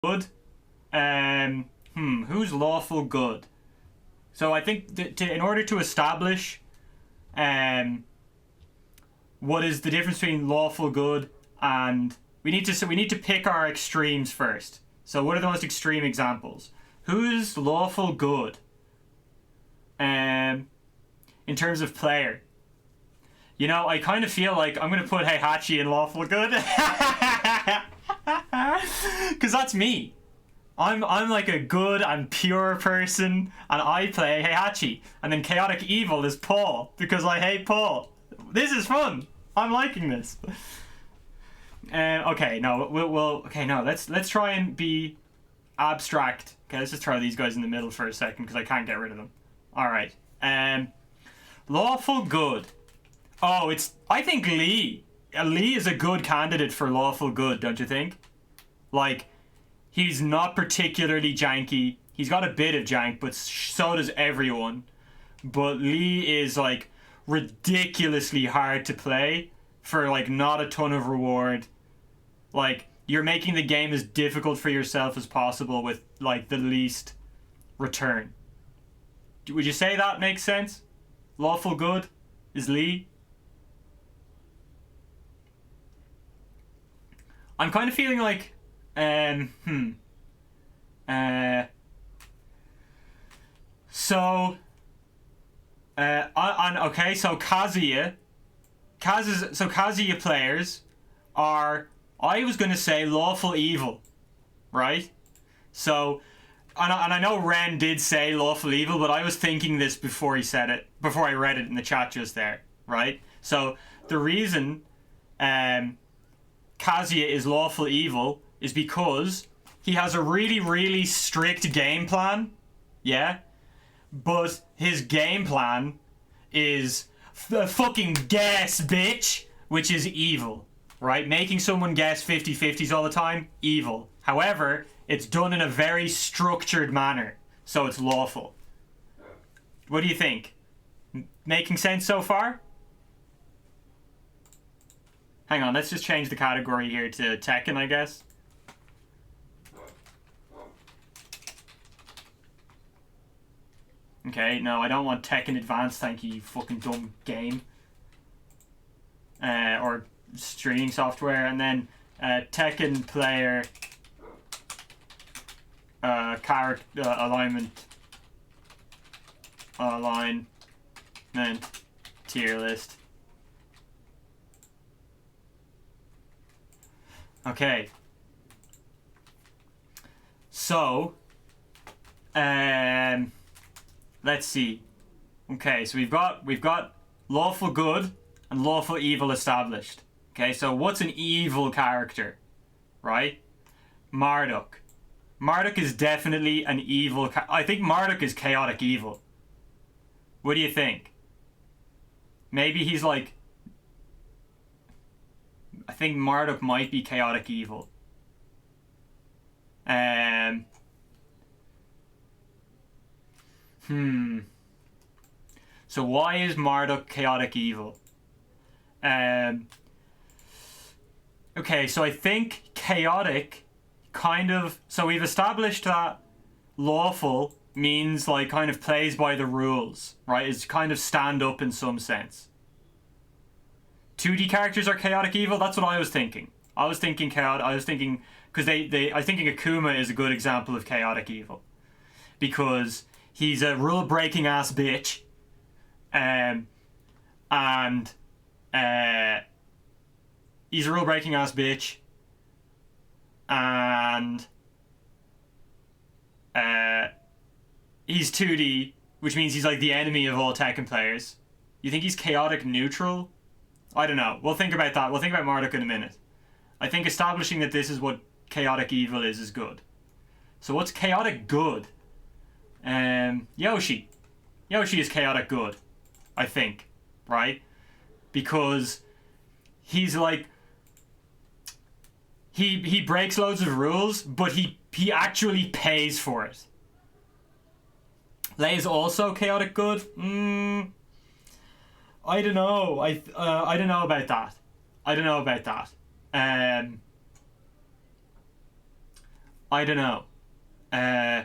good. Who's lawful good? So I think in order to establish what is the difference between lawful good and we need to pick our extremes first. So what are the most extreme examples? Who's lawful good? In terms of player. You know, I kind of feel like I'm going to put Heihachi in lawful good. Because that's me. I'm like a good and pure person, and I play Heihachi. And then chaotic evil is Paul, because I hate Paul. This is fun. I'm liking this. Okay, no, let's try and be abstract. Okay, let's just throw these guys in the middle for a second, because I can't get rid of them. Alright. Lawful good. Oh, I think Lee. Lee is a good candidate for lawful good, don't you think? Like, he's not particularly janky. He's got a bit of jank, but so does everyone. But Lee is, like, ridiculously hard to play for, like, not a ton of reward. Like, you're making the game as difficult for yourself as possible with, like, the least return. Would you say that makes sense? Lawful good is Lee? I'm kind of feeling like, so Kazuya players are, I was going to say lawful evil, right? So, and I know Ren did say lawful evil, but I was thinking this before he said it, before I read it in the chat just there, right? So, the reason, Kazuya is lawful evil is because he has a really, really strict game plan, yeah? But his game plan is fucking guess, bitch, which is evil, right? Making someone guess 50-50s all the time, evil. However, it's done in a very structured manner, so it's lawful. What do you think? Making sense so far? Hang on, let's just change the category here to Tekken, I guess. Okay, no, I don't want Tekken Advanced, thank you, you fucking dumb game. Or streaming software, and then Tekken player character alignment tier list. Okay. So, let's see. Okay, so we've got lawful good and lawful evil established. Okay, so what's an evil character, right? Marduk. Marduk is definitely an evil. I think Marduk is chaotic evil. What do you think? Maybe he's like. I think Marduk might be chaotic evil. So why is Marduk chaotic evil? Okay, so I think chaotic kind of... So we've established that lawful means like kind of plays by the rules, right? It's kind of stand up in some sense. 2D characters are chaotic evil? That's what I was thinking. I was thinking because I was thinking Akuma is a good example of chaotic evil. Because he's a rule-breaking ass bitch. He's a rule-breaking ass bitch. And he's 2D, which means he's like the enemy of all Tekken players. You think he's chaotic neutral? I don't know. We'll think about that. We'll think about Marduk in a minute. I think establishing that this is what chaotic evil is good. So what's chaotic good? Yoshi. Yoshi is chaotic good, I think, right? Because he's like... He breaks loads of rules, but he actually pays for it. Lei is also chaotic good? I don't know. I don't know about that. I don't know. Uh,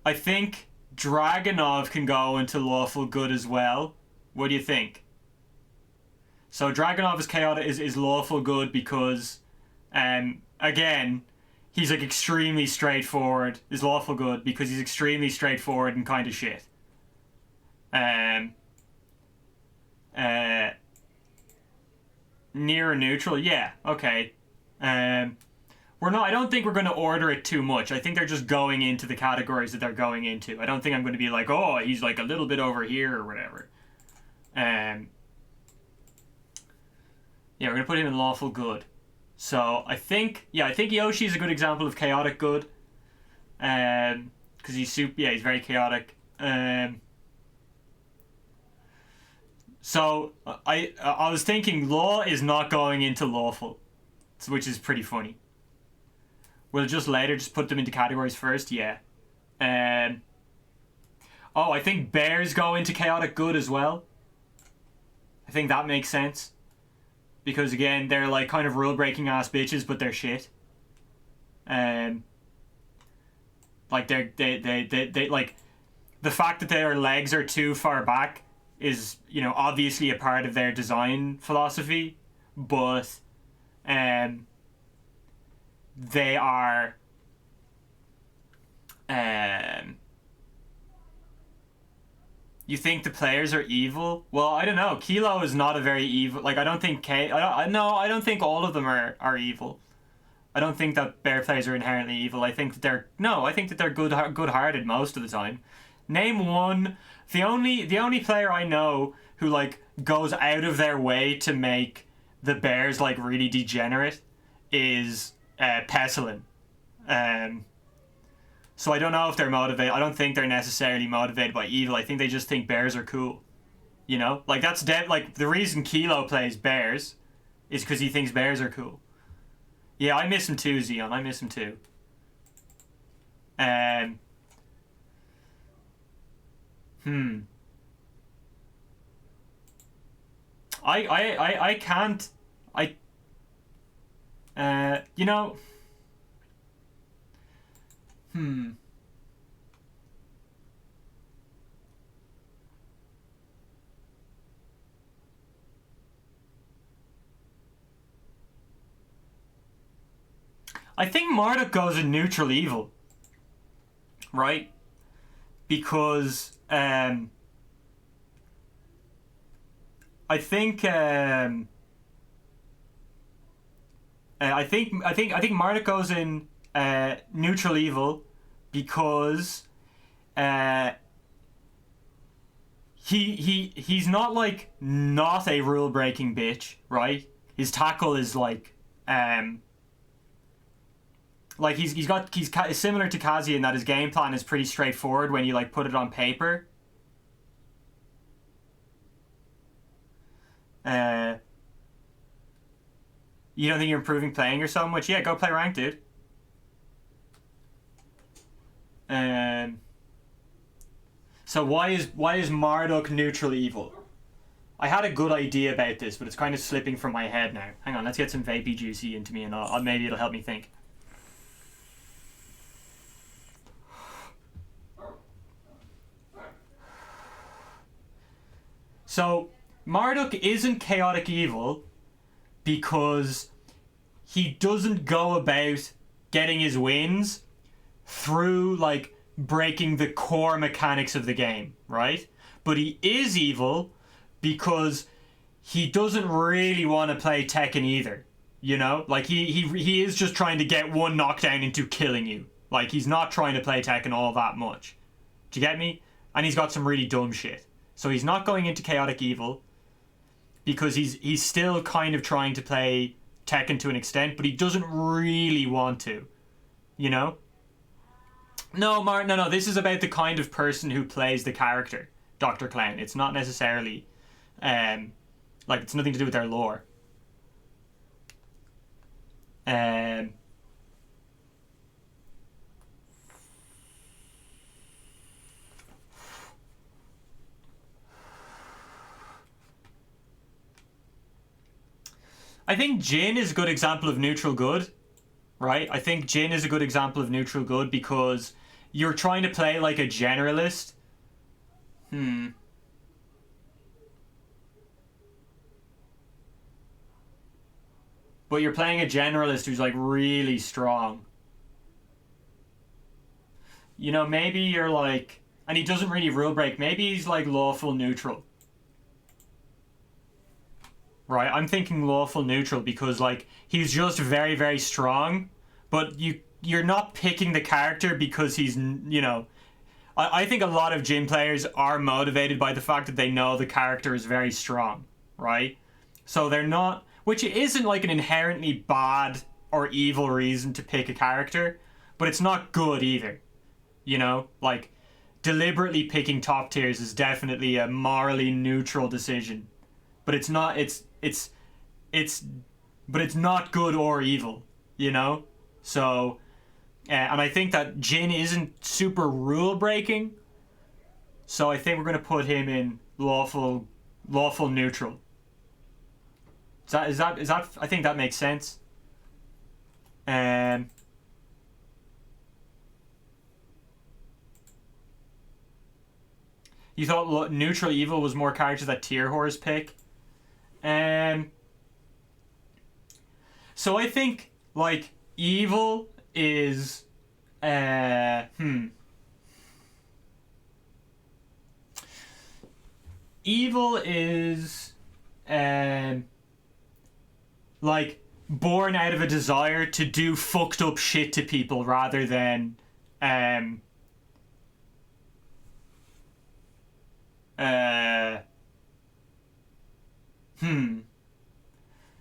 I think Dragonov can go into lawful good as well. What do you think? So Dragonov is chaotic is lawful good because, again, he's like extremely straightforward. Is lawful good because he's extremely straightforward and kind of shit. Um. Near or neutral, yeah, okay. We're not. I don't think we're going to order it too much. I think they're just going into the categories that they're going into. I don't think I'm going to be like, oh, he's like a little bit over here or whatever. Yeah, we're going to put him in lawful good. So I think Yoshi is a good example of chaotic good. Because he's super. Yeah, he's very chaotic. So I was thinking law is not going into lawful, which is pretty funny. We'll just later just put them into categories first, yeah. Oh, I think bears go into chaotic good as well. I think that makes sense. Because again, they're like kind of rule breaking ass bitches, but they're shit. Like they like the fact that their legs are too far back is, you know, obviously a part of their design philosophy, but they are you think the players are evil? Well, I don't know. Kilo is not a very evil. Like I don't think I don't think all of them are evil. I don't think that bear players are inherently evil. I think that they're good-hearted most of the time. Name one. The only player I know who like goes out of their way to make the bears like really degenerate is Pestilin. So I don't know if they're motivated. I don't think they're necessarily motivated by evil. I think they just think bears are cool. You know, like that's like the reason Kilo plays bears is because he thinks bears are cool. Yeah, I miss him too, Xeon. I miss him too. Hmm. I can't. I. You know. Hmm. I think Marduk goes in neutral evil, right? Because I think I think Marduk goes in neutral evil because uh, he's not like not a rule breaking bitch, right? His tackle is like he's similar to Kazi in that his game plan is pretty straightforward when you like put it on paper. Uh, you don't think you're improving playing or so much? Yeah, go play ranked, dude. Um, so why is Marduk neutral evil? I had a good idea about this, but it's kind of slipping from my head now. Hang on, let's get some vapey juicy into me, and maybe it'll help me think. So Marduk isn't chaotic evil because he doesn't go about getting his wins through like breaking the core mechanics of the game, right? But he is evil because he doesn't really want to play Tekken either. You know, like he is just trying to get one knockdown into killing you. Like he's not trying to play Tekken all that much. Do you get me? And he's got some really dumb shit. So he's not going into chaotic evil because he's still kind of trying to play Tekken to an extent, but he doesn't really want to. You know? No, no. This is about the kind of person who plays the character, Dr. Clown. It's not necessarily, like it's nothing to do with their lore. I think Jin is a good example of neutral good, right? I think Jhin is a good example of neutral good because you're trying to play like a generalist. But you're playing a generalist who's like really strong. You know, maybe you're like, and he doesn't really rule break. Maybe he's like lawful neutral. Right, I'm thinking lawful neutral because like he's just very very strong, but you're not picking the character because he's, you know, I think a lot of Jhin players are motivated by the fact that they know the character is very strong, right? So they're not, which isn't like an inherently bad or evil reason to pick a character, but it's not good either. You know, like deliberately picking top tiers is definitely a morally neutral decision, but it's not. It's but it's not good or evil. You know, so and I think that Jhin isn't super rule breaking, so I think we're gonna put him in lawful neutral. Is that I think that makes sense. Um. You thought neutral evil was more characters that tier whores pick? So I think like evil is evil is like born out of a desire to do fucked up shit to people rather than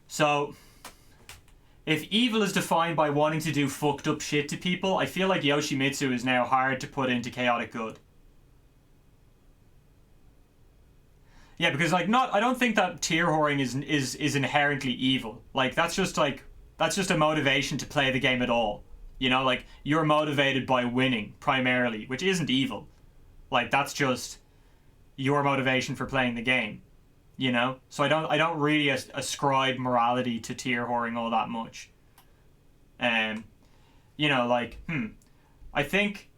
so if evil is defined by wanting to do fucked up shit to people, I feel like Yoshimitsu is now hard to put into chaotic good. Yeah, because like not, I don't think that tier whoring is inherently evil. Like that's just a motivation to play the game at all. You know, like you're motivated by winning primarily, which isn't evil. Like that's just your motivation for playing the game. You know, so I don't really ascribe morality to tier whoring all that much. You know, like I think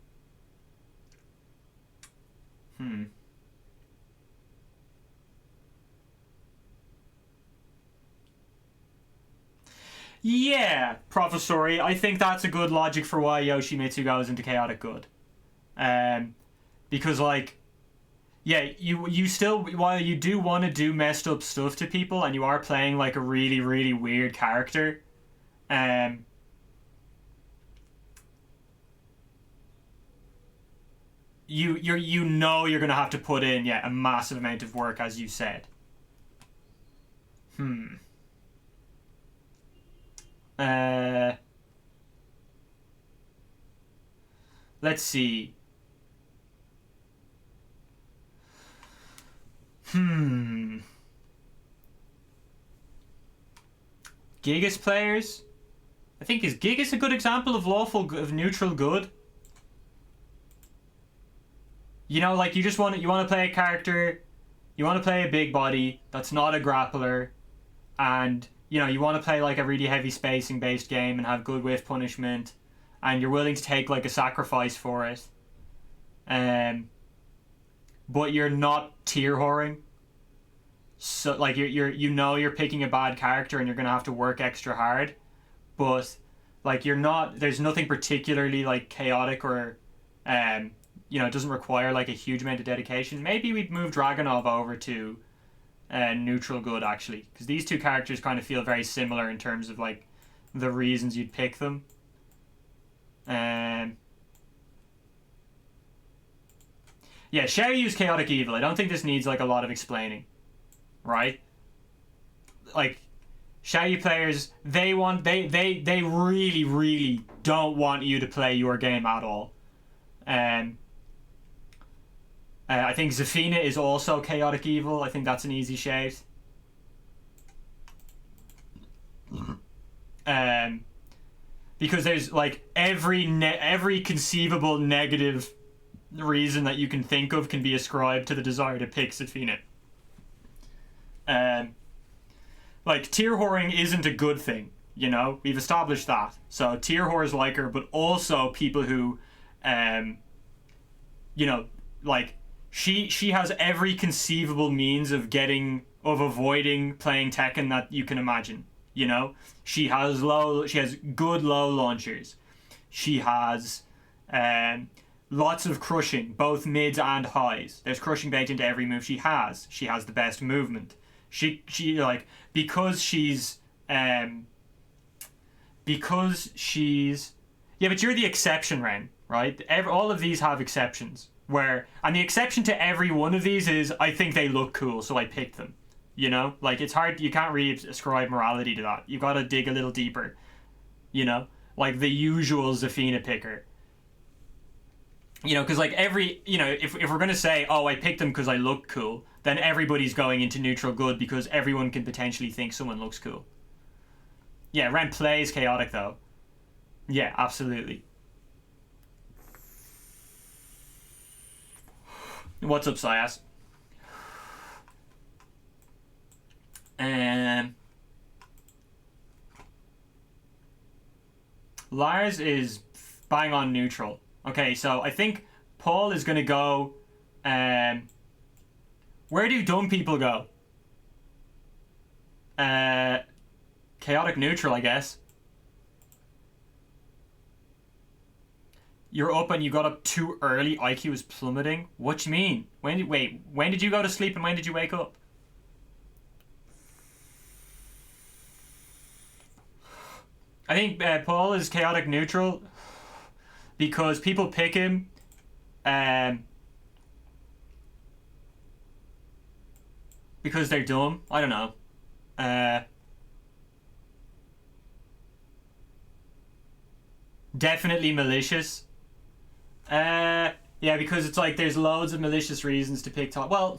yeah, Professori. I think that's a good logic for why Yoshimitsu goes into chaotic good. Because like, yeah, you still, while you do want to do messed up stuff to people, and you are playing like a really really weird character, you know you're gonna have to put in a massive amount of work, as you said. Uh, let's see. Gigas players. I think is Gigas a good example of neutral good? You know, like you want to play a character, you want to play a big body that's not a grappler, and you know you want to play like a really heavy spacing based game and have good whiff punishment, and you're willing to take like a sacrifice for it. But you're not tier whoring. So like you're picking a bad character and you're gonna have to work extra hard, but like you're not. There's nothing particularly like chaotic or it doesn't require like a huge amount of dedication. Maybe we'd move Dragonov over to neutral good actually, because these two characters kind of feel very similar in terms of like the reasons you'd pick them. Yeah, Xiaoyu's chaotic evil. I don't think this needs like a lot of explaining, right? Like Xiaoyu players, they really really don't want you to play your game at all. I think Zafina is also chaotic evil. I think that's an easy shade. Because there's like every conceivable negative reason that you can think of can be ascribed to the desire to pick Zafina. Like tier whoring isn't a good thing. You know, we've established that. So tier whores like her, but also people who, um, you know, like she has every conceivable means of avoiding playing Tekken that you can imagine. You know, she has good low launchers. She has um, lots of crushing, both mids and highs. There's crushing baked into every move she has. She has the best movement. She like um because she's yeah, but you're the exception, Ren, right? All of these have exceptions. And the exception to every one of these is I think they look cool, so I picked them. You know, like it's hard. You can't really ascribe morality to that. You got to dig a little deeper. You know, like the usual Zafina picker. You know, because like if we're gonna say, oh, I picked them because I look cool, then everybody's going into neutral good because everyone can potentially think someone looks cool. Yeah, Ren plays chaotic though. Yeah, absolutely. What's up, Sias? Um, Lars is bang on neutral. Okay, so I think Paul is gonna go. Um, where do dumb people go? Uh, Chaotic neutral, I guess. You're up and you got up too early. IQ is plummeting. What you mean? When did you go to sleep and when did you wake up? I think Paul is chaotic neutral because people pick him um, because they're dumb. I don't know. Uh, Definitely malicious. Yeah, because it's like there's loads of malicious reasons to pick top. Well,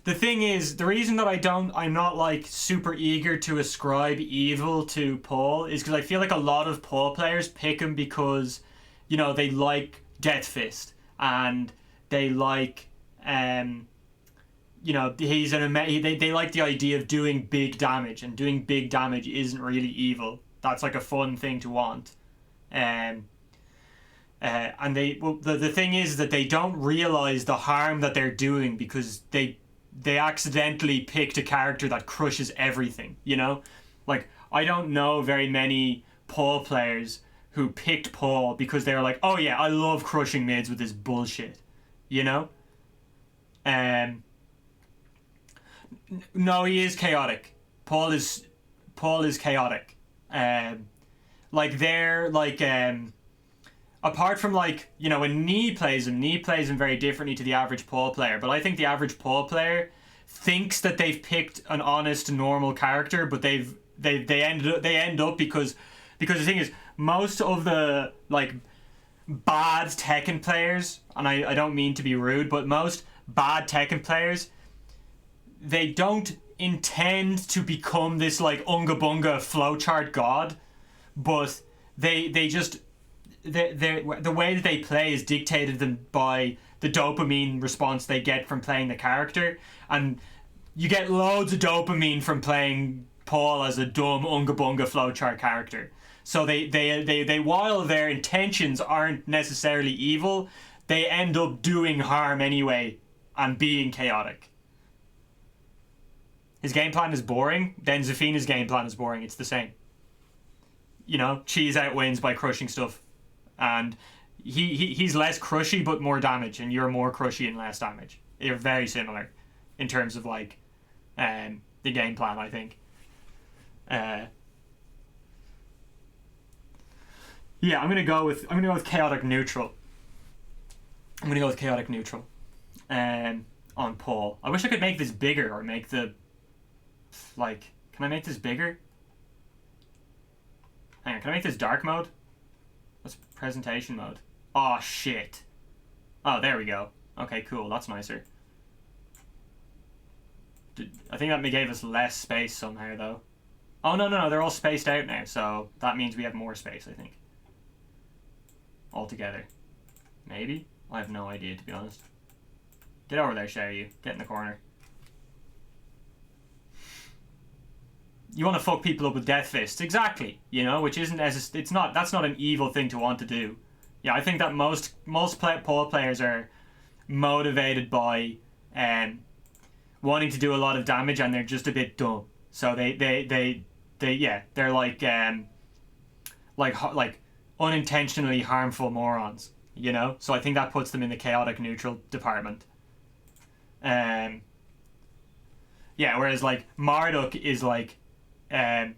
the thing is, the reason that I'm not like super eager to ascribe evil to Paul is because I feel like a lot of Paul players pick him because, you know, they like Death Fist and they like, you know, they like the idea of doing big damage, and doing big damage isn't really evil. That's like a fun thing to want. Um, and the thing is that they don't realize the harm that they're doing because they accidentally picked a character that crushes everything, you know? Like, I don't know very many Paul players who picked Paul because they were like, oh yeah, I love crushing mids with this bullshit, you know? Um, no, he is chaotic. Paul is chaotic. Um, like they're like apart from like, you know, when Knee plays him very differently to the average Paul player. But I think the average Paul player thinks that they've picked an honest, normal character, but they end up because the thing is most of the like bad Tekken players, and I don't mean to be rude, but most bad Tekken players, they don't intend to become this like unga bunga flowchart god, but they just the way that they play is dictated them by the dopamine response they get from playing the character, and you get loads of dopamine from playing Paul as a dumb unga bunga flowchart character. So they while their intentions aren't necessarily evil, they end up doing harm anyway and being chaotic. His game plan is boring, then Zafina's game plan is boring. It's the same. You know, Cheese outwins by crushing stuff. And he's less crushy but more damage, and you're more crushy and less damage. They're very similar in terms of like the game plan, I think. Yeah, I'm gonna go with chaotic neutral. I'm gonna go with chaotic neutral. On Paul. I wish I could make this bigger or make the like. Can I make this bigger? Hang on, can I make this dark mode? What's presentation mode? Oh shit. Oh, there we go. Okay, cool. That's nicer. I think that gave us less space somehow, though. Oh, no, they're all spaced out now, so that means we have more space, I think. Altogether. Maybe? I have no idea, to be honest. Get over there, shall you? Get in the corner. you want to fuck people up with death fists, exactly. You know, which isn't as it's not that's not an evil thing to want to do. Yeah, I think that most Paul players are motivated by wanting to do a lot of damage, and they're just a bit dumb. So they yeah, they're like unintentionally harmful morons. You know, so I think that puts them in the chaotic neutral department. Yeah, whereas like Marduk is like,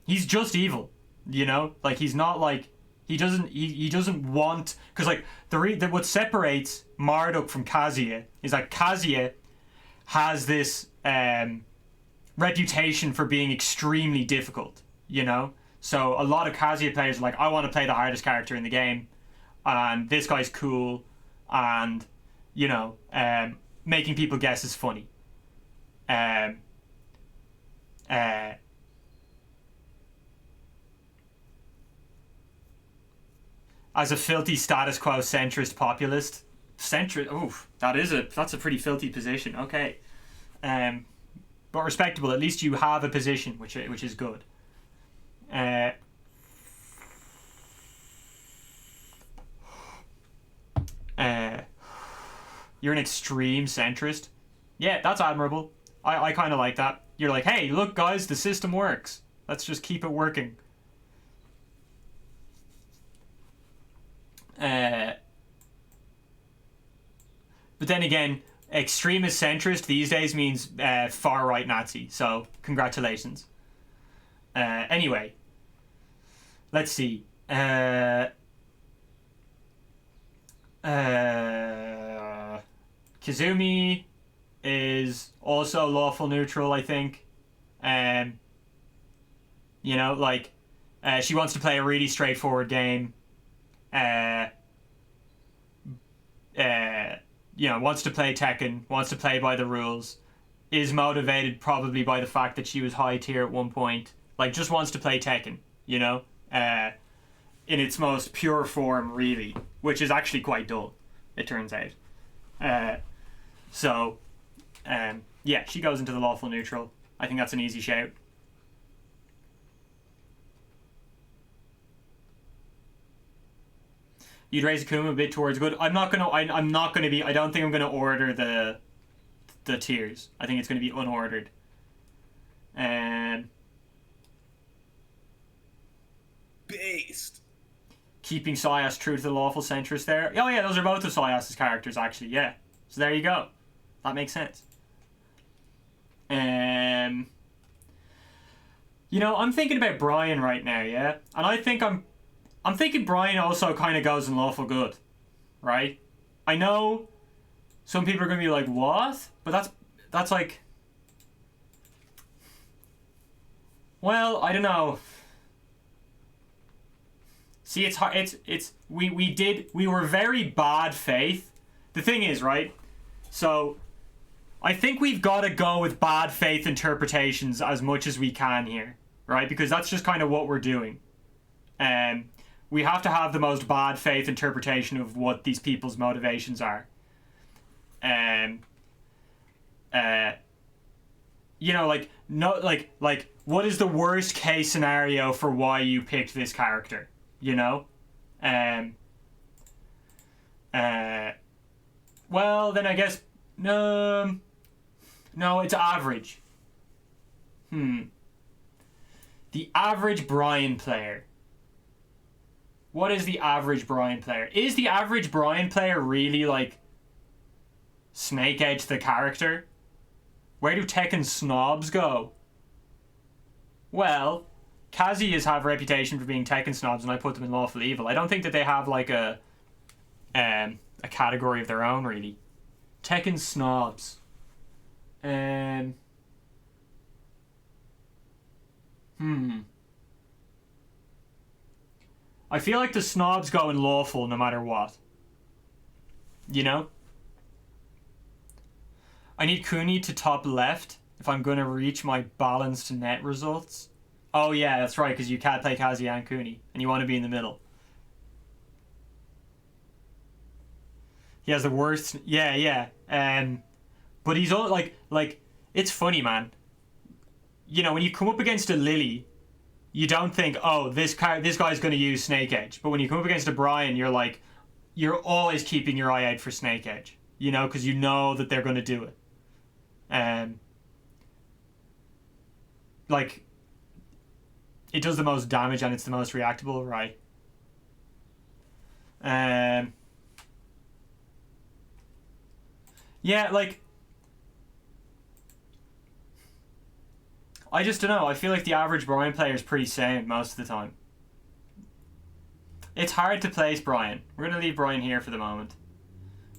he's just evil, you know, like he's not like he doesn't want, because like what separates Marduk from Kazuya is that Kazuya has this reputation for being extremely difficult, you know. So a lot of Kazuya players are like, I want to play the hardest character in the game, and this guy's cool, and you know, making people guess is funny. As a filthy status quo centrist populist, oof, that's a pretty filthy position. Okay, but respectable. At least you have a position, which is good. You're an extreme centrist. Yeah, that's admirable. I kind of like that. You're like, hey, look, guys, the system works. Let's just keep it working. But then again, extremist centrist these days means far right Nazi. So congratulations. Anyway, let's see. Kazumi is also lawful neutral, I think. You know, like, she wants to play a really straightforward game. You know, wants to play Tekken, wants to play by the rules, is motivated probably by the fact that she was high tier at one point. Like, just wants to play Tekken, you know? In its most pure form, really, which is actually quite dull, it turns out. So, yeah, she goes into the lawful neutral. I think that's an easy shout. You'd raise Akuma a bit towards good. I'm not gonna be. I don't think I'm gonna order the tiers. I think it's gonna be unordered. Based. Keeping Sayas true to the lawful centrist there. Oh yeah, those are both of Sayas' characters actually. Yeah. So there you go. That makes sense. You know, I'm thinking about Brian right now, yeah, and I think I'm thinking Brian also kind of goes in lawful good, right? I know some people are going to be like, what? But that's like, well, I don't know. See, it's hard. We were very bad faith. The thing is, right? So, I think we've got to go with bad faith interpretations as much as we can here, right? Because that's just kind of what we're doing. We have to have the most bad faith interpretation of what these people's motivations are. You know, like, no, like, what is the worst case scenario for why you picked this character? You know? Well, then I guess, no, it's average. The average Brian player. What is the average Brian player? Is the average Brian player really, like, Snake Edge the character? Where do Tekken snobs go? Well, Kazuyas have a reputation for being Tekken snobs, and I put them in lawful evil. I don't think that they have, like, a category of their own, really. Tekken snobs. I feel like the snobs go in lawful no matter what. You know? I need Kuni to top left if I'm going to reach my balanced net results. Oh yeah, that's right, because you can't play Kazuya and Kuni, and you want to be in the middle. He has the worst... Yeah. But he's all, like, it's funny, man. you know, when you come up against a Lily, you don't think, oh, this guy's going to use Snake Edge. But when you come up against a Brian, you're like, you're always keeping your eye out for Snake Edge, you know, because you know that they're going to do it. Like, it does the most damage and it's the most reactable, right? Yeah, like, I just don't know. I feel like the average Brian player is pretty sane most of the time. It's hard to place Brian. We're going to leave Brian here for the moment.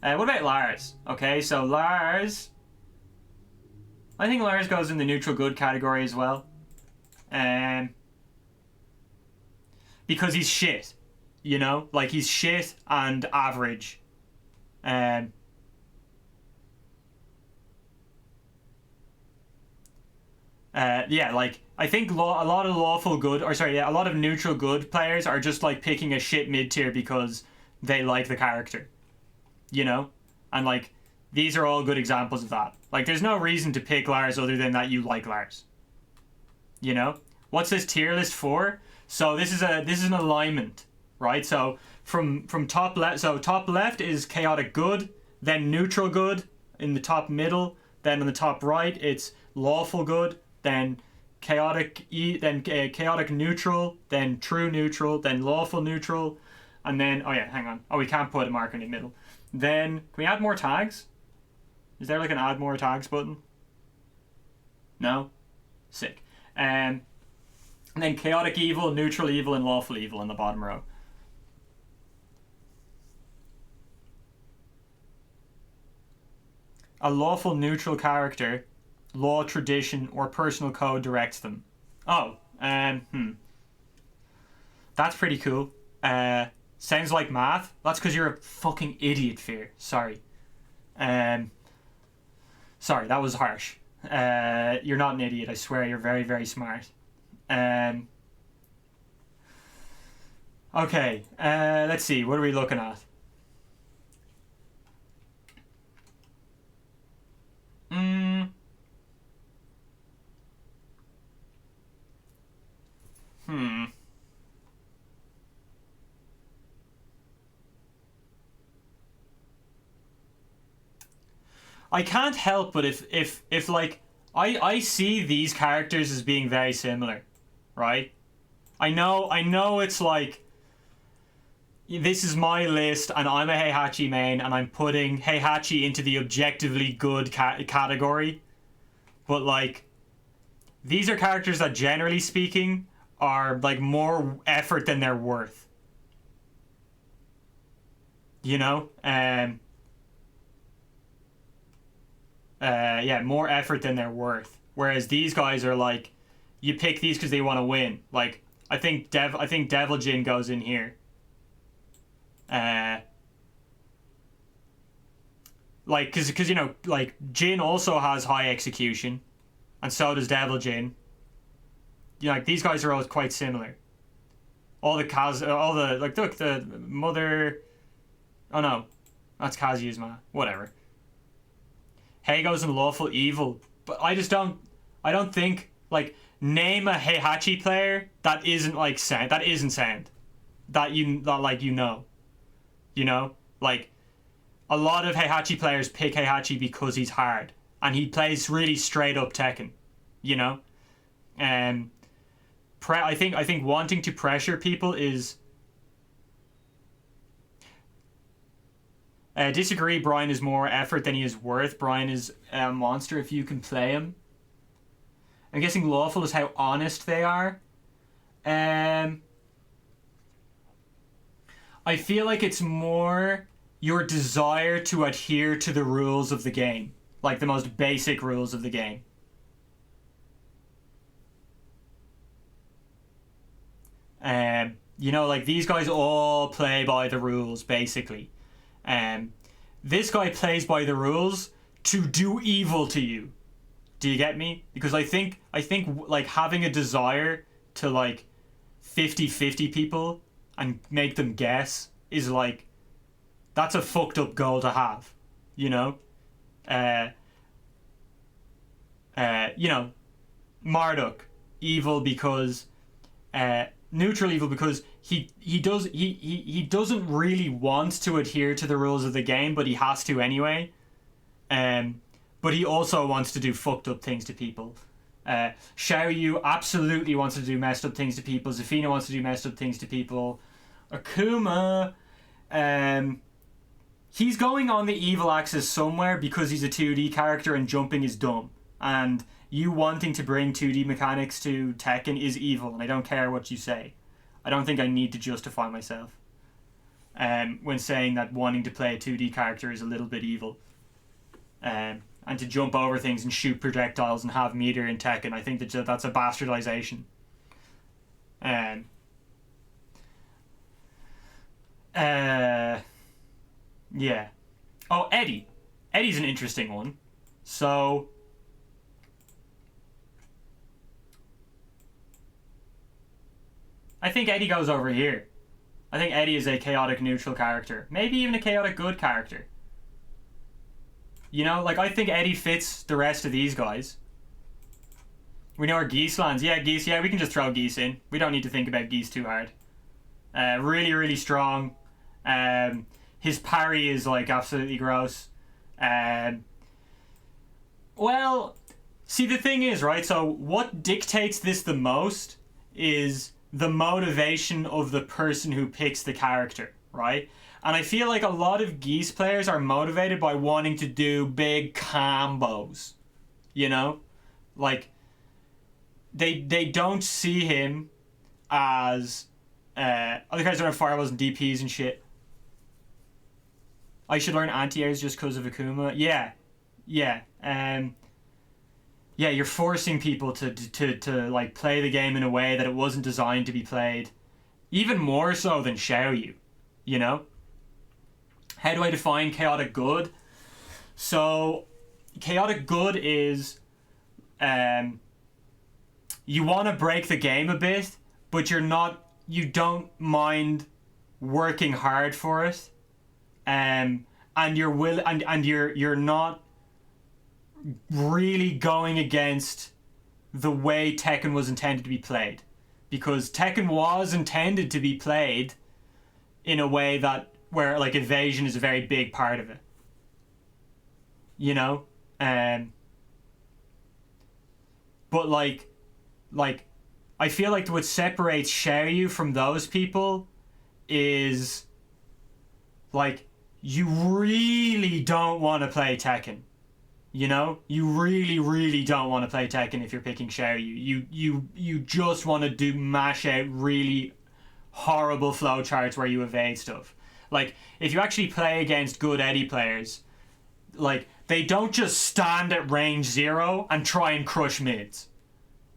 What about Lars? Okay, so Lars... I think Lars goes in the neutral good category as well. Because he's shit. You know? Like, he's shit and average. Yeah, like, I think a lot of lawful good, or sorry, yeah, a lot of neutral good players are just like picking a shit mid tier because they like the character, you know, and like these are all good examples of that. Like, there's no reason to pick Lars other than that you like Lars. You know, what's this tier list for? So this is an alignment, right? So from top left, so top left is chaotic good, then neutral good in the top middle, then on the top right it's lawful good, then chaotic chaotic neutral, then true neutral, then lawful neutral, and then oh yeah, hang on. Oh, we can't put a marker in the middle. Then can we add more tags? Is there like an add more tags button? No? Sick. And then chaotic evil, neutral evil, and lawful evil in the bottom row. A lawful neutral character, law, tradition, or personal code directs them. Oh, that's pretty cool. Sounds like math. That's because you're a fucking idiot, Fear. Sorry. Sorry, that was harsh. You're not an idiot, I swear. You're very, very smart. Okay, let's see. What are we looking at? I can't help but if like I see these characters as being very similar, right? I know it's like this is my list and I'm a Heihachi main and I'm putting Heihachi into the objectively good category, but like these are characters that generally speaking are like more effort than they're worth. You know? Yeah, more effort than they're worth. Whereas these guys are like, you pick these because they want to win. Like, I think Devil Jin goes in here. Like, cause you know, like Jin also has high execution, and so does Devil Jin. You know, like these guys are all quite similar. All the like, look, the mother. Oh no, that's Kazuya. Whatever. Heigo's in lawful evil, but I don't think, like, name a Heihachi player that isn't like sound, that you know, like a lot of Heihachi players pick Heihachi because he's hard and he plays really straight up Tekken, you know. I think wanting to pressure people is. Disagree. Brian is more effort than he is worth. Brian is a monster if you can play him. I'm guessing lawful is how honest they are. I feel like it's more your desire to adhere to the rules of the game, like the most basic rules of the game. You know, like these guys all play by the rules basically. This guy plays by the rules to do evil to you. Do you get me? Because I think like having a desire to like 50-50 people and make them guess is like, that's a fucked up goal to have, you know? You know, Marduk, evil because neutral evil because he doesn't really want to adhere to the rules of the game, but he has to anyway. But he also wants to do fucked up things to people. Xiaoyu absolutely wants to do messed up things to people. Zafina wants to do messed up things to people. Akuma, he's going on the evil axis somewhere because he's a 2D character and jumping is dumb. And you wanting to bring 2D mechanics to Tekken is evil, and I don't care what you say. I don't think I need to justify myself when saying that wanting to play a 2D character is a little bit evil. And to jump over things and shoot projectiles and have meter in Tekken, I think that's a bastardization. Yeah. Oh, Eddie. Eddie's an interesting one. So, I think Eddie goes over here. I think Eddie is a chaotic neutral character. Maybe even a chaotic good character. You know, like, I think Eddie fits the rest of these guys. We know where Geese lands. Yeah, Geese, yeah, we can just throw Geese in. We don't need to think about Geese too hard. Really, really strong. His parry is, like, absolutely gross. Well, see, the thing is, right, so what dictates this the most is the motivation of the person who picks the character, right? And I feel like a lot of Geese players are motivated by wanting to do big combos, you know? Like, they don't see him as... other guys don't have fireballs and DPs and shit. I should learn anti-airs just because of Akuma. Yeah. Yeah, you're forcing people to like play the game in a way that it wasn't designed to be played. Even more so than Xiaoyu, you know? How do I define chaotic good? So, chaotic good is you want to break the game a bit, but you don't mind working hard for it. And you're not really going against the way Tekken was intended to be played, because Tekken was intended to be played in a way where like evasion is a very big part of it, you know. But like I feel like what separates Xiaoyu from those people is like you really don't want to play Tekken. You know, you really, really don't want to play Tekken if you're picking Xiaoyu. You just want to mash out really horrible flowcharts where you evade stuff. Like, if you actually play against good Eddie players, like, they don't just stand at range 0 and try and crush mids.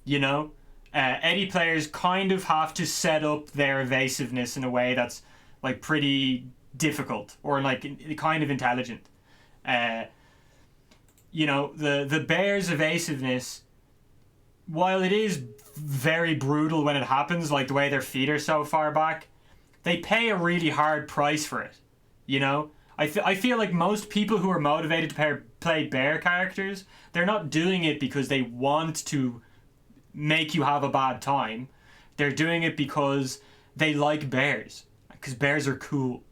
You know? Eddie players kind of have to set up their evasiveness in a way that's, like, pretty difficult or, like, kind of intelligent. You know, the Bears' evasiveness, while it is very brutal when it happens, like the way their feet are so far back, they pay a really hard price for it, you know? I feel like most people who are motivated to play bear characters, they're not doing it because they want to make you have a bad time. They're doing it because they like bears, because bears are cool.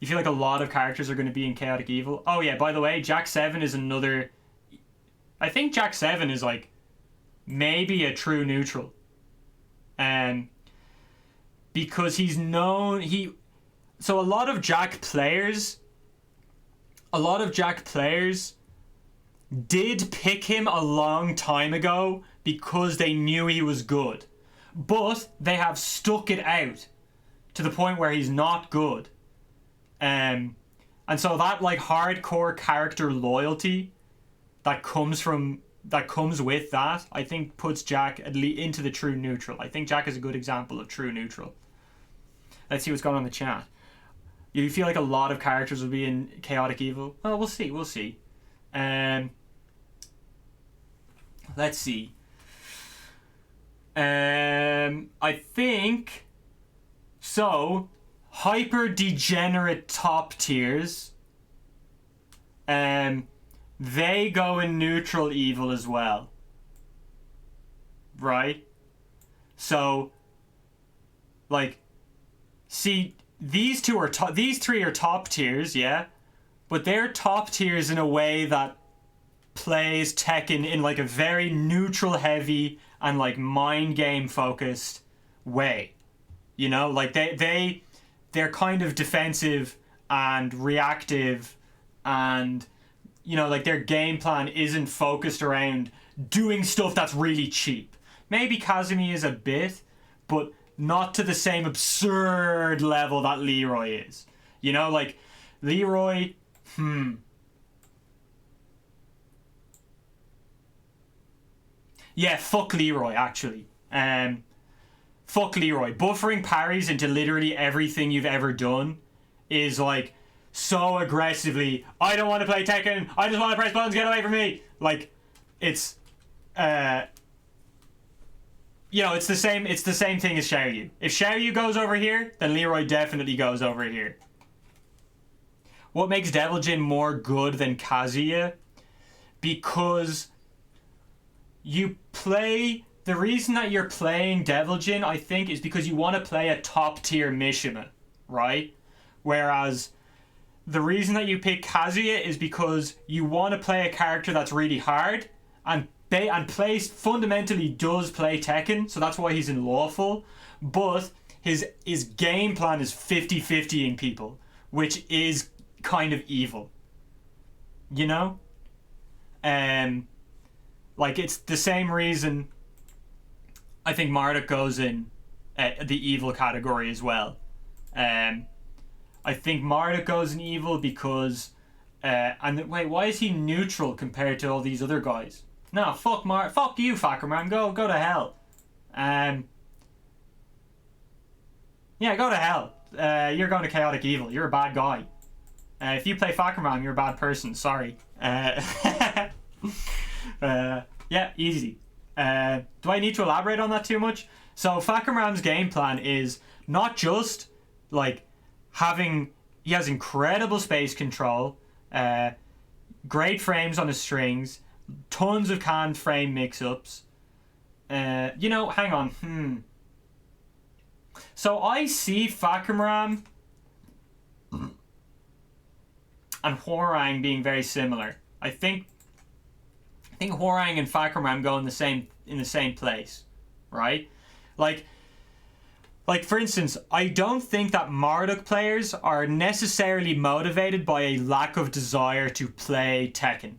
You feel like a lot of characters are going to be in Chaotic Evil. Oh yeah, by the way, Jack 7 is another... I think Jack 7 is like maybe a true neutral. Because he's known... So a lot of Jack players did pick him a long time ago because they knew he was good. But they have stuck it out to the point where he's not good. And so that like hardcore character loyalty that comes with that, I think puts Jack into the true neutral. I think Jack is a good example of true neutral. Let's see what's going on in the chat. You feel like a lot of characters will be in Chaotic Evil? Oh, we'll see. Let's see. I think so. Hyper degenerate top tiers, they go in neutral evil as well. right? So, like, see, these three are top tiers, yeah, but they're top tiers in a way that plays Tekken in like a very neutral heavy and like mind game focused way. You know, like they're kind of defensive and reactive, and you know, like their game plan isn't focused around doing stuff that's really cheap. Maybe Kazumi is a bit, but not to the same absurd level that Leroy is. You know, like Leroy, yeah, fuck Leroy actually. Fuck Leroy. Buffering parries into literally everything you've ever done is like so aggressively, I don't want to play Tekken, I just want to press buttons, get away from me. Like, it's you know, it's the same thing as Xiaoyu. If Xiaoyu goes over here, then Leroy definitely goes over here. What makes Devil Jin more good than Kazuya? Because the reason that you're playing Devil Jin, I think, is because you want to play a top tier Mishima, right? Whereas the reason that you pick Kazuya is because you want to play a character that's really hard and plays fundamentally does play Tekken, so that's why he's in Lawful, but his game plan is 50-50ing people, which is kind of evil. You know? Like, it's the same reason I think Marduk goes in the evil category as well. I think Marduk goes in evil because and wait, why is he neutral compared to all these other guys? No, fuck you, Fakkerman. Go to hell. Yeah, go to hell. You're going to chaotic evil. You're a bad guy. If you play Fakkerman, you're a bad person. Sorry. Yeah, easy. Do I need to elaborate on that too much? So Fakkerman's game plan is not just like he has incredible space control, great frames on his strings, tons of canned frame mix-ups. You know, hang on. So I see Fakkerman and Hwoarang being very similar. I think Hwoarang and Fakkerman go in the same place, right? Like for instance, I don't think that Marduk players are necessarily motivated by a lack of desire to play Tekken.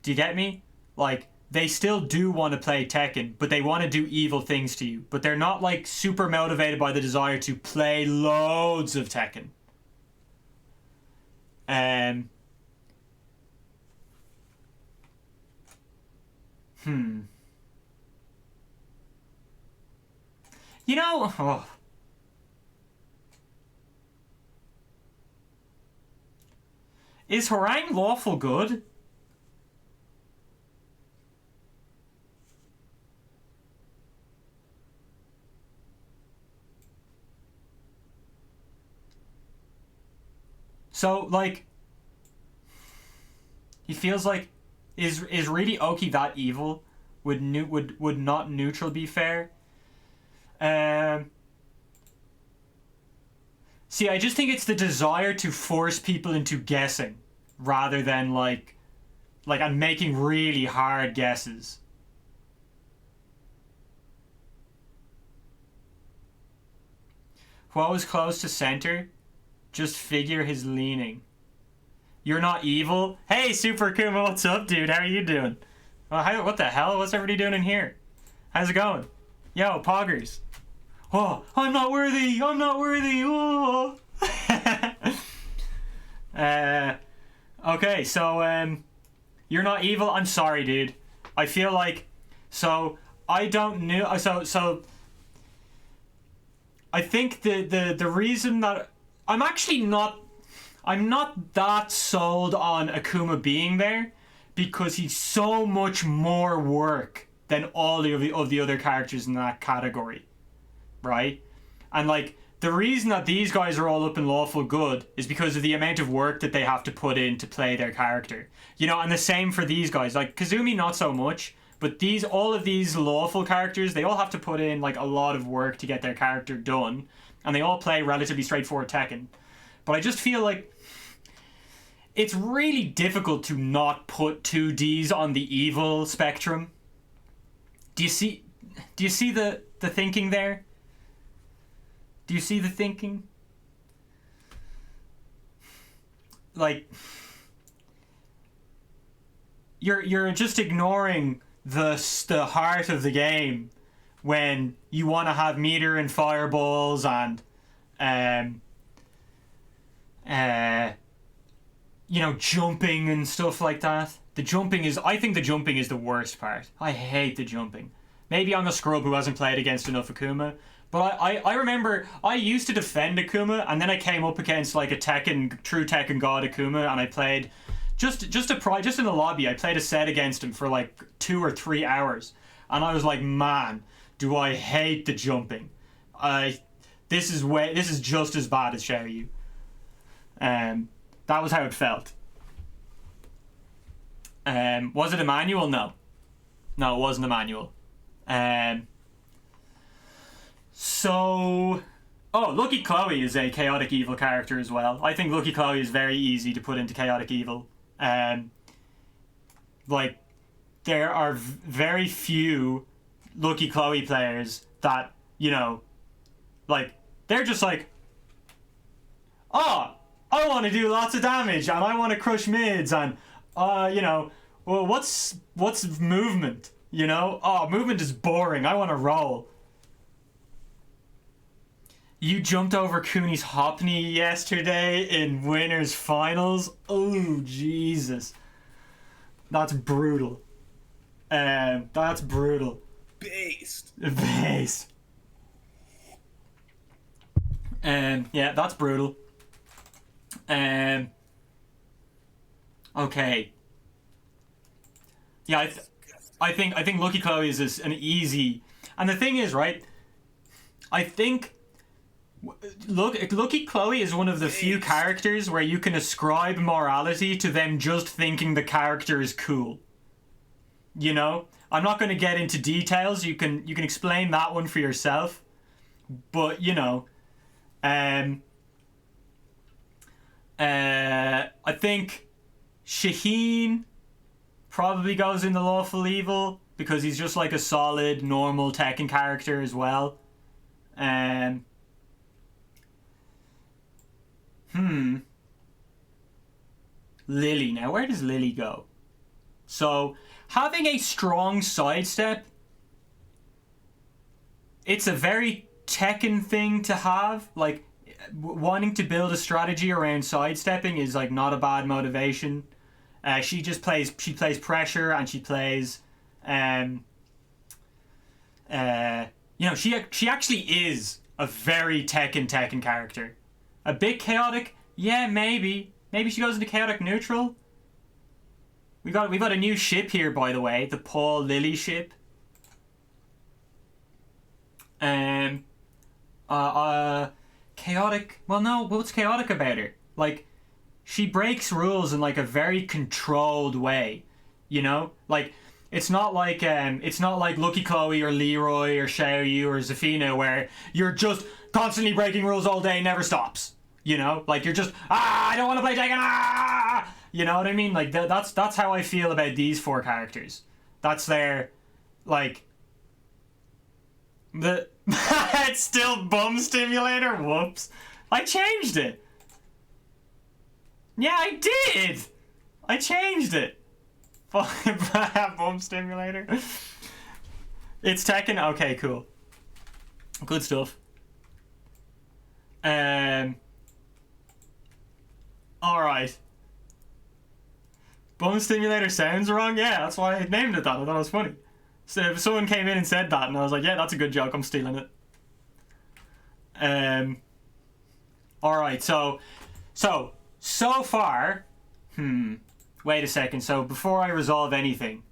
Do you get me? Like, they still do want to play Tekken, but they want to do evil things to you. But they're not like super motivated by the desire to play loads of Tekken. You know, is Hwoarang lawful good? So, like, he feels like, is really Oki that evil? Would not neutral be fair? See, I just think it's the desire to force people into guessing, rather than like I'm making really hard guesses. Hwo is close to center. Just figure his leaning. You're not evil? Hey, Super Kuma, what's up, dude? How are you doing? Well, what the hell? What's everybody doing in here? How's it going? Yo, poggers. Oh, I'm not worthy. I'm not worthy. Oh. Okay, so you're not evil. I'm sorry, dude. I feel like I don't know. So I think the reason that I'm not that sold on Akuma being there, because he's so much more work than all of the other characters in that category, right? And like, the reason that these guys are all up in lawful good is because of the amount of work that they have to put in to play their character, you know. And the same for these guys. Like Kazumi, not so much, But all of these lawful characters, they all have to put in like a lot of work to get their character done, and they all play relatively straightforward Tekken. But I just feel like it's really difficult to not put 2Ds on the evil spectrum. Do you see the thinking there? Do you see the thinking? Like, you're just ignoring the heart of the game when you want to have meter and fireballs and jumping and stuff like that. I think the jumping is the worst part. I hate the jumping. Maybe I'm a scrub who hasn't played against enough Akuma, but I remember I used to defend Akuma, and then I came up against like a true Tekken god Akuma, and I played just in the lobby. I played a set against him for like 2 or 3 hours, and I was like, man, do I hate the jumping. This is just as bad as Xiaoyu. That was how it felt. Was it a manual? No, it wasn't a manual. Lucky Chloe is a chaotic evil character as well. I think Lucky Chloe is very easy to put into chaotic evil. Like, there are very few Lucky Chloe players that, like, they're just like, oh, I want to do lots of damage and I want to crush mids and, well, what's movement? Movement is boring. I want to roll. You jumped over Cooney's Hopney yesterday in winners finals. Oh, Jesus. That's brutal. That's brutal. Based. Yeah, that's brutal. Okay. Yeah, I think Lucky Chloe is an easy, and the thing is, right? I think Lucky Chloe is one of the few characters where you can ascribe morality to them just thinking the character is cool. I'm not going to get into details. You can explain that one for yourself, but I think Shaheen probably goes in the lawful evil because he's just like a solid normal Tekken character as well. Lily. Now, where does Lily go? So, having a strong sidestep, it's a very Tekken thing to have. Like, wanting to build a strategy around sidestepping is like not a bad motivation. She plays pressure, and she plays she actually is a very Tekken character. A bit chaotic, yeah, maybe she goes into chaotic neutral. We got a new ship here, by the way, the Paul Lily ship. Chaotic. Well, no. What's chaotic about her? Like, she breaks rules in like a very controlled way. Like, it's not like Lucky Chloe or Leroy or Xiaoyu or Zafina where you're just constantly breaking rules all day, never stops. Like, you're just I don't want to play Tekken. You know what I mean? Like, that's how I feel about these 4 characters. That's their, like, it's still bum stimulator. Whoops, I changed it. Yeah, I did. I changed it. Bum stimulator. It's Tekken. Okay, cool. Good stuff. Alright. Bum stimulator sounds wrong? Yeah, that's why I named it that. I thought it was funny. So if someone came in and said that, and I was like, yeah, that's a good joke, I'm stealing it. Alright, so far, wait a second. So before I resolve anything,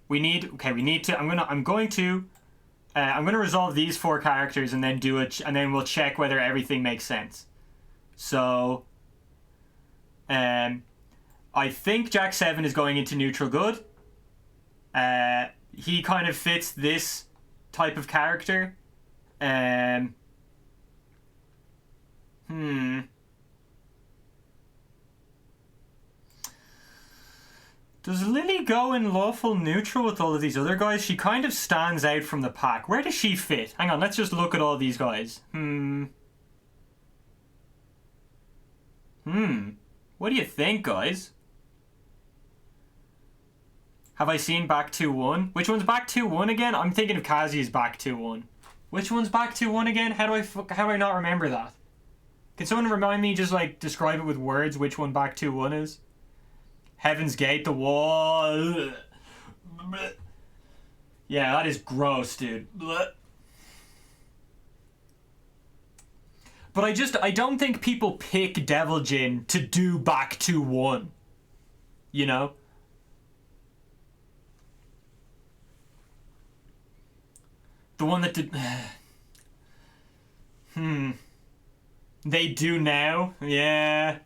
we need to, I'm going to resolve these 4 characters and then do it, and then we'll check whether everything makes sense. So, I think Jack 7 is going into neutral good. He kind of fits this type of character. Does Lily go in lawful neutral with all of these other guys? She kind of stands out from the pack. Where does she fit? Hang on, let's just look at all these guys. What do you think, guys? Have I seen back 2-1? Which one's back 2-1 again? I'm thinking of Kazuya's back 2-1. Which one's back 2-1 again? How do I not remember that? Can someone remind me, just like describe it with words, which one back 2-1 is? Heaven's Gate, the wall. Yeah, that is gross, dude. But I don't think people pick Devil Jin to do back 2-1. You know? The one that did... They do now? Yeah.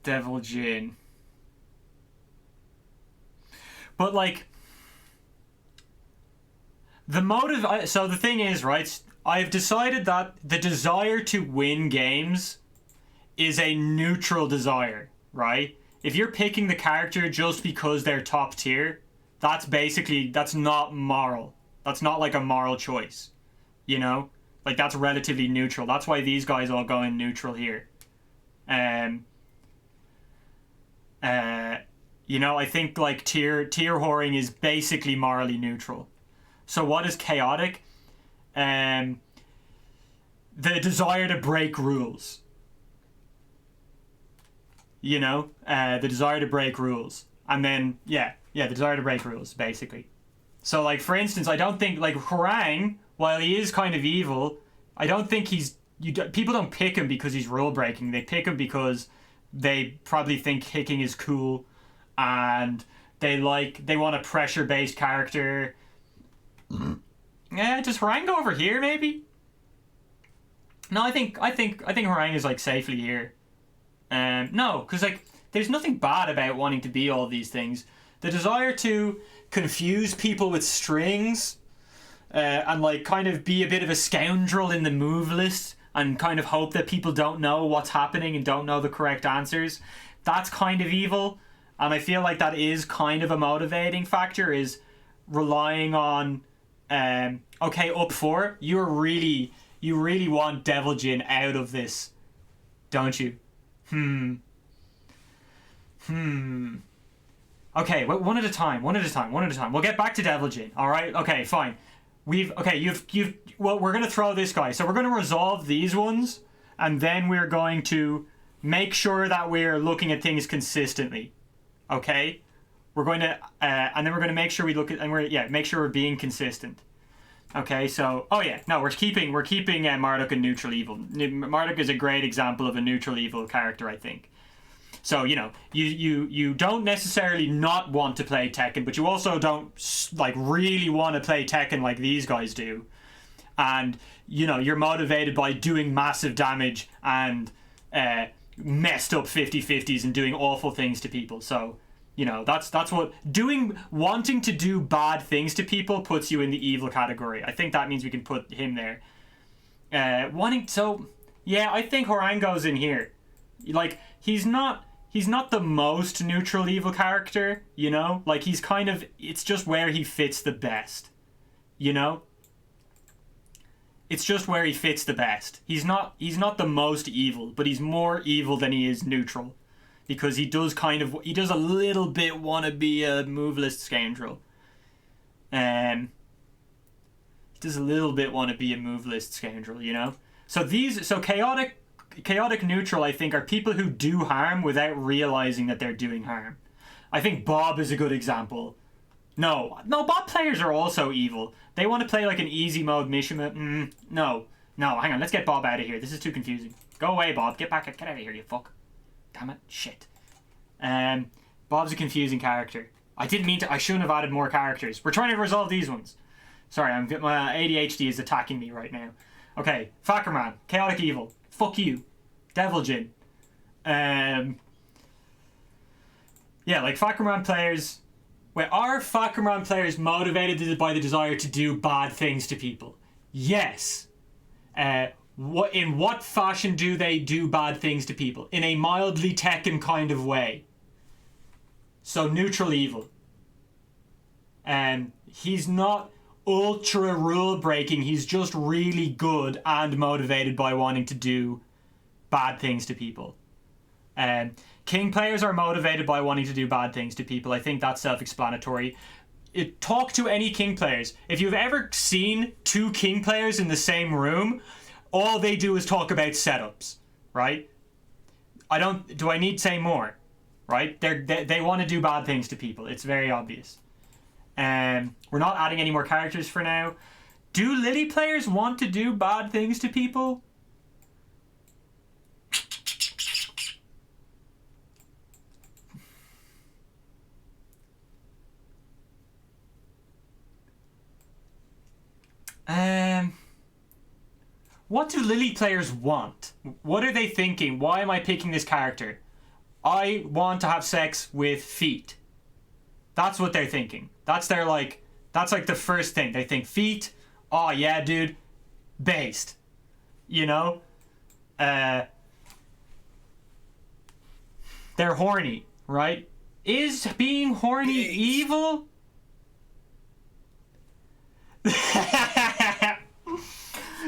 Devil Jin. But, like... The motive... So the thing is, right? I've decided that the desire to win games is a neutral desire, right? If you're picking the character just because they're top tier, that's not moral. That's not like a moral choice, you know? Like, that's relatively neutral. That's why these guys all go in neutral here. You know, I think like tier whoring is basically morally neutral. So what is chaotic? The desire to break rules. You know, the desire to break rules, and then the desire to break rules, basically. So, like, for instance, I don't think, like, Hwoarang, while he is kind of evil, I don't think people don't pick him because he's rule breaking. They pick him because they probably think kicking is cool, and they want a pressure based character. Yeah, does Hwoarang go over here maybe? No, I think Hwoarang is like safely here. No, because like there's nothing bad about wanting to be all these things. The desire to confuse people with strings, and like kind of be a bit of a scoundrel in the move list, and kind of hope that people don't know what's happening and don't know the correct answers. That's kind of evil, and I feel like that is kind of a motivating factor. Is relying on, okay, up 4, you really want Devil Jin out of this, don't you? Okay, one at a time. We'll get back to Devil Jin, alright? Okay, fine. We're gonna throw this guy. So we're gonna resolve these ones, and then we're going to make sure that we're looking at things consistently. Okay? We're going to, and then we're going to make sure we look at, and make sure we're being consistent. Okay, so, we're keeping Marduk a neutral evil. Marduk is a great example of a neutral evil character, I think. So, you know, you don't necessarily not want to play Tekken, but you also don't, like, really want to play Tekken like these guys do. And, you know, you're motivated by doing massive damage and messed up 50-50s and doing awful things to people. So, you know, that's what wanting to do bad things to people puts you in the evil category. I think that means we can put him there. I think Hwoarang goes in here. Like, he's not the most neutral evil character, you know? Like, he's kind of, it's just where he fits the best, you know? It's just where he fits the best. He's not the most evil, but he's more evil than he is neutral. Because he does a little bit want to be a moveless scoundrel. He does a little bit want to be a moveless scoundrel, you know? So chaotic neutral, I think, are people who do harm without realizing that they're doing harm. I think Bob is a good example. No, Bob players are also evil. They want to play like an easy mode Mishima. No, hang on, let's get Bob out of here. This is too confusing. Go away, Bob. Get out of here, you fuck. Damn it. Shit. Bob's a confusing character. I shouldn't have added more characters. We're trying to resolve these ones. Sorry, my ADHD is attacking me right now. Okay, Fackerman, chaotic evil. Fuck you. Devil Jin. Yeah, like Fahkumran players. Where are Fahkumran players motivated by the desire to do bad things to people? Yes. In what fashion do they do bad things to people? In a mildly Tekken kind of way. So neutral evil. He's not ultra rule breaking. He's just really good and motivated by wanting to do bad things to people. King players are motivated by wanting to do bad things to people. I think that's self-explanatory. Talk to any King players. If you've ever seen two King players in the same room, all they do is talk about setups, right? Do I need to say more? Right? They want to do bad things to people. It's very obvious. We're not adding any more characters for now. Do Lily players want to do bad things to people? What do Lily players want? What are they thinking? Why am I picking this character? I want to have sex with feet. That's what they're thinking. That's like the first thing. They think feet. Oh yeah, dude. Based. You know? They're horny, right? Is being horny evil?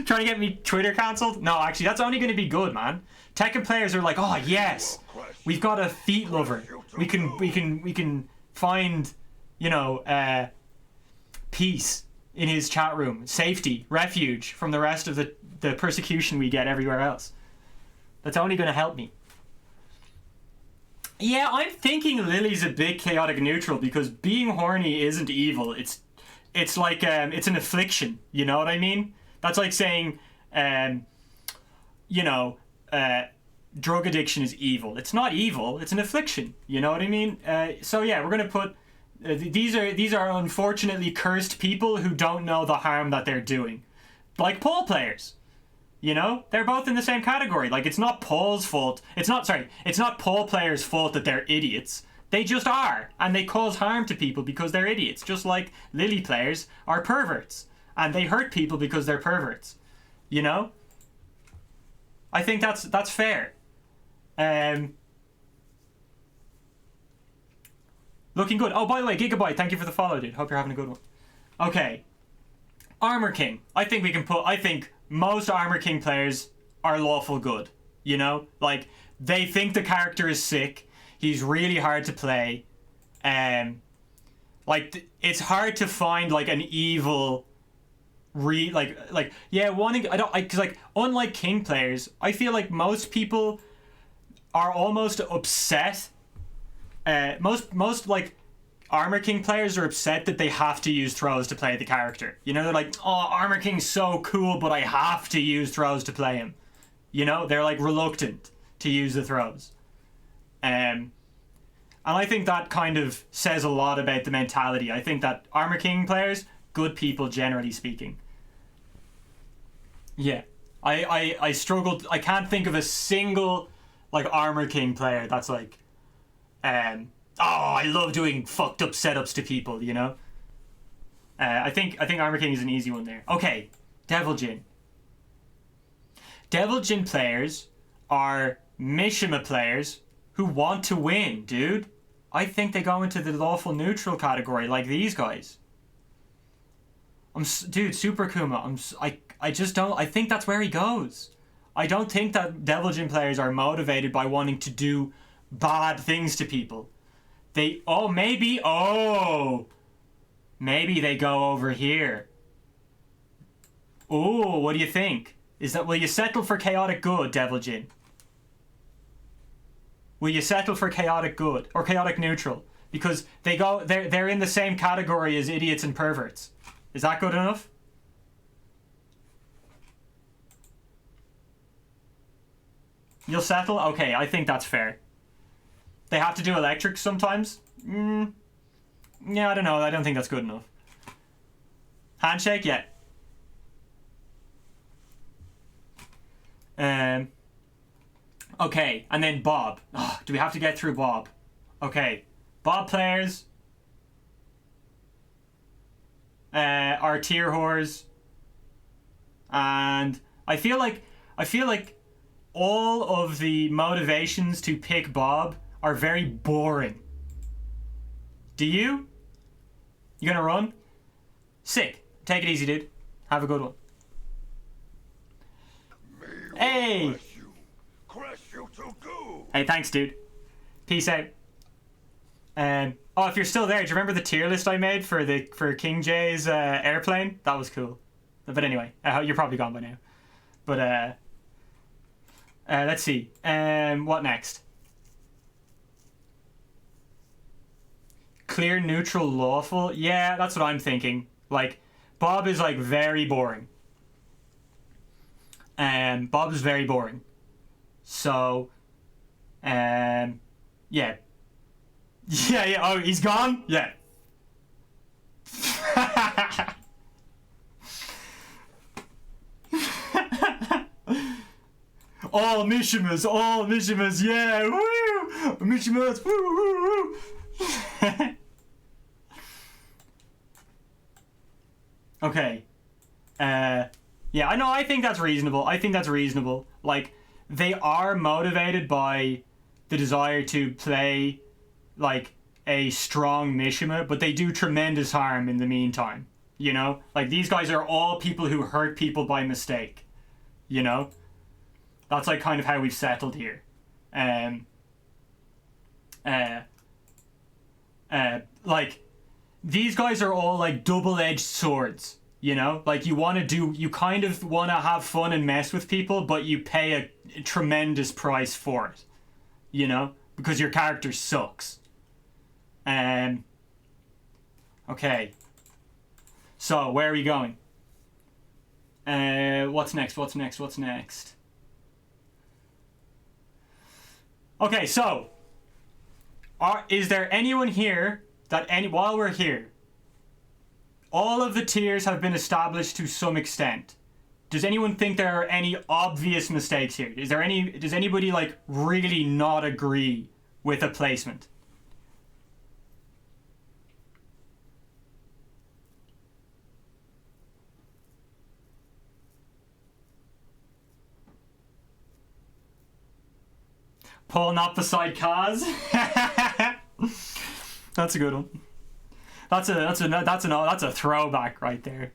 Trying to get me Twitter cancelled? No, actually, that's only going to be good, man. Tekken players are like, oh yes, we've got a feet lover. We can find, you know, peace in his chat room, safety, refuge from the rest of the persecution we get everywhere else. That's only going to help me. Yeah, I'm thinking Lily's a bit chaotic neutral because being horny isn't evil. It's like it's an affliction. You know what I mean? That's like saying, you know, drug addiction is evil. It's not evil. It's an affliction. You know what I mean? So yeah, we're gonna put these are unfortunately cursed people who don't know the harm that they're doing, like pole players. You know, they're both in the same category. Like it's not Paul's fault. It's not pole players' fault that they're idiots. They just are, and they cause harm to people because they're idiots. Just like Lily players are perverts. And they hurt people because they're perverts, you know. I think that's fair. Looking good. Oh, by the way, Gigabyte, thank you for the follow, dude. Hope you're having a good one. Okay, Armor King. I think most Armor King players are lawful good. You know, like they think the character is sick. He's really hard to play. It's hard to find like an evil. Unlike King players, I feel like most people are almost upset. Most like Armor King players are upset that they have to use throws to play the character. You know, they're like, oh, Armor King's so cool, but I have to use throws to play him. You know, they're like reluctant to use the throws. And I think that kind of says a lot about the mentality. I think that Armor King players, good people generally speaking. Yeah, I struggled. I can't think of a single like Armor King player that's like, oh, I love doing fucked up setups to people. You know. I think Armor King is an easy one there. Okay, Devil Jin. Devil Jin players are Mishima players who want to win, dude. I think they go into the lawful neutral category like these guys. Dude, Super Kuma. I just don't. I think that's where he goes. I don't think that Devil Jin players are motivated by wanting to do bad things to people. Maybe they go over here. Oh, what do you think? Will you settle for chaotic good, Devil Jin? Will you settle for chaotic good or chaotic neutral? Because they're in the same category as idiots and perverts. Is that good enough? You'll settle? Okay, I think that's fair. They have to do electric sometimes? Yeah, I don't know. I don't think that's good enough. Handshake? Yeah. Okay, and then Bob. Oh, do we have to get through Bob? Okay, Bob players are tier whores, and I feel like all of the motivations to pick Bob are very boring. Do you? You gonna run? Sick. Take it easy, dude. Have a good one. Hey! Crush you to goo. Hey, thanks, dude. Peace out. Oh, if you're still there, do you remember the tier list I made for King J's airplane? That was cool. But anyway, you're probably gone by now. But let's see. What next? Clear, neutral, lawful. Yeah, that's what I'm thinking. Like, Bob is like very boring. Bob is very boring. So, yeah. Yeah. Oh, he's gone? Yeah. All Mishimas, yeah, woo! Mishimas, woo, woo, woo! Okay. Yeah, I think that's reasonable. Like, they are motivated by the desire to play, like, a strong Mishima, but they do tremendous harm in the meantime. You know? Like, these guys are all people who hurt people by mistake. You know? That's, like, kind of how we've settled here. Like, these guys are all, like, double-edged swords. You know, like you kind of want to have fun and mess with people, but you pay a tremendous price for it, you know, because your character sucks. Okay. So, where are we going? What's next? Okay, so, is there anyone here while we're here, all of the tiers have been established to some extent. Does anyone think there are any obvious mistakes here? Does anybody like really not agree with a placement? Paul not beside Kaz? That's a good one. That's a throwback right there.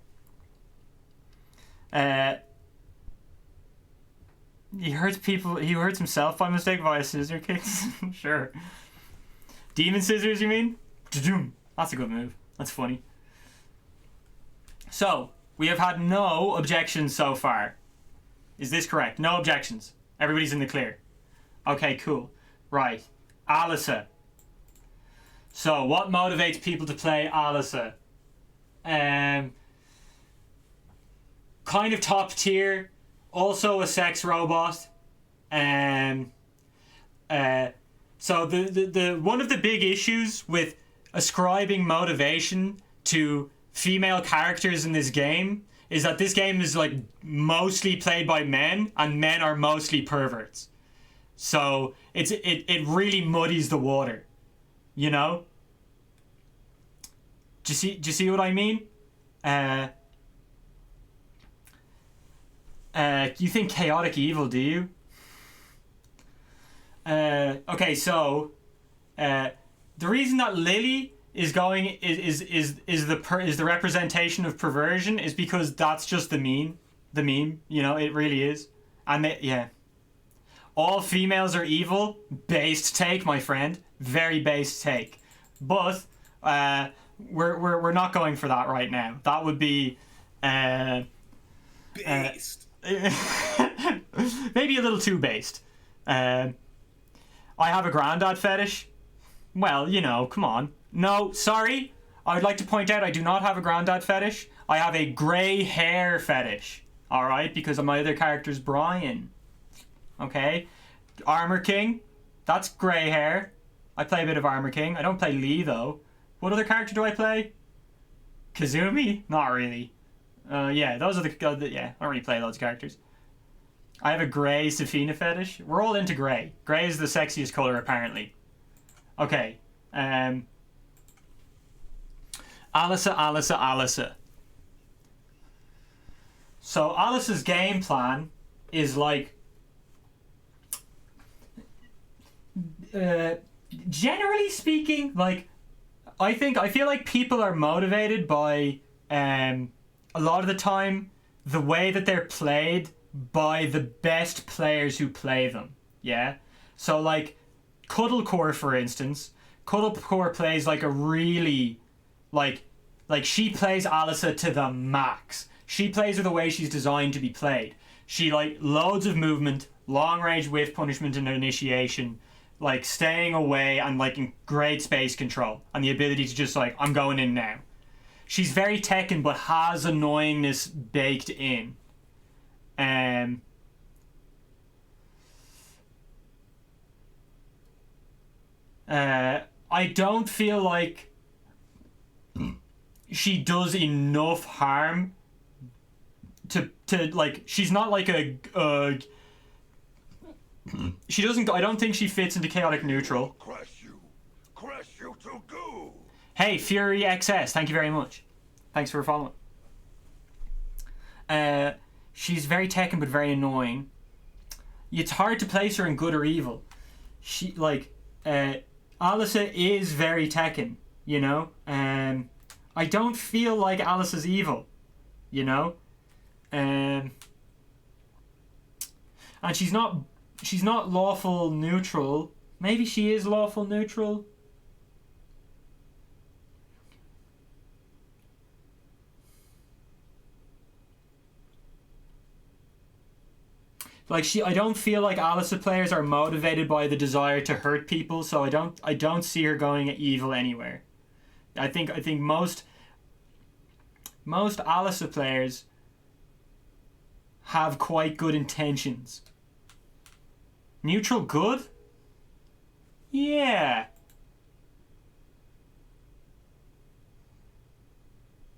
He hurts himself by mistake via scissor kicks. Sure. Demon scissors, you mean? That's a good move. That's funny. So, we have had no objections so far. Is this correct? No objections. Everybody's in the clear. Okay, cool. Right. Alisa. So, what motivates people to play Alisa? Kind of top tier. Also a sex robot. So the one of the big issues with ascribing motivation to female characters in this game is that this game is like mostly played by men, and men are mostly perverts. So it really muddies the water. You know? Do you see what I mean? You think chaotic evil, do you? Okay, so the reason that Lily is going is the representation of perversion is because that's just the meme, you know, it really is. And yeah. All females are evil. Based take, my friend. Very based take. But we're not going for that right now. That would be Based. Maybe a little too based. I have a granddad fetish. Well, you know, come on. No, sorry. I would like to point out I do not have a granddad fetish. I have a grey hair fetish. Alright? Because my other character's Brian. Okay? Armor King. That's grey hair. I play a bit of Armor King. I don't play Lee, though. What other character do I play? Kazumi? Not really. Yeah, those are yeah, I don't really play those characters. I have a grey Zafina fetish. We're all into grey. Grey is the sexiest color, apparently. Okay. Alyssa. So Alyssa's game plan is like, generally speaking, like, I feel like people are motivated by, a lot of the time, the way that they're played by the best players who play them. Yeah? So, like, Cuddlecore, for instance. Cuddlecore plays, like, a really, like, she plays Alyssa to the max. She plays her the way she's designed to be played. She, like, loads of movement, long-range whiff punishment and initiation, like, staying away and, like, in great space control. And the ability to just, like, I'm going in now. She's very Tekken, but has annoyingness baked in. I don't feel like she does enough harm to like, she's not like a she doesn't, I don't think she fits into chaotic neutral. Crush you to goo. Hey, Fury XS, thank you very much. Thanks for following. She's very Tekken but very annoying. It's hard to place her in good or evil. She, like, Alyssa is very Tekken, you know? I don't feel like Alyssa's evil, you know? And she's not lawful neutral. Maybe she is lawful neutral. Like, I don't feel like Alyssa players are motivated by the desire to hurt people, so I don't see her going evil anywhere. I think most Alyssa players have quite good intentions. Neutral good? Yeah.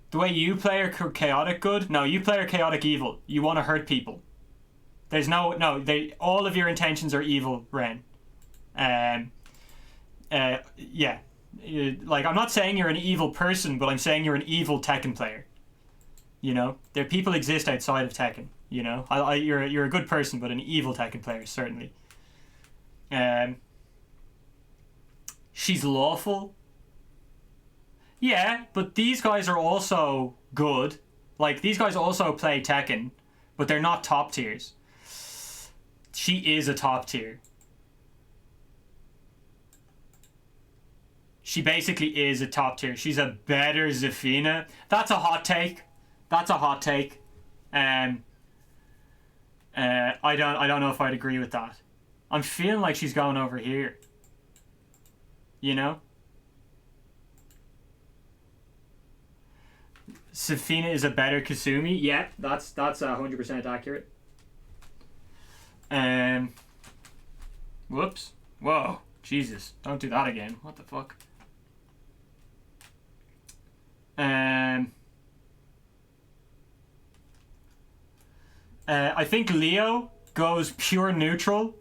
The way you play are chaotic good? No, you play are chaotic evil. You want to hurt people. There's all of your intentions are evil, Ren. Yeah. Like, I'm not saying you're an evil person, but I'm saying you're an evil Tekken player. You know? People exist outside of Tekken, you know? You're a good person, but an evil Tekken player, certainly. She's lawful. Yeah, but these guys are also good. Like, these guys also play Tekken, but they're not top tiers. She is a top tier. She basically is a top tier. She's a better Zafina. That's a hot take. I don't know if I'd agree with that. I'm feeling like she's going over here. You know? Zafina is a better Kasumi. Yeah, that's 100% accurate. Whoops. Whoa. Jesus. Don't do that again. What the fuck? I think Leo goes pure neutral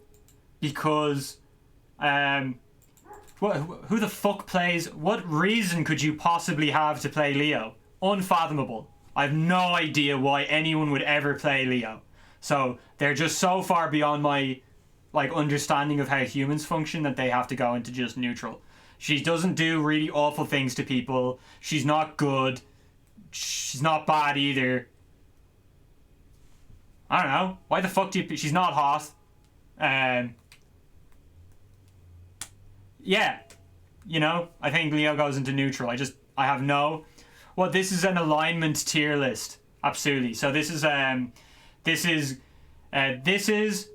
because who the fuck plays? What reason could you possibly have to play Leo? Unfathomable. I have no idea why anyone would ever play Leo. So they're just so far beyond my, like, understanding of how humans function that they have to go into just neutral. She doesn't do really awful things to people. She's not good. She's not bad either. I don't know. Why the fuck do you... She's not hot. Yeah. You know, I think Leo goes into neutral. I have no... Well, this is an alignment tier list. Absolutely. So this is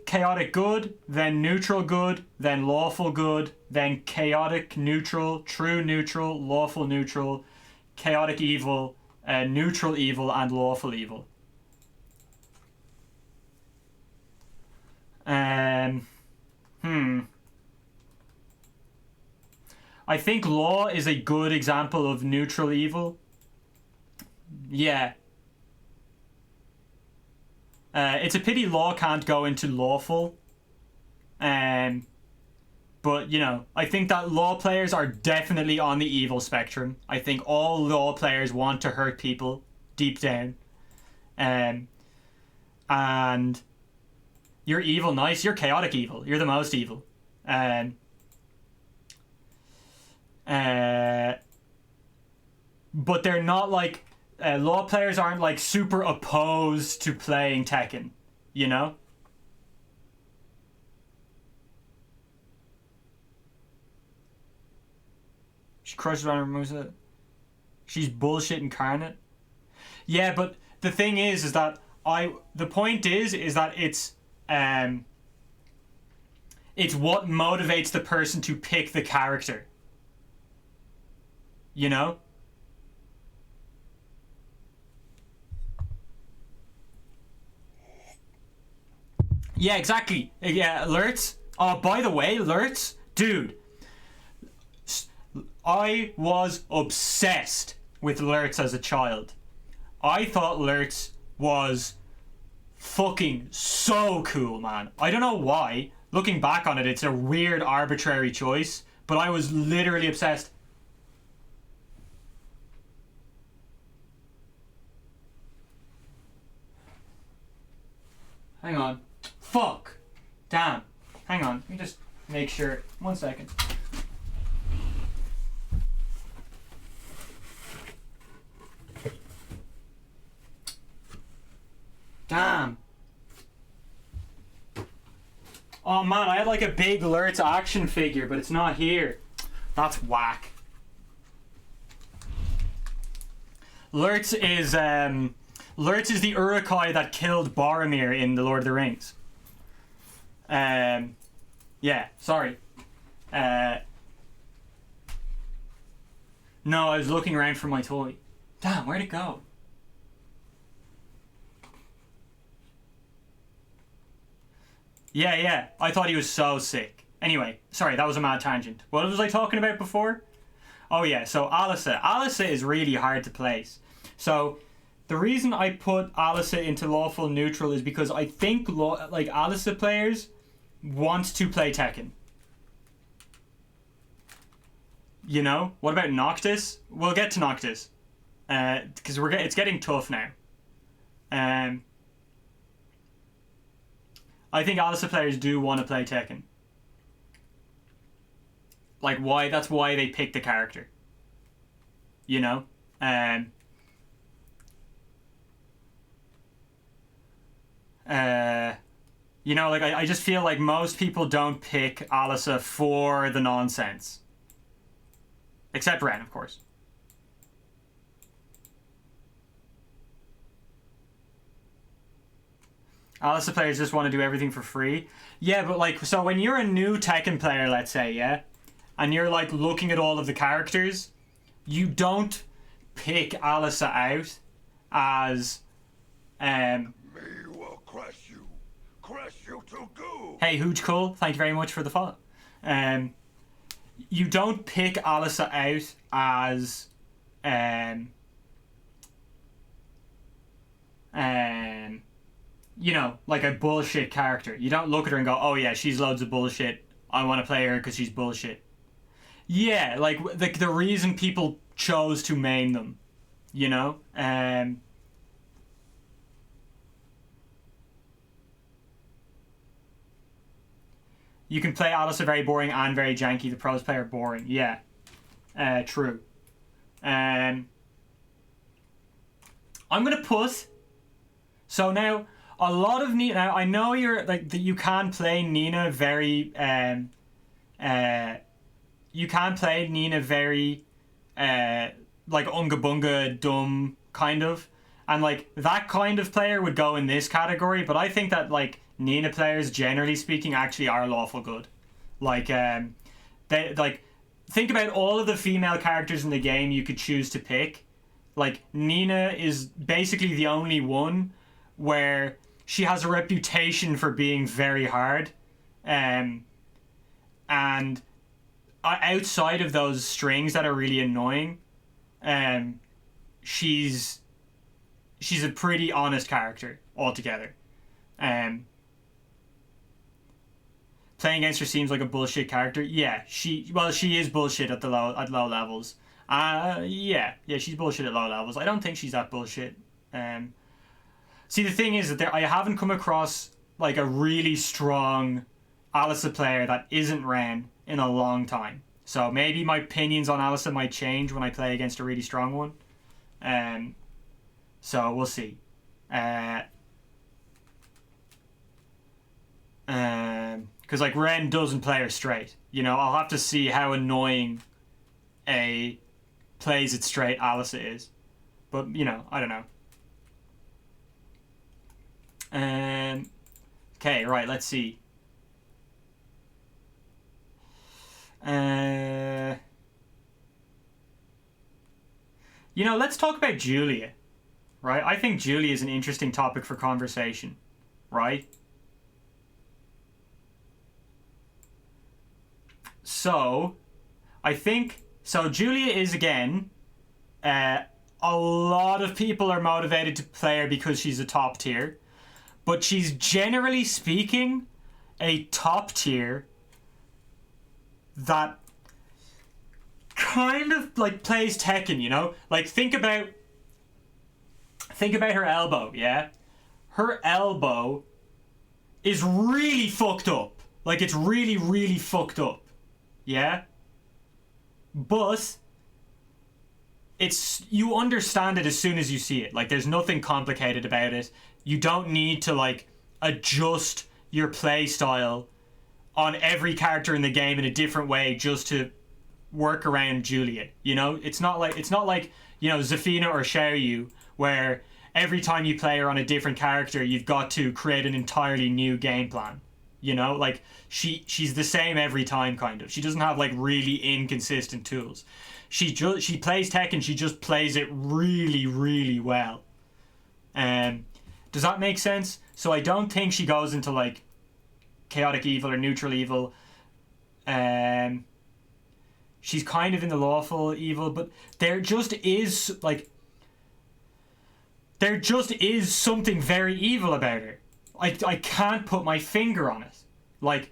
chaotic good, then neutral good, then lawful good, then chaotic neutral, true neutral, lawful neutral, chaotic evil, neutral evil, and lawful evil. I think Law is a good example of neutral evil. Yeah. It's a pity law can't go into lawful. But, you know, I think that law players are definitely on the evil spectrum. I think all law players want to hurt people deep down. And you're evil nice, you're chaotic evil. You're the most evil. But they're not like... law players aren't like super opposed to playing Tekken, you know? She crushes on her, removes it. She's bullshit incarnate. Yeah, but the thing is that the point is that it's what motivates the person to pick the character. You know? Yeah, exactly. Yeah, alerts. Oh, by the way, alerts, dude. I was obsessed with alerts as a child. I thought alerts was fucking so cool, man. I don't know why. Looking back on it, it's a weird, arbitrary choice, but I was literally obsessed. Hang on. Fuck. Damn. Hang on. Let me just make sure. 1 second. Damn. Oh man, I had like a big Lurtz action figure, but it's not here. That's whack. Lurtz is the Uruk-hai that killed Boromir in The Lord of the Rings. Yeah, sorry. No, I was looking around for my toy. Damn, where'd it go? Yeah, I thought he was so sick. Anyway, sorry, that was a mad tangent. What was I talking about before? Oh yeah, so Alisa. Alisa is really hard to place. So, the reason I put Alisa into lawful neutral is because I think like Alisa players want to play Tekken. You know? What about Noctis? We'll get to Noctis. Because it's getting tough now. I think Alisa players do want to play Tekken. Like, why? That's why they pick the character. You know? You know, like, I just feel like most people don't pick Alisa for the nonsense. Except Ren, of course. Alisa players just want to do everything for free. Yeah, but like, so when you're a new Tekken player, let's say, yeah, and you're like looking at all of the characters, you don't pick Alisa out as Me will crush you to goo. hey, Hooch Cool, thank you very much for the follow. You don't pick Alisa out as you know, like a bullshit character. You don't look at her and go, oh yeah, she's loads of bullshit. I want to play her because she's bullshit. Yeah, like the reason people chose to main them, you know? You can play Alisa very boring and very janky. The pros play are boring. Yeah. True. I'm going to put... So now... A lot of Nina. Now I know you're like that. You can play Nina very. You can play Nina very, like unga bunga dumb kind of, and like that kind of player would go in this category. But I think that like Nina players, generally speaking, actually are lawful good. Like they like think about all of the female characters in the game you could choose to pick. Like Nina is basically the only one where she has a reputation for being very hard, and outside of those strings that are really annoying, she's a pretty honest character altogether. Playing against her seems like a bullshit character. Yeah, she is bullshit at low levels. Yeah, she's bullshit at low levels. I don't think she's that bullshit. See, the thing is that I haven't come across like a really strong Alisa player that isn't Ren in a long time. So maybe my opinions on Alisa might change when I play against a really strong one. So we'll see. Because like Ren doesn't play her straight. You know, I'll have to see how annoying a plays it straight Alisa is. But, you know, I don't know. Okay, right, let's see. You know, let's talk about Julia, right? I think Julia is an interesting topic for conversation, right? So, Julia is, again, a lot of people are motivated to play her because she's a top tier, but she's generally speaking a top tier that kind of like plays Tekken, you know? Like think about her elbow, yeah? Her elbow is really fucked up. Like it's really, really fucked up. Yeah? But you understand it as soon as you see it. Like there's nothing complicated about it. You don't need to like adjust your play style on every character in the game in a different way just to work around Julia. You know, it's not like you know, Zafina or Xiaoyu, where every time you play her on a different character you've got to create an entirely new game plan. You know, like she's the same every time, kind of. She doesn't have like really inconsistent tools. She plays Tekken, she just plays it really, really well. Does that make sense? So I don't think she goes into like chaotic evil or neutral evil. She's kind of in the lawful evil, but there just is something very evil about her. I can't put my finger on it. I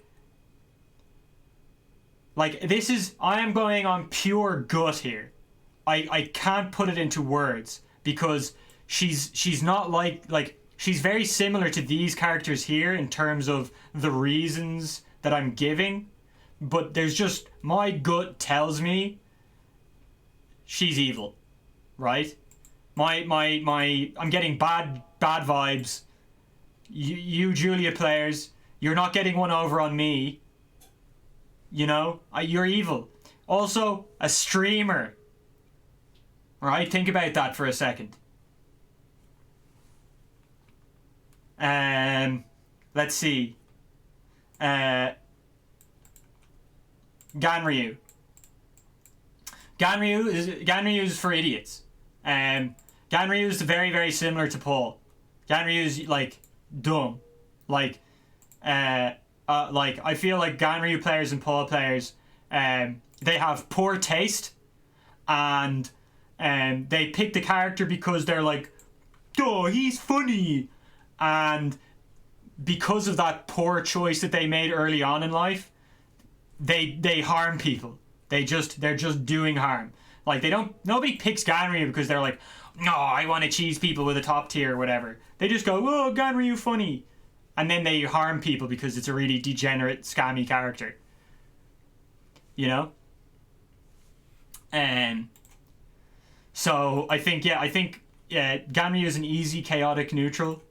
am going on pure gut here. I can't put it into words because she's not like she's very similar to these characters here in terms of the reasons that I'm giving, but there's just, my gut tells me she's evil, right? I'm getting bad vibes. You Julia players, you're not getting one over on me. You know, you're evil. Also, a streamer. Right? Think about that for a second. Let's see. Ganryu. Ganryu is for idiots. Ganryu is very, very similar to Paul. Ganryu is like dumb. Like I feel like Ganryu players and Paul players, they have poor taste, and they pick the character because they're like, oh, he's funny, and because of that poor choice that they made early on in life, they harm people. They're just doing harm. Like nobody picks Ganryu because they're like, no, I want to cheese people with a top tier or whatever. They just go, oh, Ganryu funny. And then they harm people because it's a really degenerate, scammy character. You know? So I think Ganryu is an easy, chaotic neutral.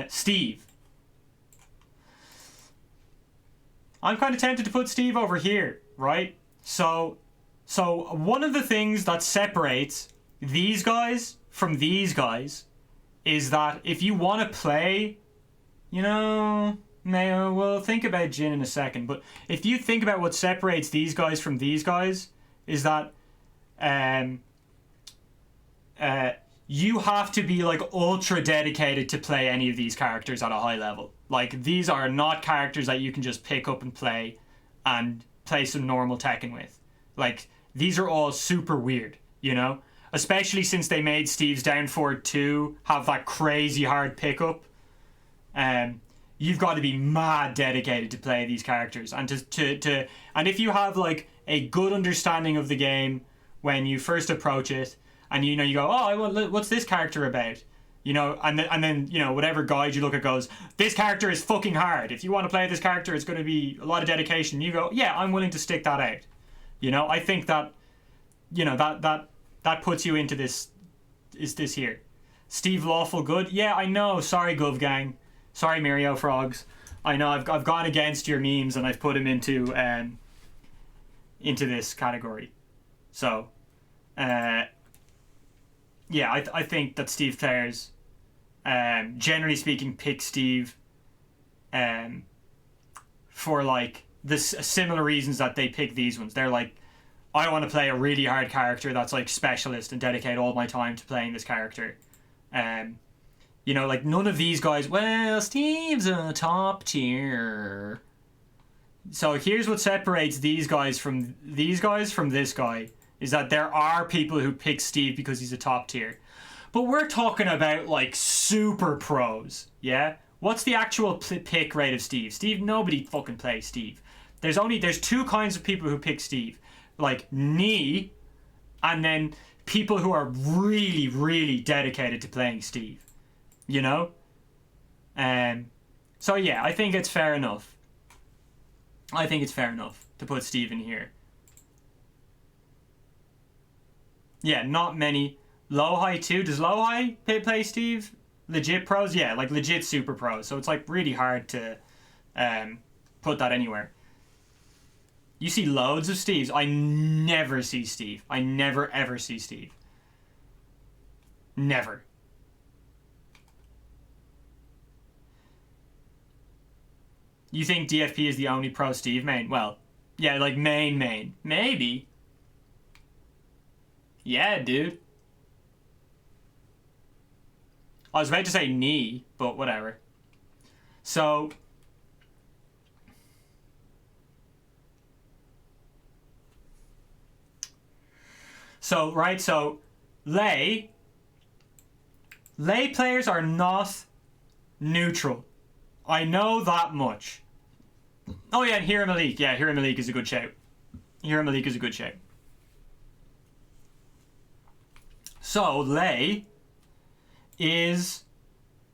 Steve. I'm kind of tempted to put Steve over here, right? So one of the things that separates these guys from these guys is that if you want to play, you know, we'll think about Jin in a second, but if you think about what separates these guys from these guys is that you have to be like ultra dedicated to play any of these characters at a high level. Like these are not characters that you can just pick up and play some normal Tekken with. Like these are all super weird, you know? Especially since they made Steve's Down Forward 2 have that crazy hard pickup. You've got to be mad dedicated to play these characters, and and if you have like a good understanding of the game when you first approach it, and you go, oh, what's this character about? And then whatever guide you look at goes, this character is fucking hard. If you want to play this character, it's going to be a lot of dedication. You go, yeah, I'm willing to stick that out. I think that, that puts you into this. Is this here? Steve Lawful good? Yeah, I know. Sorry, Gov Gang. Sorry, Mario Frogs. I know I've gone against your memes and I've put him into this category. So, yeah, I think that Steve players, generally speaking, pick Steve, for like similar reasons that they pick these ones. They're like, I want to play a really hard character that's like specialist and dedicate all my time to playing this character. Like none of these guys, well, Steve's a top tier. So here's what separates these guys from this guy, is that there are people who pick Steve because he's a top tier. But we're talking about like super pros, yeah? What's the actual pick rate of Steve? Nobody fucking plays Steve. There's two kinds of people who pick Steve. Like me, and then people who are really, really dedicated to playing Steve. So yeah, I think it's fair enough. To put Steve in here. Yeah, not many. Lowhigh too. Does Lowhigh play Steve? Legit pros? Yeah, like legit super pros. So it's like really hard to put that anywhere. You see loads of Steves. I never see Steve. I never ever see Steve. Never. You think DFP is the only pro Steve main? Well, yeah, like main. Maybe. Yeah, dude. I was about to say knee, but whatever. So Lay players are not neutral. I know that much. Oh yeah, and Hira Malik. Yeah, Hira Malik is a good shout. So Lay is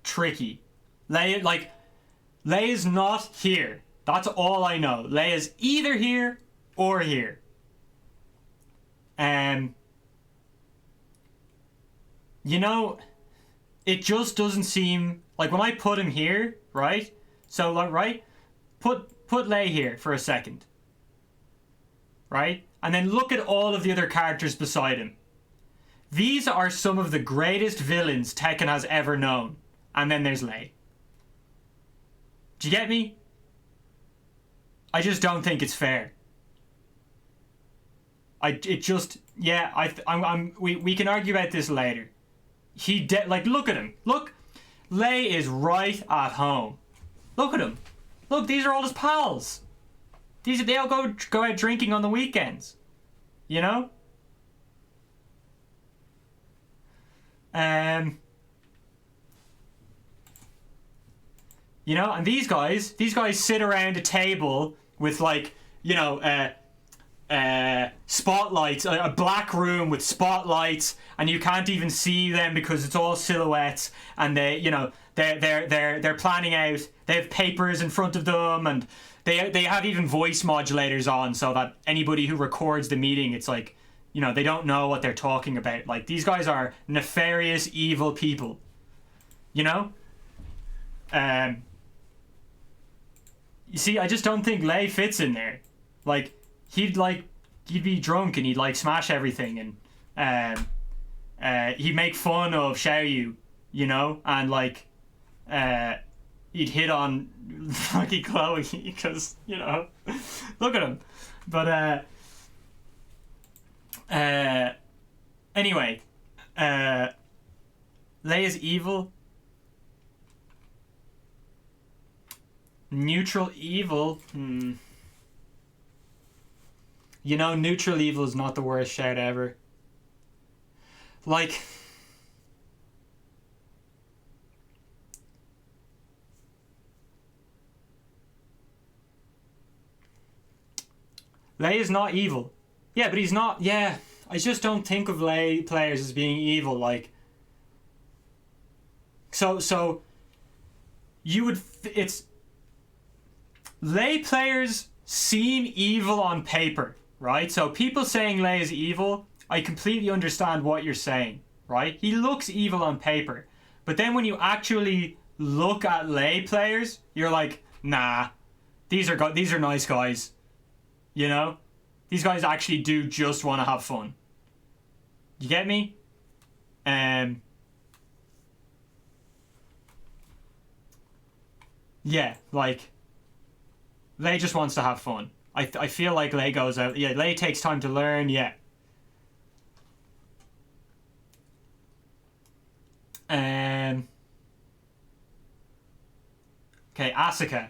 tricky. Lay is not here. That's all I know. Lay is either here or here. It just doesn't seem like when I put him here, right? So like, right, put Lay here for a second, right, and then look at all of the other characters beside him. These are some of the greatest villains Tekken has ever known, and then there's Lay. Do you get me? I just don't think it's fair. We can argue about this later. Look at him. Look, Lay is right at home. Look at him. Look, these are all his pals. They all go out drinking on the weekends. And these guys sit around a table with spotlights, a black room with spotlights, and you can't even see them because it's all silhouettes, and they're planning out. They have papers in front of them, and they have even voice modulators on so that anybody who records the meeting, it's like, they don't know what they're talking about. Like, these guys are nefarious, evil people. You see, I just don't think Lay fits in there. Like, he'd be drunk and he'd smash everything, and he'd make fun of Xiaoyu, and he'd hit on fucking Chloe because look at him. But anyway, Lay is evil. Neutral evil. Neutral evil is not the worst shout ever. Lei is not evil. Yeah, but he's not. Yeah, I just don't think of Lei players as being evil. Like, so you would. It's Lei players seem evil on paper, right? So people saying Lei is evil, I completely understand what you're saying, right? He looks evil on paper, but then when you actually look at Lei players, you're like, nah, these are nice guys, you know? These guys actually do just want to have fun. You get me? Yeah, like, Lei just wants to have fun. I feel like Lei goes out. Yeah, Lei takes time to learn. Yeah. Okay, Asuka.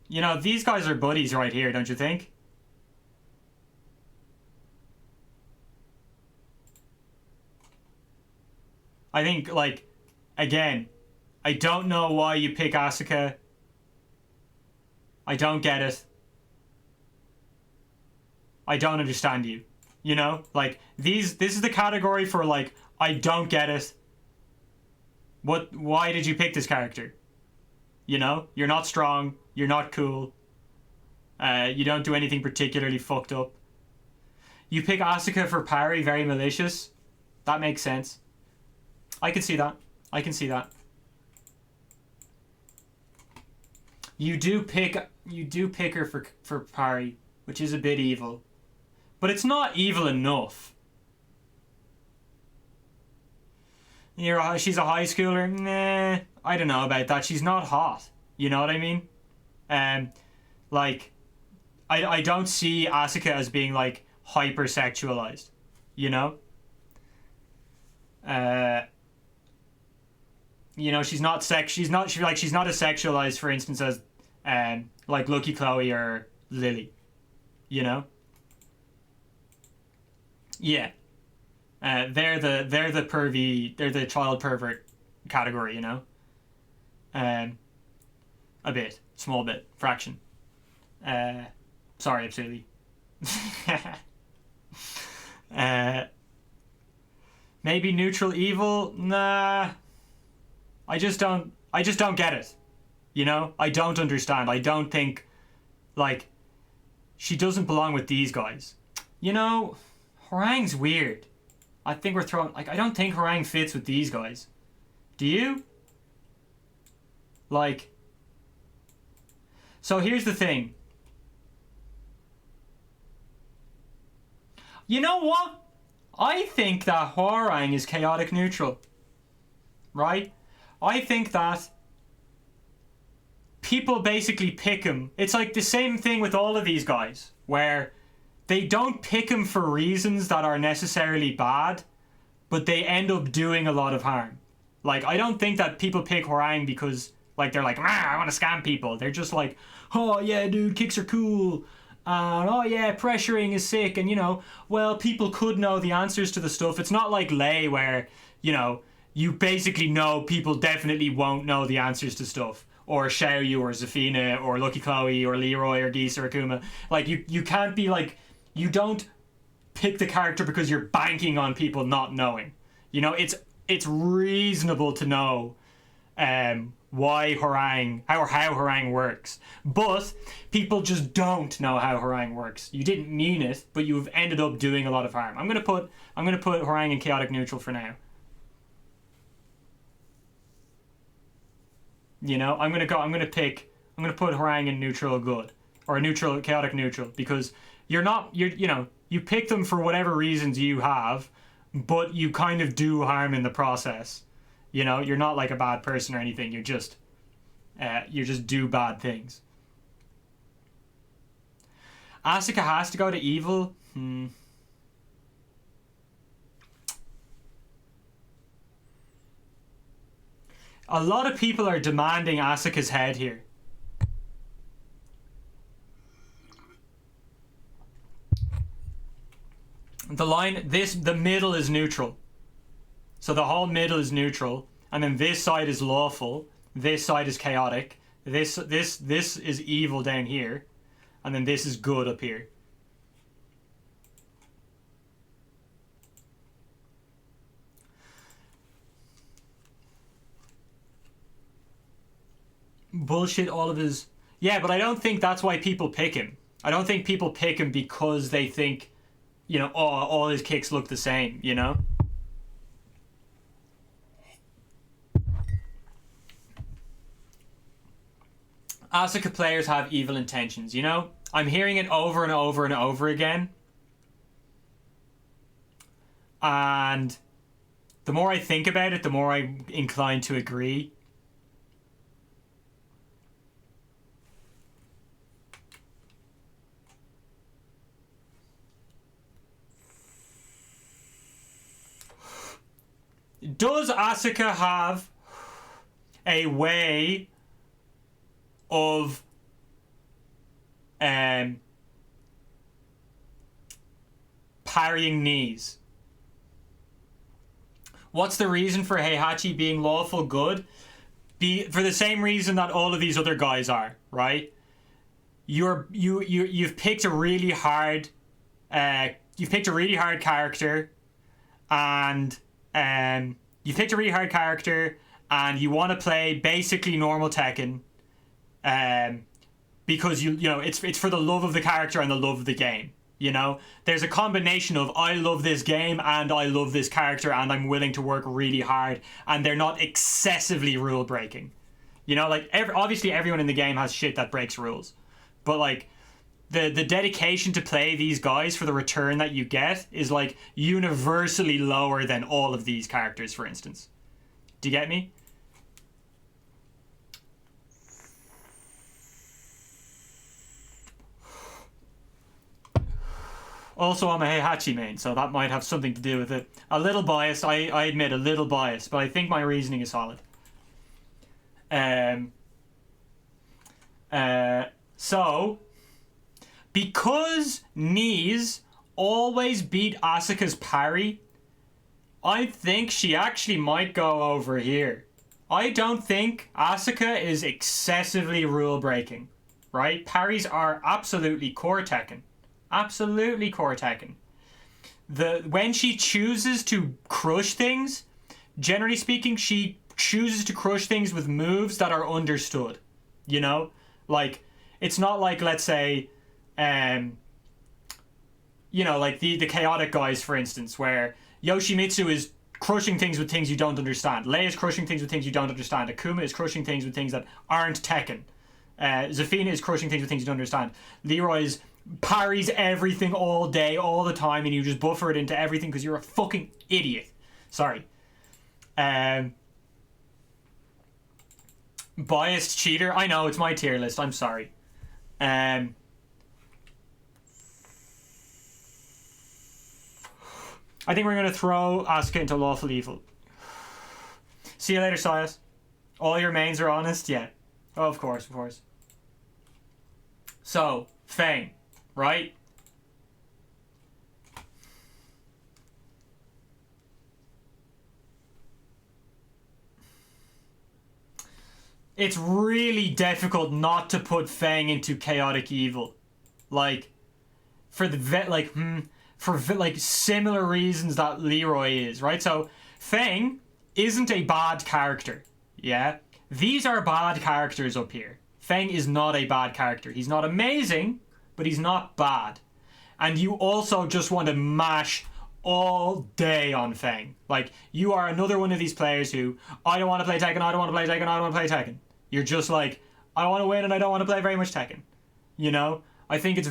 You know, these guys are buddies right here, don't you think? I think, like, again, I don't know why you pick Asuka. I don't get it. I don't understand you. You know? Like, this is the category for, like, I don't get it. Why did you pick this character? You know? You're not strong. You're not cool. You don't do anything particularly fucked up. You pick Asuka for parry, very malicious. That makes sense. I can see that. I can see that. You do pick her for parry, which is a bit evil. But it's not evil enough. She's a high schooler? Nah, I don't know about that. She's not hot. You know what I mean? Like, I don't see Asuka as being, like, hyper-sexualized. You know? You know, she's not as sexualized, for instance, as like Lucky Chloe or Lily. You know? Yeah. They're the pervy, they're the child pervert category, you know? A bit. Small bit. Fraction. Sorry, absolutely. Maybe neutral evil? Nah. I just don't get it. You know? I don't understand. I don't think, like, she doesn't belong with these guys. You know, Hwoarang's weird. I think we're throwing, like, I don't think Hwoarang fits with these guys. Do you? Like, so here's the thing. You know what? I think that Hwoarang is chaotic neutral. Right? I think that people basically pick him. It's like the same thing with all of these guys, where they don't pick him for reasons that are necessarily bad, but they end up doing a lot of harm. Like, I don't think that people pick Hwoarang because, like, they're like, I want to scam people. They're just like, oh yeah, dude, kicks are cool. Oh yeah, pressuring is sick. And, you know, well, people could know the answers to the stuff. It's not like Lei where, you know, you basically know people definitely won't know the answers to stuff. Or Xiaoyu or Zafina or Lucky Chloe or Leroy or Geese or Akuma. Like, you can't be like, you don't pick the character because you're banking on people not knowing. You know, it's reasonable to know why Hwoarang, how Hwoarang works. But people just don't know how Hwoarang works. You didn't mean it, but you've ended up doing a lot of harm. I'm gonna put Hwoarang in chaotic neutral for now. You know, I'm gonna put Hwoarang in neutral good. Or neutral, chaotic neutral, because you know, you pick them for whatever reasons you have, but you kind of do harm in the process. You know, you're not like a bad person or anything. You just do bad things. Asuka has to go to evil. A lot of people are demanding Asuka's head here. The middle is neutral. So the whole middle is neutral, and then this side is lawful, This side is chaotic. This is evil down here, and then this is good up here. Bullshit all of his... Yeah, but I don't think that's why people pick him. I don't think people pick him because they think, you know, oh, all his kicks look the same, you know? Asuka players have evil intentions, you know? I'm hearing it over and over and over again. And the more I think about it, the more I'm inclined to agree. Does Asuka have a way of parrying knees? What's the reason for Heihachi being lawful good? For the same reason that all of these other guys are, right? You've picked a really hard character, and you picked a really hard character, and you want to play basically normal Tekken, because you know it's for the love of the character and the love of the game. You know, there's a combination of I love this game and I love this character and I'm willing to work really hard, and they're not excessively rule breaking. You know, like obviously everyone in the game has shit that breaks rules, but like the dedication to play these guys for the return that you get is like universally lower than all of these characters, for instance. Do you get me? Also, I'm a Heihachi main, so that might have something to do with it. A little biased, I admit, a little biased, but I think my reasoning is solid. So, because knees always beat Asuka's parry, I think she actually might go over here. I don't think Asuka is excessively rule breaking, right? Parries are absolutely core Tekken. Absolutely core Tekken. When she chooses to crush things, generally speaking, she chooses to crush things with moves that are understood. You know? Like, it's not like, let's say, you know, like the chaotic guys, for instance, where Yoshimitsu is crushing things with things you don't understand. Lei is crushing things with things you don't understand. Akuma is crushing things with things that aren't Tekken. Zafina is crushing things with things you don't understand. Leroy's parries everything all day, all the time, and you just buffer it into everything because you're a fucking idiot. Sorry. Biased cheater. I know, it's my tier list. I'm sorry. I think we're going to throw Asuka into Lawful Evil. See you later, Sias. All your mains are honest? Yeah. Oh, of course, of course. So, Fang, right? It's really difficult not to put Fang into Chaotic Evil. Like, for similar reasons that Leroy is, right? So, Fang isn't a bad character, yeah? These are bad characters up here. Fang is not a bad character. He's not amazing, but he's not bad. And you also just want to mash all day on Fang. Like, you are another one of these players who, I don't want to play Tekken, I don't want to play Tekken, I don't want to play Tekken. You're just like, I want to win and I don't want to play very much Tekken. You know? I think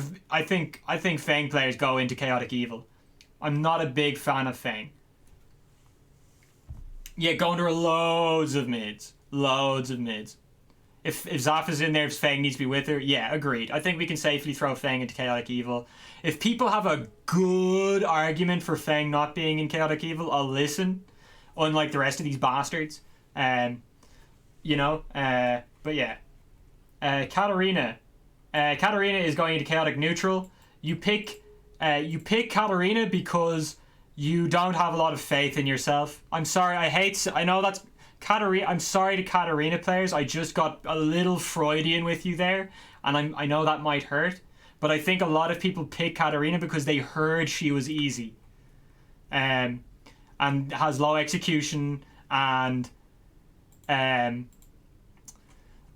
Fang players go into Chaotic Evil. I'm not a big fan of Fang. Yeah, go under loads of mids. Loads of mids. If Zafa's in there, if Fang needs to be with her, yeah, agreed. I think we can safely throw Fang into Chaotic Evil. If people have a good argument for Fang not being in Chaotic Evil, I'll listen. Unlike the rest of these bastards. You know, but yeah. Katarina. Katarina is going into Chaotic Neutral. You pick Katarina because you don't have a lot of faith in yourself. I'm sorry, I know that's Katarina, I'm sorry to Katarina players. I just got a little Freudian with you there, and I know that might hurt, but I think a lot of people pick Katarina because they heard she was easy, and has low execution, and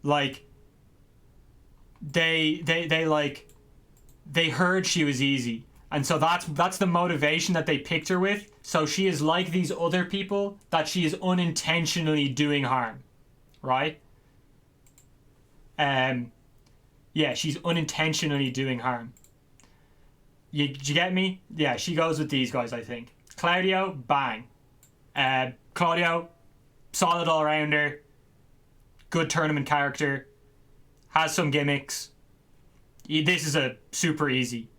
like they heard she was easy, and so that's the motivation that they picked her with. So she is like these other people, that she is unintentionally doing harm, right? Yeah, she's unintentionally doing harm. You get me? Yeah, she goes with these guys, I think. Claudio, bang. Claudio, solid all-rounder, good tournament character, has some gimmicks. This is a super easy.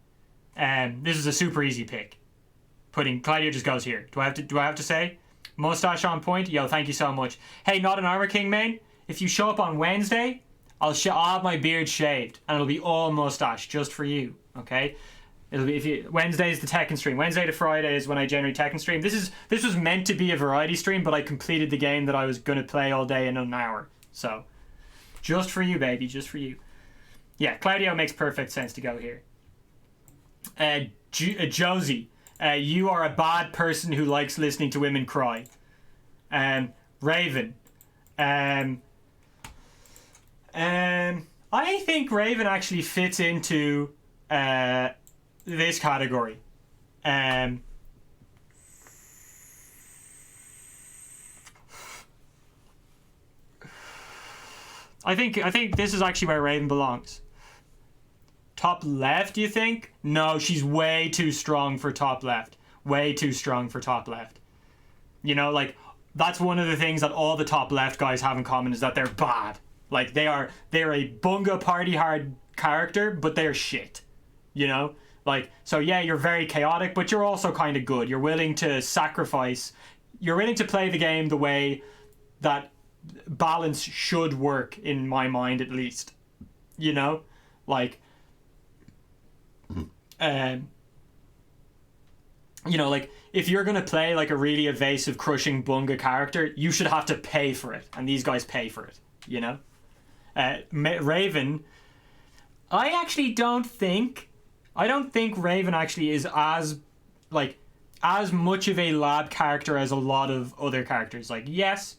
This is a super easy pick. Putting Claudio just goes here. Do I have to say? Mustache on point. Yo, thank you so much. Hey, not an Armor King main. If you show up on Wednesday, I'll have my beard shaved and it'll be all mustache just for you. Okay. It'll be Wednesday is the Tekken stream. Wednesday to Friday is when I generally Tekken stream. This was meant to be a variety stream, but I completed the game that I was gonna play all day in an hour. So, just for you, baby, just for you. Yeah, Claudio makes perfect sense to go here. Josie, you are a bad person who likes listening to women cry. Raven, I think Raven actually fits into this category. I think this is actually where Raven belongs. Top left, you think? No, she's way too strong for top left. Way too strong for top left. You know, like, that's one of the things that all the top left guys have in common is that they're bad. Like, they're a bunga party hard character, but they're shit. You know? Like, so yeah, you're very chaotic, but you're also kind of good. You're willing to sacrifice. You're willing to play the game the way that balance should work, in my mind at least. You know? Like, you know, like, if you're gonna play like a really evasive, crushing bunga character, you should have to pay for it, and these guys pay for it, you know? Raven, I don't think Raven actually is as much of a lab character as a lot of other characters. Like, yes,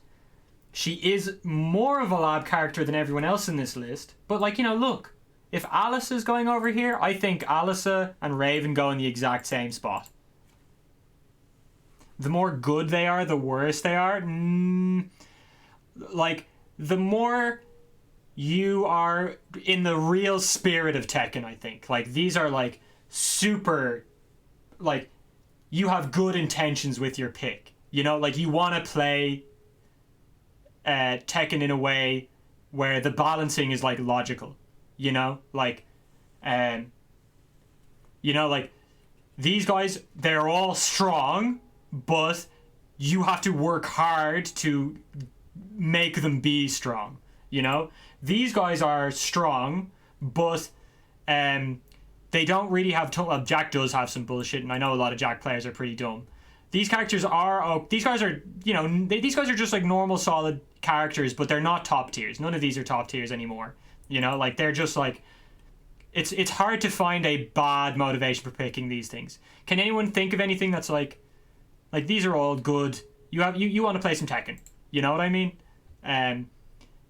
she is more of a lab character than everyone else in this list, but, like, you know, look, if Alice is going over here, I think Alyssa and Raven go in the exact same spot. The more good they are, the worse they are. Like, the more you are in the real spirit of Tekken, I think. Like, these are, like, super, like, you have good intentions with your pick. You know, like, you want to play Tekken in a way where the balancing is, like, logical. You know, like, you know, like, these guys, they're all strong, but you have to work hard to make them be strong, you know? These guys are strong, but they don't really have... Jack does have some bullshit, and I know a lot of Jack players are pretty dumb. These characters are... these guys are, you know, these guys are just, like, normal, solid characters, but they're not top tiers. None of these are top tiers anymore. You know, like, they're just, like... It's hard to find a bad motivation for picking these things. Can anyone think of anything that's, like, these are all good. You want to play some Tekken. You know what I mean?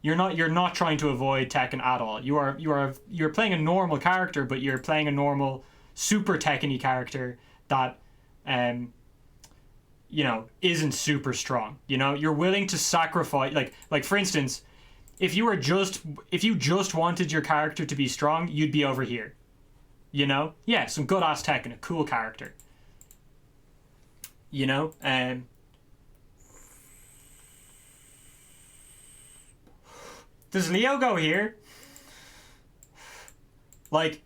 You're not trying to avoid Tekken at all. You're playing a normal character, but you're playing a normal super Tekken-y character that you know, isn't super strong. You know, you're willing to sacrifice, like for instance, if you just wanted your character to be strong, you'd be over here. You know? Yeah, some good ass Tekken, a cool character. You know? Does Leo go here? Like,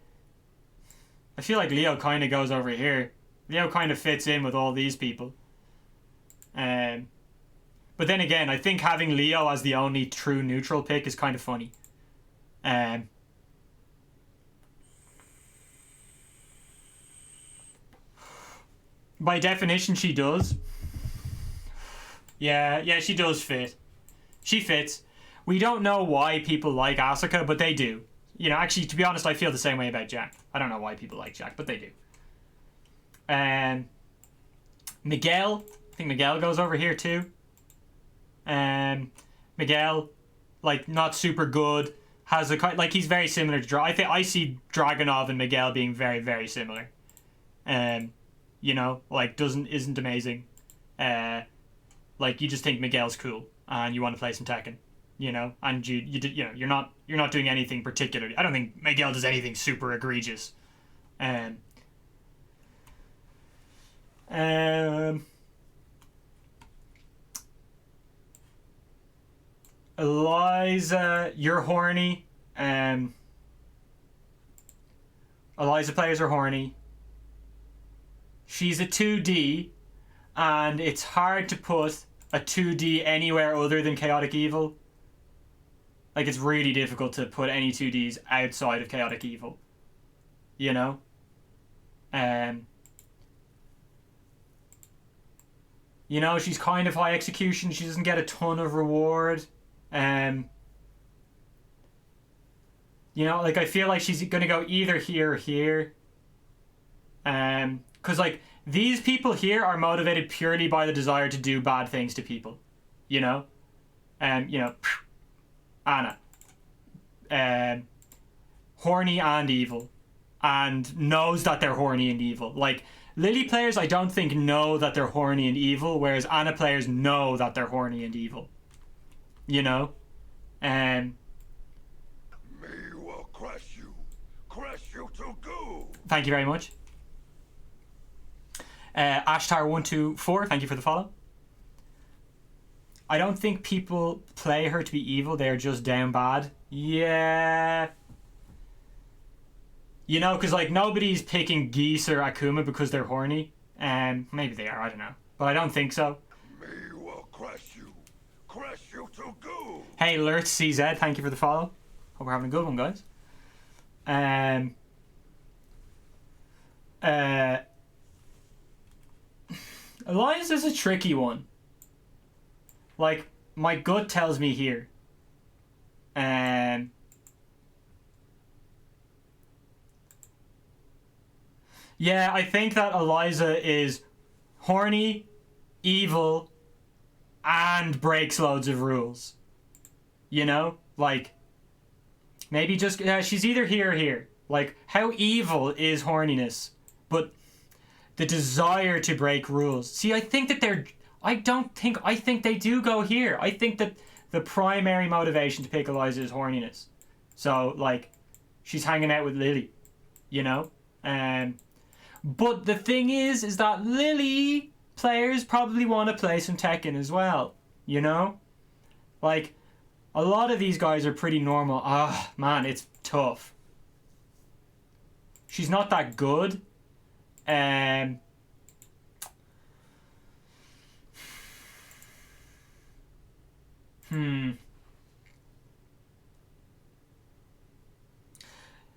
I feel like Leo kind of goes over here. Leo kind of fits in with all these people. But then again, I think having Leo as the only true neutral pick is kind of funny. By definition, she does. Yeah, she does fit. She fits. We don't know why people like Asuka, but they do. You know, actually, to be honest, I feel the same way about Jack. I don't know why people like Jack, but they do. Miguel. I think Miguel goes over here too. Miguel, like, not super good. Has a like, he's very similar to I see Dragunov and Miguel being very, very similar. You know, like, isn't amazing. Like, you just think Miguel's cool and you want to play some Tekken, you know, and you know, you're not doing anything particularly. I don't think Miguel does anything super egregious. Eliza, you're horny. Eliza players are horny. She's a 2D, and it's hard to put a 2D anywhere other than Chaotic Evil. Like, it's really difficult to put any 2Ds outside of Chaotic Evil. You know? You know, she's kind of high execution. She doesn't get a ton of reward. You know, like, I feel like she's gonna go either here or here. Because, like, these people here are motivated purely by the desire to do bad things to people. You know? You know, Anna. Horny and evil. And knows that they're horny and evil. Like, Lily players, I don't think, know that they're horny and evil, whereas Anna players know that they're horny and evil. You know? Me will crush you to goo. Thank you very much. Ashtar124, thank you for the follow. I don't think people play her to be evil, they're just down bad. Yeah. You know, because, like, nobody's picking Geese or Akuma because they're horny. Maybe they are, I don't know. But I don't think so. Me will crush you to goo. Hey, Lurt CZ, thank you for the follow. Hope we're having a good one, guys. Eliza's a tricky one. Like, my gut tells me here. Yeah, I think that Eliza is horny, evil, and breaks loads of rules. You know? Like, maybe just... she's either here or here. Like, how evil is horniness? But the desire to break rules. See, I think that they're... I think they do go here. I think that the primary motivation to pick Eliza is horniness. So, like, she's hanging out with Lily. You know? But the thing is that Lily players probably want to play some Tekken as well. You know? Like, a lot of these guys are pretty normal. Ah, man, it's tough. She's not that good.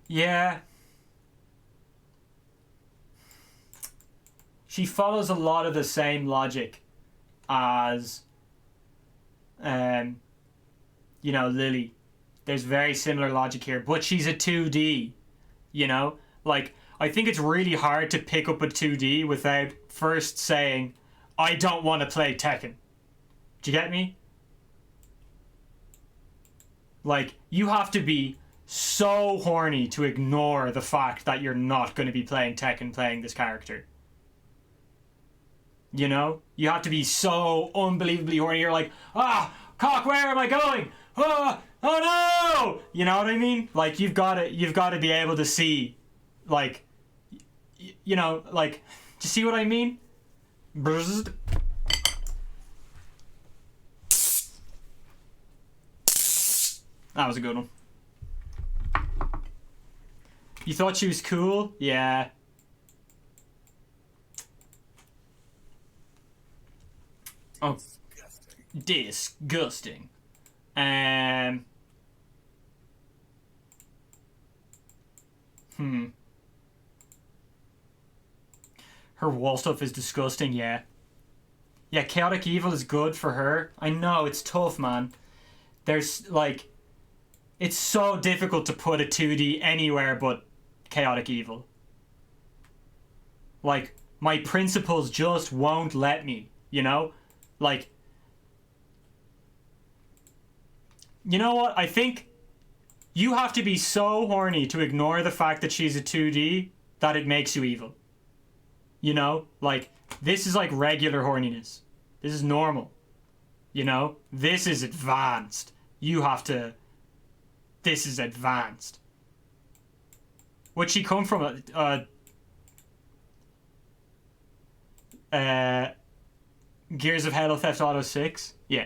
Yeah. She follows a lot of the same logic as, you know, Lily. There's very similar logic here, but she's a 2D, you know? Like, I think it's really hard to pick up a 2D without first saying, I don't want to play Tekken. Do you get me? Like, you have to be so horny to ignore the fact that you're not going to be playing Tekken playing this character. You know? You have to be so unbelievably horny. You're like, cock, where am I going? Oh no! You know what I mean? Like, you've got to be able to see, like, you know, like, do you see what I mean? Bzzzt. That was a good one. You thought she was cool? Yeah. Oh, disgusting. Her wall stuff is disgusting, yeah. Yeah, Chaotic Evil is good for her. I know, it's tough, man. There's like, it's so difficult to put a 2D anywhere but Chaotic Evil. Like, my principles just won't let me, you know? Like, you know what? I think you have to be so horny to ignore the fact that she's a 2D that it makes you evil. You know? Like, this is like regular horniness. This is normal. You know? This is advanced. You have to... This is advanced. Would she come from Gears of Halo Theft Auto 6? Yeah.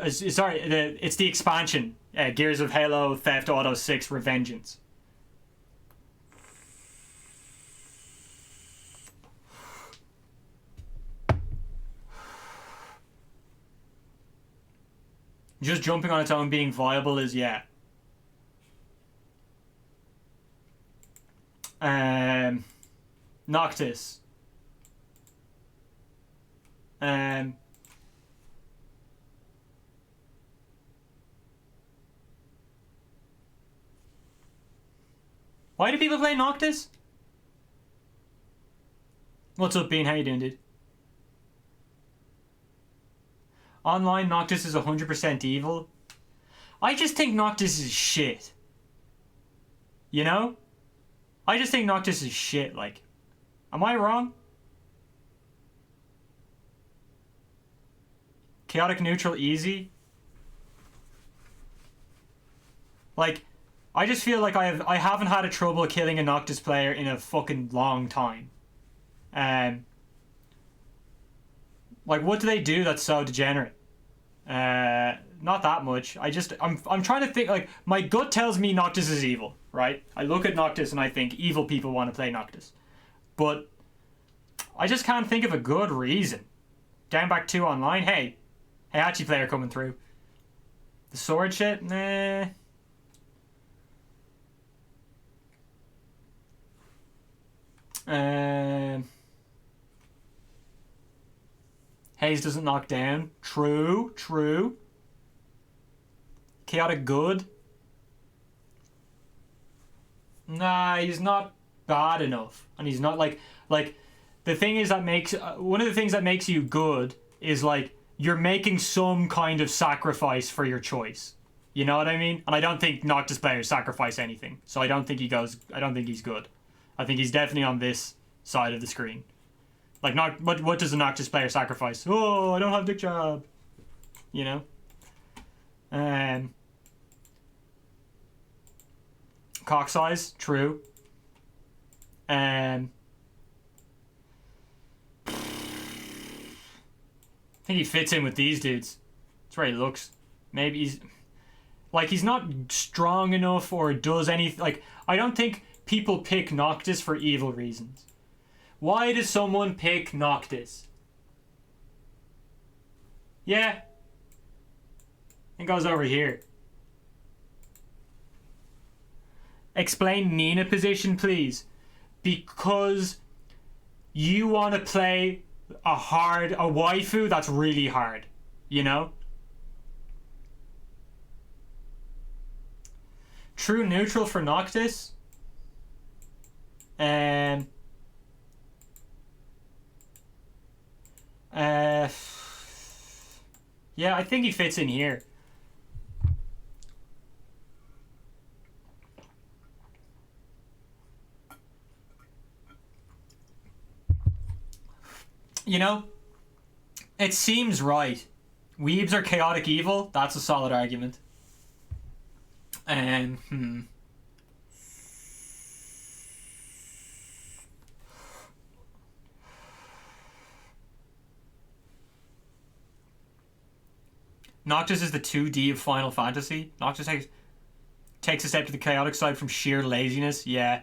Sorry, it's the expansion. Gears of Halo Theft Auto 6 Revengeance. Just jumping on its own being viable is, yeah. Noctis. Why do people play Noctis? What's up, Bean? How you doing, dude? Online, Noctis is 100% evil. I just think Noctis is shit. You know? I just think Noctis is shit, like... Am I wrong? Chaotic neutral easy? Like, I just feel like I haven't had a trouble killing a Noctis player in a fucking long time. Like, what do they do that's so degenerate? Not that much. I'm trying to think, like, my gut tells me Noctis is evil, right? I look at Noctis and I think evil people want to play Noctis. But I just can't think of a good reason. Down back 2 online, hey Hachi player coming through. The sword shit, nah. Haze doesn't knock down. True. Chaotic good. Nah, he's not bad enough, and he's not like the thing is that makes one of the things that makes you good is like you're making some kind of sacrifice for your choice. You know what I mean? And I don't think Noctis players sacrifice anything, so I don't think he's good. I think he's definitely on this side of the screen. Like, what does a Noctis player sacrifice? Oh, I don't have dick job. You know? Cock size, true. I think he fits in with these dudes. That's where he looks. Maybe he's not strong enough or does anything. Like, I don't think people pick Noctis for evil reasons. Why does someone pick Noctis? Yeah. It goes over here. Explain Nina position, please. Because you want to play a waifu that's really hard. You know? True neutral for Noctis. Yeah, I think he fits in here. You know, it seems right. Weebs are chaotic evil. That's a solid argument. Noctis is the 2D of Final Fantasy. Noctis takes a step to the chaotic side from sheer laziness. Yeah.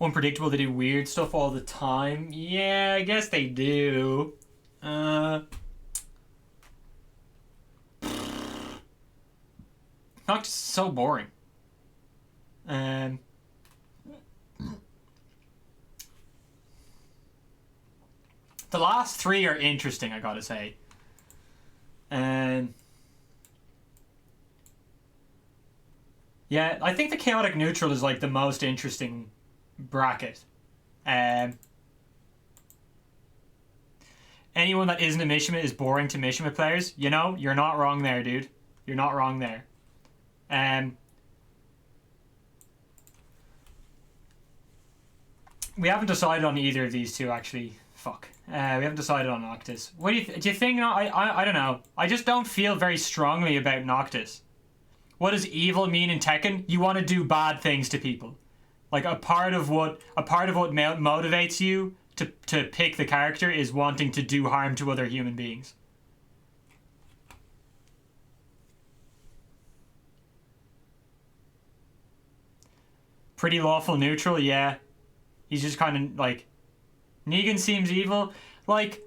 Unpredictable, they do weird stuff all the time. Yeah, I guess they do. Noctis is so boring. The last 3 are interesting, I gotta say. And yeah, I think the chaotic neutral is like the most interesting bracket. Anyone that isn't a Mishima is boring to Mishima players. You know, you're not wrong there, dude. You're not wrong there. We haven't decided on either of these two, actually. Fuck. We haven't decided on Noctis. What do you do you think? I don't know. I just don't feel very strongly about Noctis. What does evil mean in Tekken? You want to do bad things to people. Like a part of what motivates you to pick the character is wanting to do harm to other human beings. Pretty lawful neutral, yeah. He's just kind of like... Negan seems evil. Like...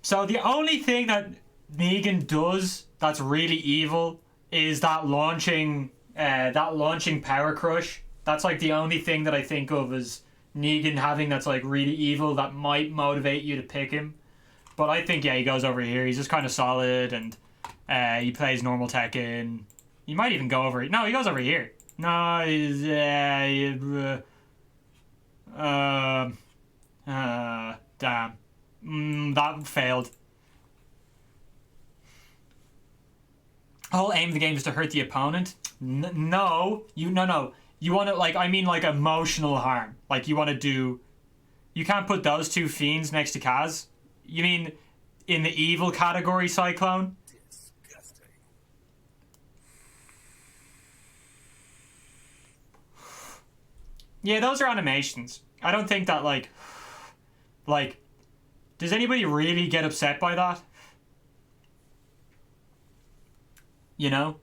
So the only thing that Negan does that's really evil is that launching power crush. That's like the only thing that I think of as Negan having that's like really evil that might motivate you to pick him. But I think, yeah, he goes over here. He's just kind of solid, and he plays normal Tekken. He might even go over... No, he goes over here. No, he's... damn. That failed. The whole aim of the game is to hurt the opponent? No. No. You want to, like, I mean, like, emotional harm. Like, you want to do... You can't put those two fiends next to Kaz. You mean in the evil category, Cyclone? Disgusting. Yeah, those are animations. I don't think that, like, does anybody really get upset by that? You know?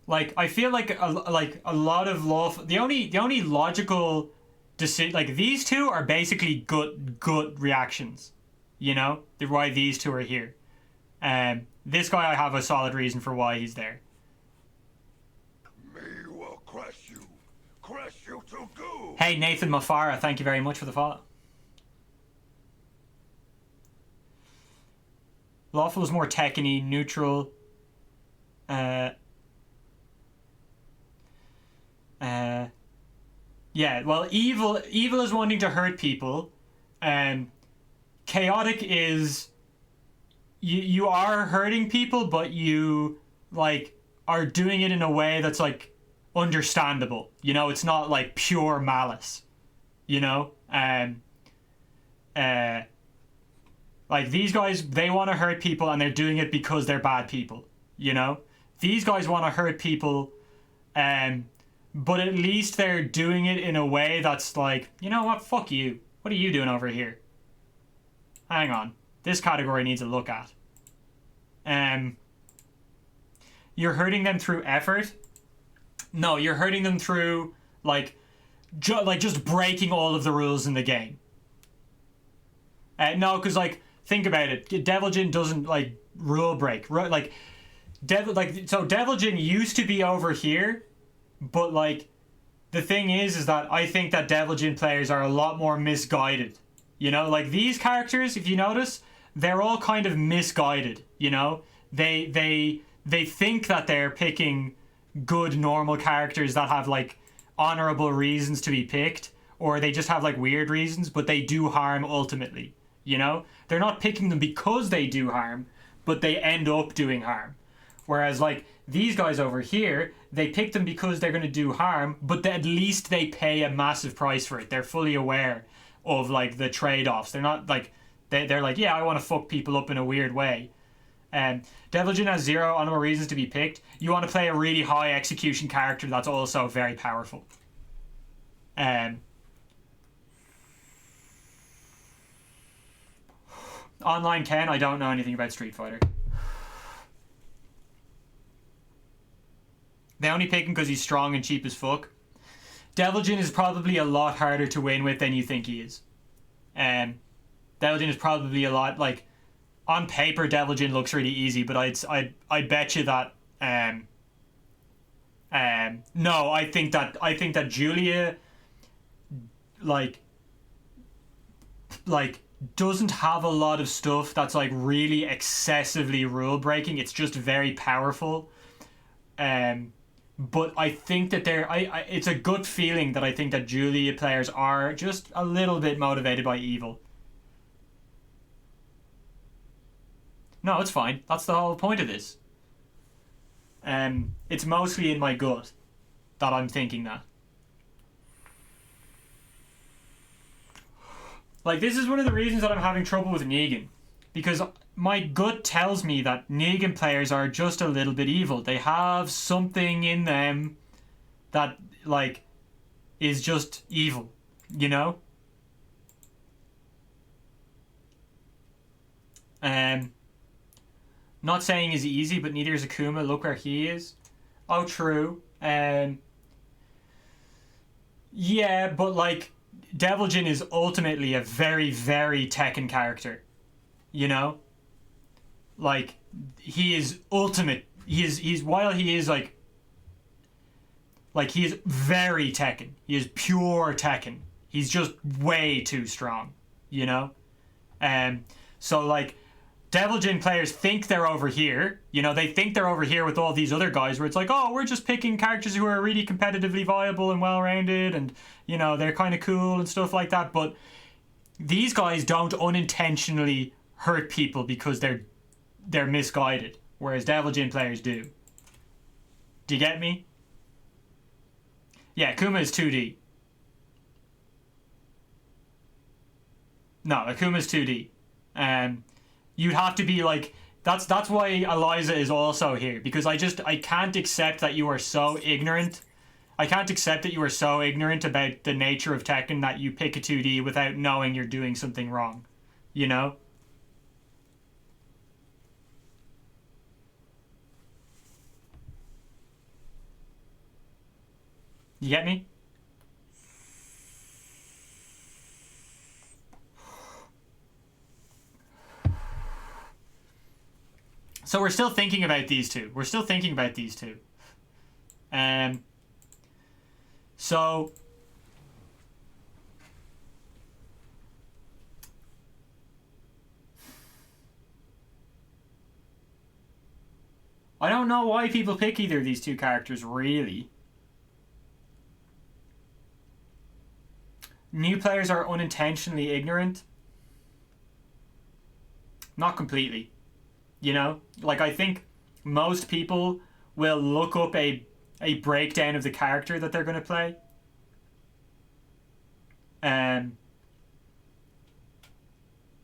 Like, I feel like a lot of the only logical decision, like, these two are basically good reactions. You know? Why these two are here. This guy, I have a solid reason for why he's there. Me will crush you. Crush you to goo. Hey, Nathan Mafara, thank you very much for the follow. Lawful is more Tekken-y, neutral. Yeah, well, evil is wanting to hurt people. Chaotic is you are hurting people, but you like are doing it in a way that's like understandable. You know, it's not like pure malice. You know, like these guys, they want to hurt people, and they're doing it because they're bad people. You know, these guys want to hurt people, but at least they're doing it in a way that's like, you know what, fuck you. What are you doing over here? Hang on. This category needs a look at. You're hurting them through effort? No, you're hurting them through, like, just breaking all of the rules in the game. No, because, like, think about it. Devil Jin doesn't, like, rule break. So Devil Jin used to be over here, but, like, the thing is that I think that Devil Jin players are a lot more misguided. You know, like, these characters, if you notice, they're all kind of misguided, you know? They think that they're picking good, normal characters that have, like, honorable reasons to be picked, or they just have, like, weird reasons, but they do harm ultimately, you know? They're not picking them because they do harm, but they end up doing harm. Whereas, like, these guys over here, they pick them because they're going to do harm, but at least they pay a massive price for it. They're fully aware of, like, the trade-offs. They're not, like, they're like, yeah, I want to fuck people up in a weird way. Devil Jin has 0 honorable reasons to be picked. You want to play a really high execution character that's also very powerful. Online Ken, I don't know anything about Street Fighter. They only pick him because he's strong and cheap as fuck. Devil Jin is probably a lot harder to win with than you think he is. Devil Jin is probably a lot, like, on paper Devil Jin looks really easy, but I'd bet you that no, I think that Julia, like, like doesn't have a lot of stuff that's like really excessively rule breaking. It's just very powerful. But I think that it's a good feeling that I think that Julia players are just a little bit motivated by evil. No, it's fine. That's the whole point of this. It's mostly in my gut that I'm thinking that. Like, this is one of the reasons that I'm having trouble with Negan. Because my gut tells me that Negan players are just a little bit evil. They have something in them that, like, is just evil. You know? Not saying is easy, but neither is Akuma. Look where he is. Oh, true. Yeah, but, like, Deviljin is ultimately a very, very Tekken character. You know? Like, he is ultimate. He's while he is, like, he is very Tekken. He is pure Tekken. He's just way too strong. You know? So, like, Deviljin players think they're over here. You know, they think they're over here with all these other guys where it's like, oh, we're just picking characters who are really competitively viable and well-rounded and, you know, they're kind of cool and stuff like that. But these guys don't unintentionally hurt people because they're misguided, whereas Deviljin players do. Do you get me? Yeah, Akuma is 2D. No, Akuma's 2D. You'd have to be like, that's why Eliza is also here, because I can't accept that you are so ignorant. I can't accept that you are so ignorant about the nature of Tekken that you pick a 2D without knowing you're doing something wrong. You know? You get me? So we're still thinking about these two. So I don't know why people pick either of these two characters, really. New players are unintentionally ignorant. Not completely. You know? Like, I think most people will look up a breakdown of the character that they're going to play. And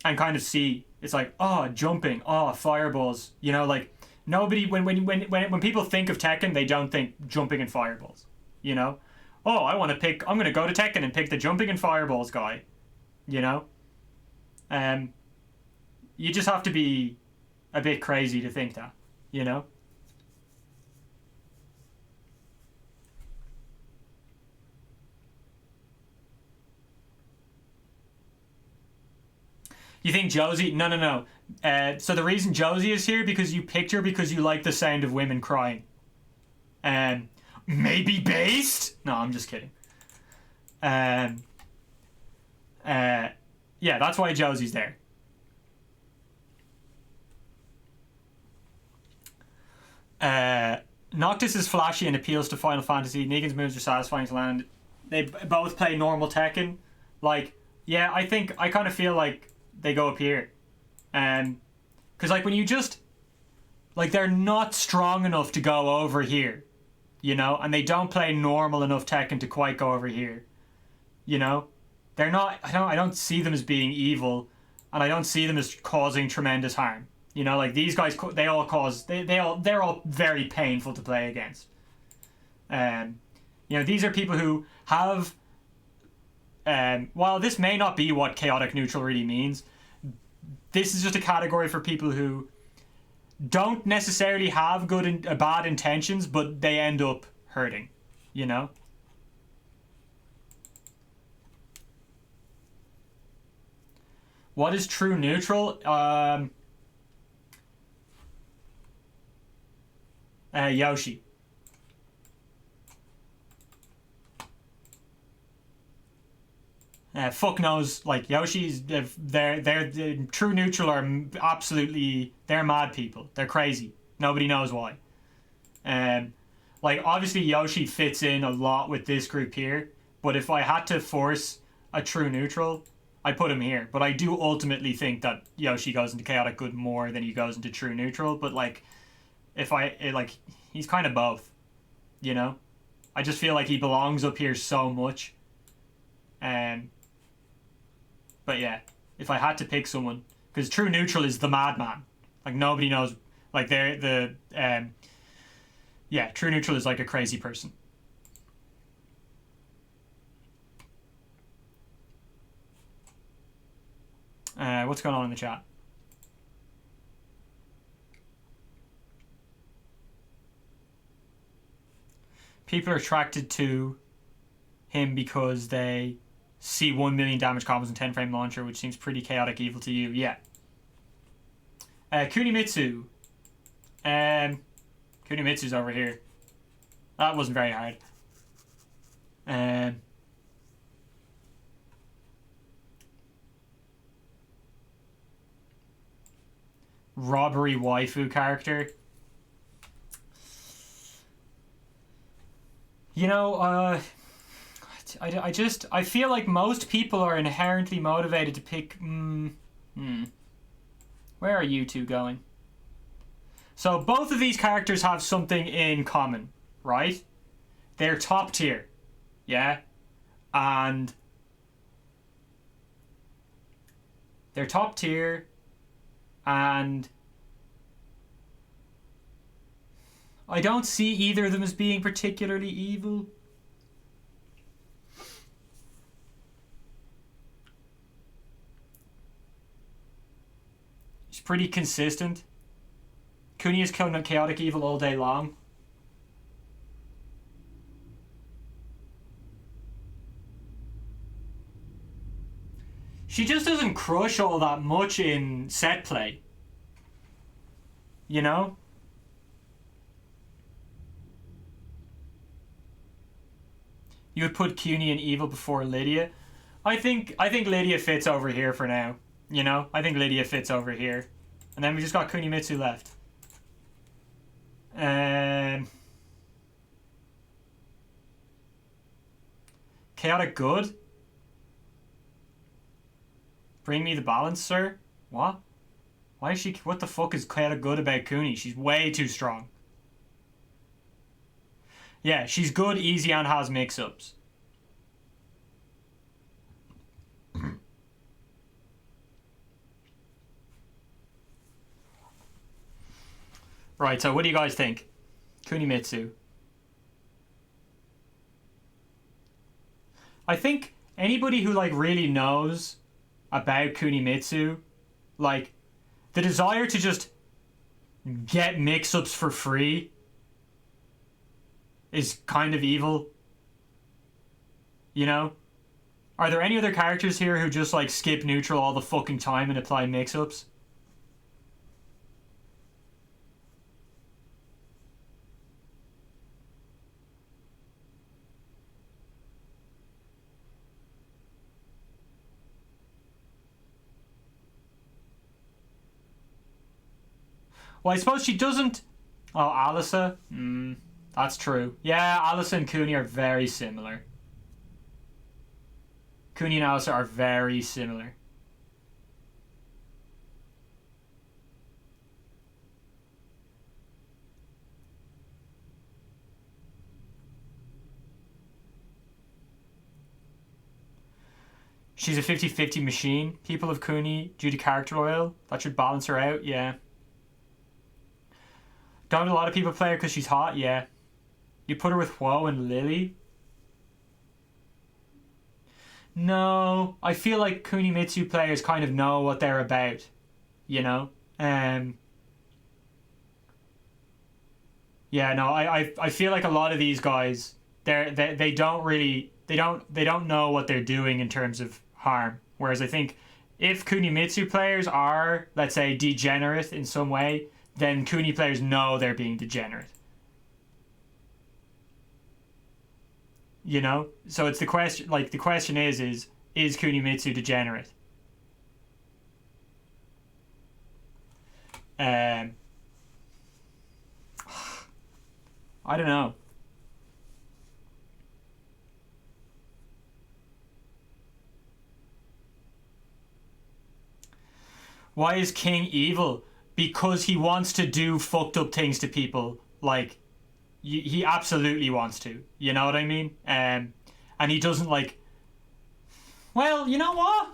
kind of see, it's like, oh, jumping, oh, fireballs. You know, like, nobody, when people think of Tekken, they don't think jumping and fireballs. You know? Oh, I'm going to go to Tekken and pick the jumping and fireballs guy. You know? You just have to be a bit crazy to think that, you know? You think Josie? No. So the reason Josie is here because you picked her because you like the sound of women crying. Maybe based? No, I'm just kidding. Yeah, that's why Josie's there. Noctis is flashy and appeals to Final Fantasy. Negan's moves are satisfying to land. They both play normal Tekken. Like, yeah, I kind of feel like they go up here. Because, like, when you just... Like, they're not strong enough to go over here. You know? And they don't play normal enough Tekken to quite go over here. You know? They're not... I don't see them as being evil. And I don't see them as causing tremendous harm. You know, like, these guys, they're all very painful to play against. You know, these are people who have, while this may not be what chaotic neutral really means, this is just a category for people who don't necessarily have bad intentions, but they end up hurting, you know? What is true neutral? Yoshi. Fuck knows, like Yoshi's, they're true neutral are absolutely, they're mad people. They're crazy. Nobody knows why. Like obviously Yoshi fits in a lot with this group here, but if I had to force a true neutral, I put him here. But I do ultimately think that Yoshi goes into chaotic good more than he goes into true neutral. But like, like he's kind of both, you know. I just feel like he belongs up here so much. But yeah, if I had to pick someone, because true neutral is the madman. Like nobody knows. Like yeah, true neutral is like a crazy person. What's going on in the chat? People are attracted to him because they see 1 million damage combos and 10 frame launcher, which seems pretty chaotic evil to you. Yeah. Kunimitsu. Kunimitsu's over here. That wasn't very hard. Robbery waifu character. You know, I feel like most people are inherently motivated to pick. Where are you two going? So both of these characters have something in common, right? They're top tier, yeah, and they're top tier, and I don't see either of them as being particularly evil. It's pretty consistent. Kuni is killing chaotic evil all day long. She just doesn't crush all that much in set play. You know? You would put Kuni and Evil before Lydia. I think Lydia fits over here for now. You know? I think Lydia fits over here. And then we just got Kunimitsu left. Chaotic good? Bring me the balance, sir? What? Why is she... What the fuck is chaotic good about Kuni? She's way too strong. Yeah, she's good, easy, and has mix-ups. Right, so what do you guys think? Kunimitsu. I think anybody who like really knows about Kunimitsu, like the desire to just get mix-ups for free is kind of evil. You know? Are there any other characters here who just like skip neutral all the fucking time and apply mix-ups? Well, I suppose she doesn't... Oh, Alisa? That's true. Yeah, Alisa and Kuni are very similar. Kuni and Alisa are very similar. She's a 50-50 machine. People of Kuni, due to character oil, that should balance her out, yeah. Don't a lot of people play her because she's hot? Yeah. You put her with Woe and Lily? No. I feel like Kunimitsu players kind of know what they're about. You know? Yeah, no, I feel like a lot of these guys, they don't know what they're doing in terms of harm. Whereas I think if Kunimitsu players are, let's say, degenerate in some way, then Kuni players know they're being degenerate. You know? So it's the question, like, the question is is Kunimitsu degenerate? I don't know. Why is King evil? Because he wants to do fucked up things to people. Like, he absolutely wants to. You know what I mean? And he doesn't like... Well, you know what?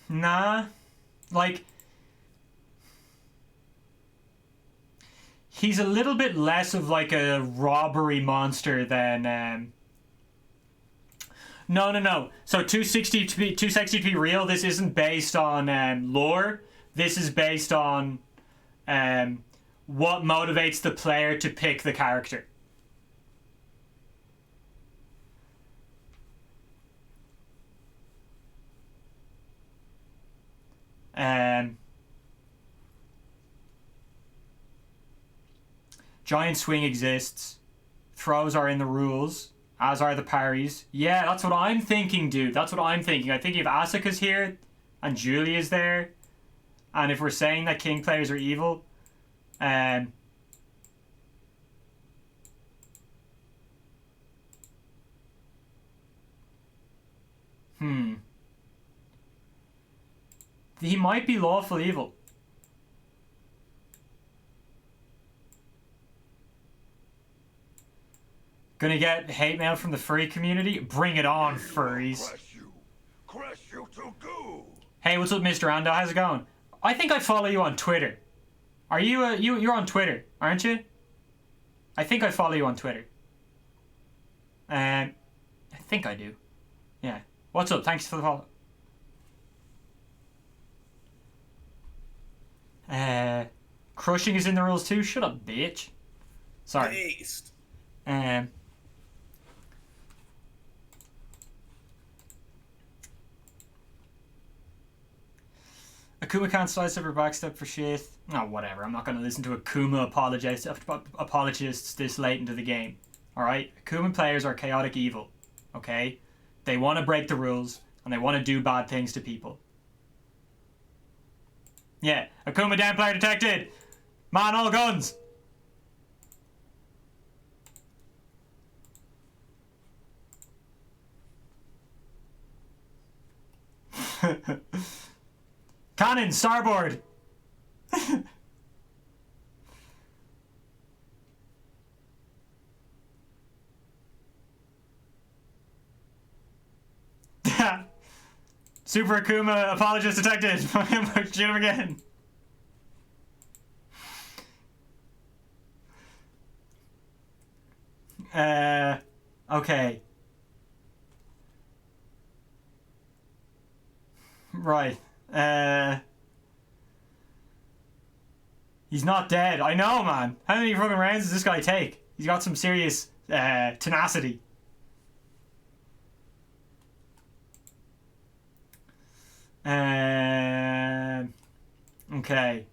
Nah. Like, he's a little bit less of like a robbery monster than no. So 260 to be real, this isn't based on lore. This is based on what motivates the player to pick the character. Giant swing exists. Throws are in the rules, as are the parries. Yeah, that's what I'm thinking, dude. That's what I'm thinking. I think if Asuka's here and Julia's there, and if we're saying that King players are evil, he might be lawful evil. Gonna get hate mail from the furry community? Bring it on, furries. Crush you to goo. Hey, what's up, Mr. Ando? How's it going? I think I follow you on Twitter. Are you, you're on Twitter, aren't you? I think I follow you on Twitter. I think I do. Yeah. What's up? Thanks for the follow. Crushing is in the rules too? Shut up, bitch. Sorry. Based. Akuma can't sidestep or backstep for shit. Oh, whatever. I'm not going to listen to Akuma apologists this late into the game. Alright? Akuma players are chaotic evil. Okay? They want to break the rules, and they want to do bad things to people. Yeah. Akuma down player detected! Man, all guns! Cannon, starboard! Super Akuma apologist detected. Shoot him again. Okay. Right. He's not dead. I know, man. How many fucking rounds does this guy take? He's got some serious tenacity. Okay.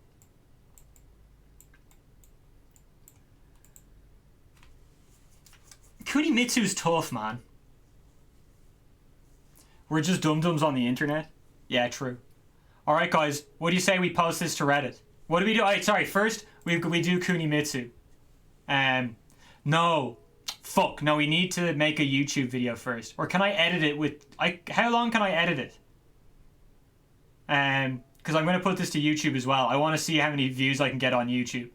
Kunimitsu's tough, man. We're just dum-dums on the internet. Yeah, true. Alright, guys. What do you say we post this to Reddit? What do we do? Alright, sorry. First, we do Kunimitsu. No. Fuck. No, we need to make a YouTube video first. Or can I edit it with... how long can I edit it? Because I'm going to put this to YouTube as well. I want to see how many views I can get on YouTube.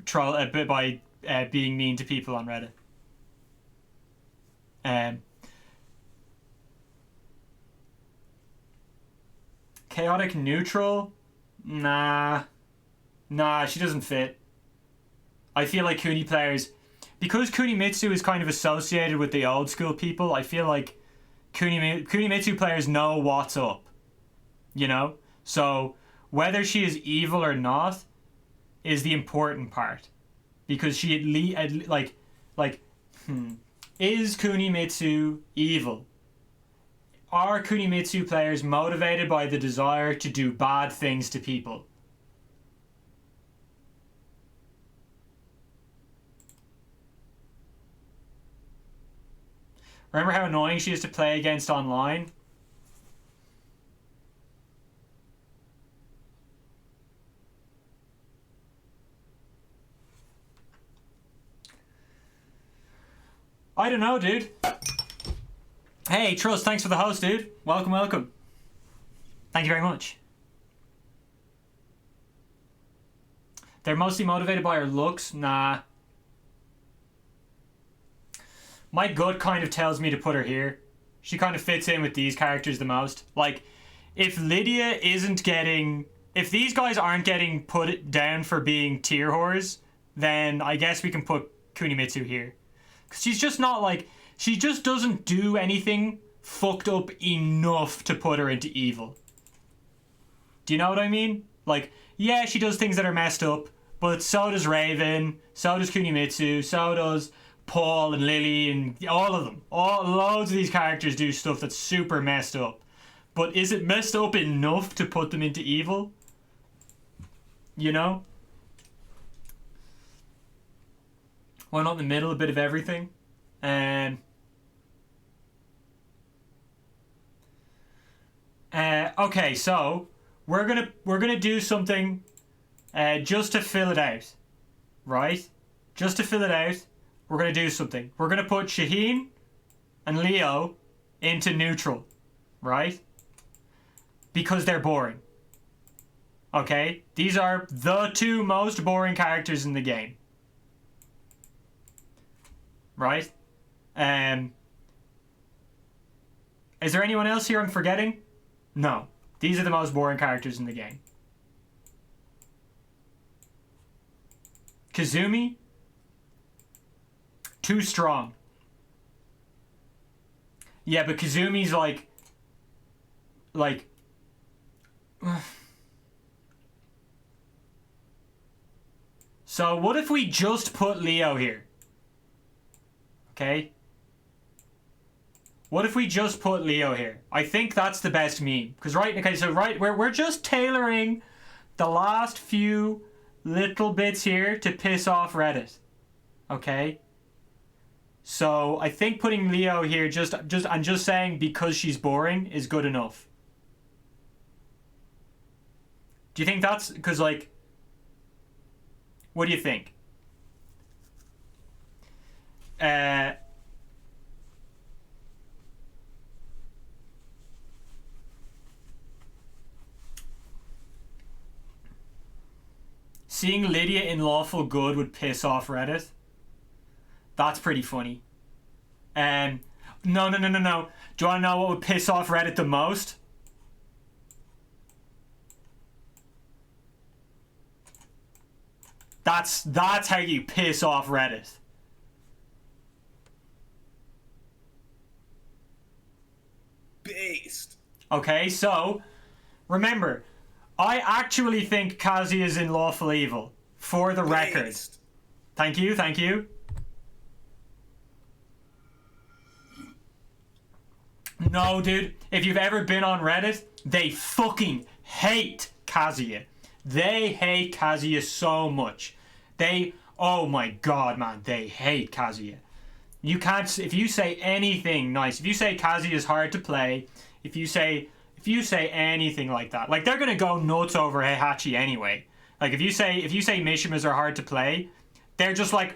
Troll a bit by being mean to people on Reddit. Chaotic neutral? Nah, she doesn't fit. I feel like Kuni players, because Kunimitsu is kind of associated with the old school people, I feel like Kunimitsu players know what's up, you know? So whether she is evil or not is the important part, because she is Kunimitsu evil? Are Kunimitsu players motivated by the desire to do bad things to people? Remember how annoying she is to play against online? I don't know, dude. Hey, Trust, thanks for the host, dude. Welcome, welcome. Thank you very much. They're mostly motivated by her looks? Nah. My gut kind of tells me to put her here. She kind of fits in with these characters the most. Like, if Lydia isn't getting... If these guys aren't getting put down for being tier whores, then I guess we can put Kunimitsu here. Because she's just not like... She just doesn't do anything fucked up enough to put her into evil. Do you know what I mean? Like, yeah, she does things that are messed up, but so does Raven, so does Kunimitsu, so does Paul and Lily, and all of them. Loads of these characters do stuff that's super messed up. But is it messed up enough to put them into evil? You know? Why not in the middle, a bit of everything? Okay, so we're gonna do something just to fill it out, right? Just to fill it out, we're gonna do something. We're gonna put Shaheen and Leo into neutral, right? Because they're boring. Okay, these are the two most boring characters in the game, right? Is there anyone else here I'm forgetting? No. These are the most boring characters in the game. Kazumi? Too strong. Yeah, but Kazumi's like... So what if we just put Leo here? Okay? What if we just put Leo here? I think that's the best meme. Because we're just tailoring the last few little bits here to piss off Reddit. Okay? So I think putting Leo here I'm just saying because she's boring is good enough. Do you think that's because like what do you think? Seeing Lydia in Lawful Good would piss off Reddit. That's pretty funny. No. Do you want to know what would piss off Reddit the most? That's how you piss off Reddit. Based. Okay, so remember, I actually think Kazuya is in Lawful Evil. For the record. Based. Thank you. No, dude. If you've ever been on Reddit, they fucking hate Kazuya. They hate Kazuya so much. Oh my god, man, they hate Kazuya. You can't, if you say anything nice, if you say Kazuya is hard to play, if you say anything like that, like they're gonna go nuts over Heihachi anyway. Like if you say Mishimas are hard to play, they're just like,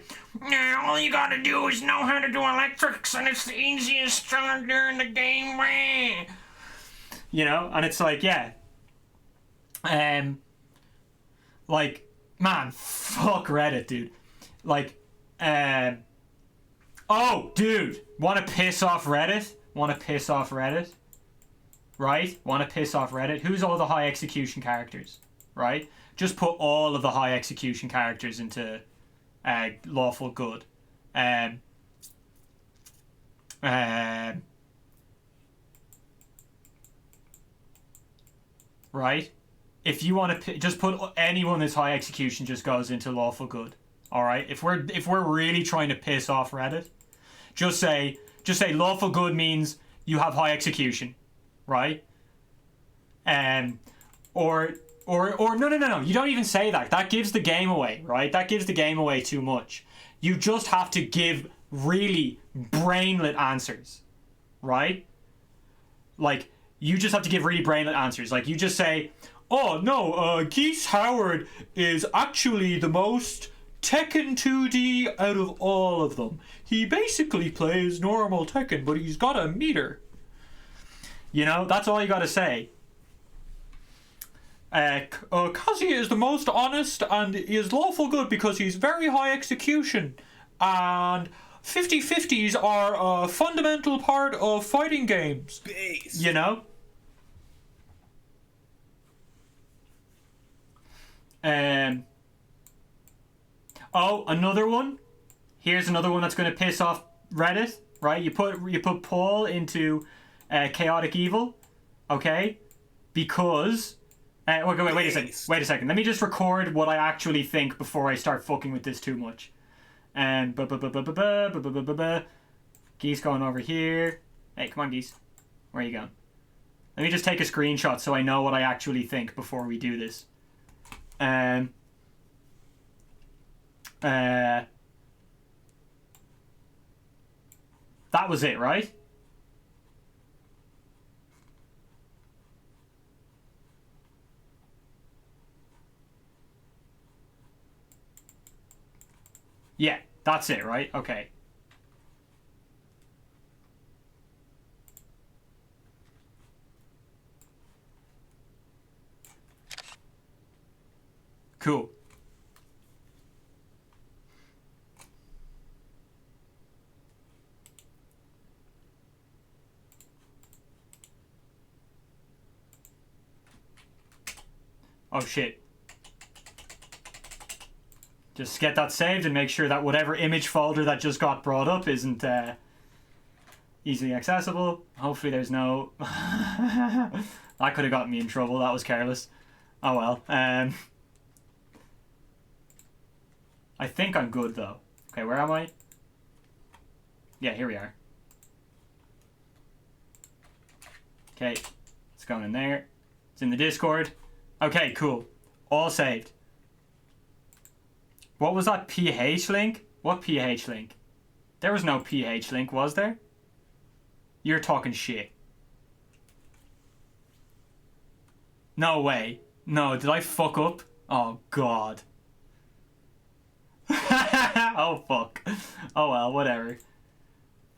all you gotta do is know how to do electrics and it's the easiest character in the game. You know, and it's like, yeah. Like, man, fuck Reddit, dude. Like, oh, dude, wanna piss off Reddit? Right? Wanna piss off Reddit? Who's all the high execution characters? Right? Just put all of the high execution characters into Lawful Good. Um, um, right? If you want to just put anyone that's high execution just goes into lawful good. All right? If we're really trying to piss off Reddit, just say lawful good means you have high execution, right? Or no. You don't even say that. That gives the game away, right? That gives the game away too much. You just have to give really brainlet answers, right? Like, you just have to give really brainlet answers. Like, you just say, oh no, Geese Howard is actually the most Tekken 2D out of all of them. He basically plays normal Tekken, but he's got a meter. You know, that's all you gotta say. Kazuya is the most honest and he is lawful good because he's very high execution. And 50-50s are a fundamental part of fighting games. Based. You know? Oh, another one. Here's another one that's going to piss off Reddit, right? You put Paul into chaotic evil, okay? Because wait a second. Let me just record what I actually think before I start fucking with this too much. Geese going over here. Hey, come on, Geese. Where are you going? Let me just take a screenshot so I know what I actually think before we do this. That was it, right? Yeah, that's it, right? Okay. Cool. Oh shit. Just get that saved and make sure that whatever image folder that just got brought up isn't easily accessible. Hopefully there's no... That could have gotten me in trouble. That was careless. Oh well. I think I'm good though. Okay, where am I? Yeah, here we are. Okay, it's going in there. It's in the Discord. Okay, cool. All saved. What was that PH link? What PH link? There was no PH link, was there? You're talking shit. No way. No, did I fuck up? Oh, God. Oh, fuck. Oh, well, whatever.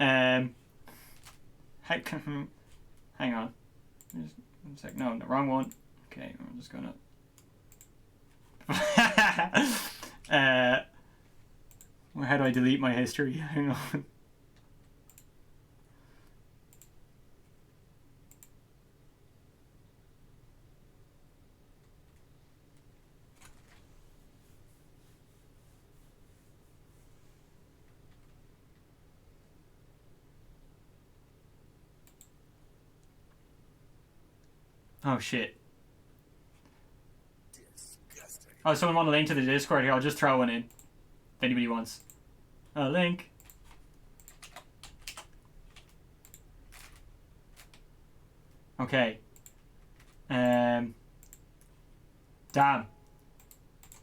Hang on. Just, like, no, the wrong one. Okay, I'm just gonna... how do I delete my history? Hang on. Oh shit. Disgusting. Oh, someone want a link to the Discord here? I'll just throw one in. If anybody wants a link. Okay. Damn.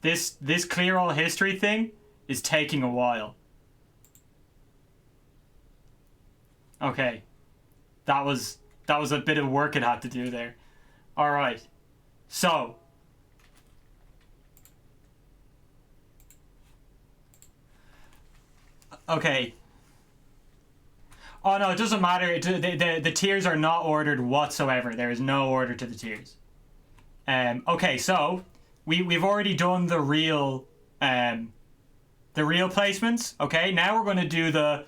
This clear all history thing is taking a while. Okay. That was a bit of work it had to do there. Alright. So. Okay. Oh no, it doesn't matter. The tiers are not ordered whatsoever. There is no order to the tiers. Okay, so we've already done the real placements. Okay, now we're going to do the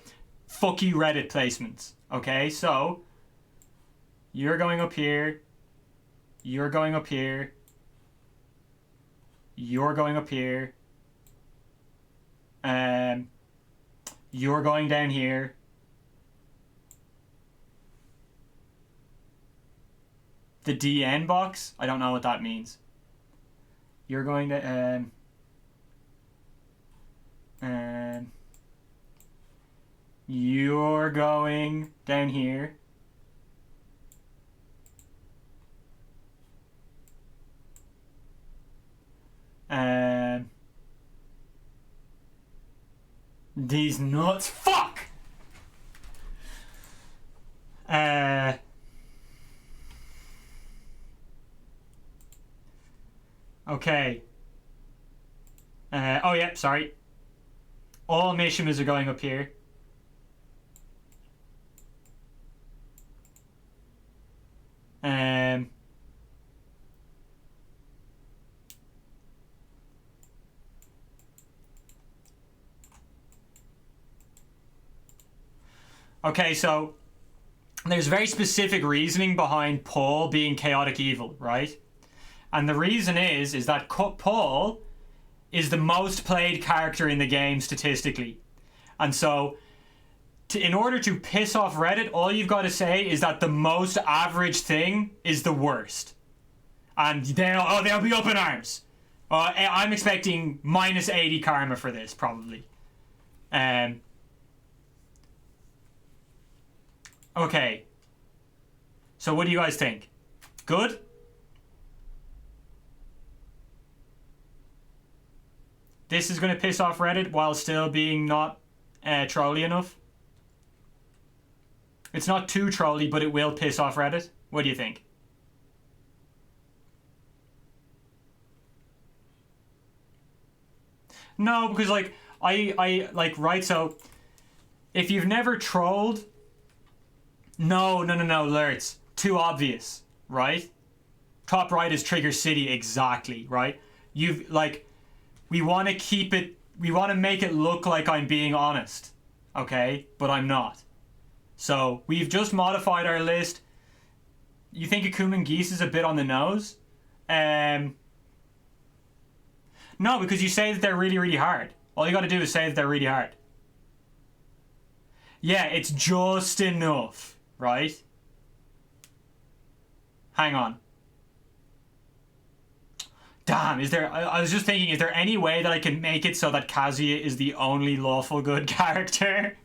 fuck you Reddit placements. Okay, so you're going up here. You're going up here. You're going up here. You're going down here. The DN box? I don't know what that means. You're going to, you're going down here. These nuts. Fuck! Okay. Oh yeah, sorry. All Mishimas are going up here. Okay, so there's very specific reasoning behind Paul being chaotic evil, right? And the reason is that Paul is the most played character in the game statistically. And so, in order to piss off Reddit, all you've got to say is that the most average thing is the worst. And they'll be up in arms. I'm expecting minus 80 karma for this, probably. Okay. So what do you guys think? Good? This is going to piss off Reddit while still being not trolly enough. It's not too trolly, but it will piss off Reddit. What do you think? No, because like right, so if you've never trolled, no, alerts. Too obvious, right? Top right is Trigger City, exactly, right? You've we want to keep it, we want to make it look like I'm being honest, okay? But I'm not. So we've just modified our list. You think Akuman Geese is a bit on the nose? No, because you say that they're really, really hard. All you got to do is say that they're really hard. Yeah, it's just enough, right? Hang on. Damn, I was just thinking, is there any way that I can make it so that Kazuya is the only lawful good character?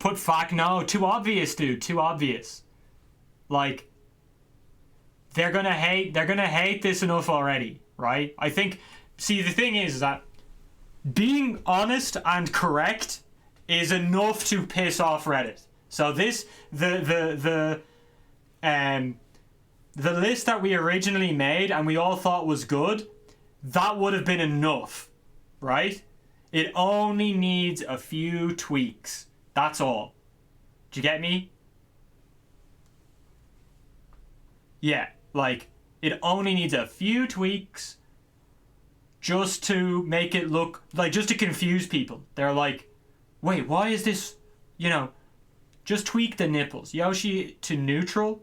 Put fuck, no, too obvious, dude, too obvious. Like, they're gonna hate this enough already, right? I think, see, the thing is that being honest and correct is enough to piss off Reddit. So this, the list that we originally made and we all thought was good, that would have been enough, right? It only needs a few tweaks. That's all. Do you get me? Yeah, like, it only needs a few tweaks just to make it look, like, just to confuse people. They're like, wait, why is this, just tweak the nipples. Yoshi to neutral?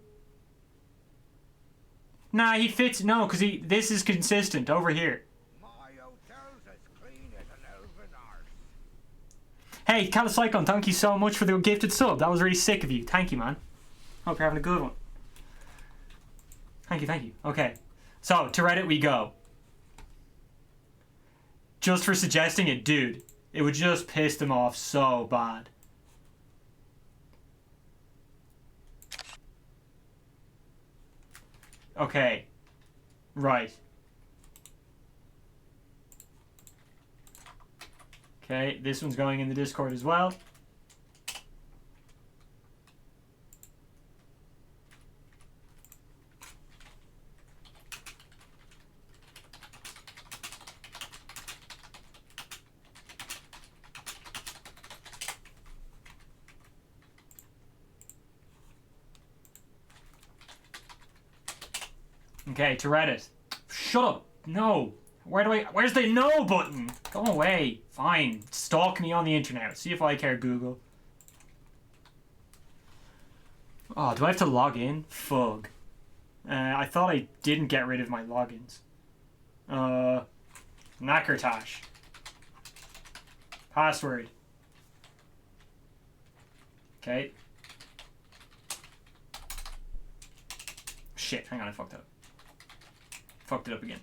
Nah, he fits, no, because this is consistent over here. My hotel's as clean as an elven arse. Hey, Calicyclone, thank you so much for the gifted sub. That was really sick of you. Thank you, man. Hope you're having a good one. Thank you. Okay. So, to Reddit we go. Just for suggesting it, dude. It would just piss them off so bad. Okay. Right. Okay, this one's going in the Discord as well. Okay, to Reddit. Shut up. No. Where's the no button? Go away. Fine. Stalk me on the internet. See if I care, Google. Oh, do I have to log in? Fug. I thought I didn't get rid of my logins. Knackertash. Password. Okay. Shit, hang on, I fucked up. Fucked it up again.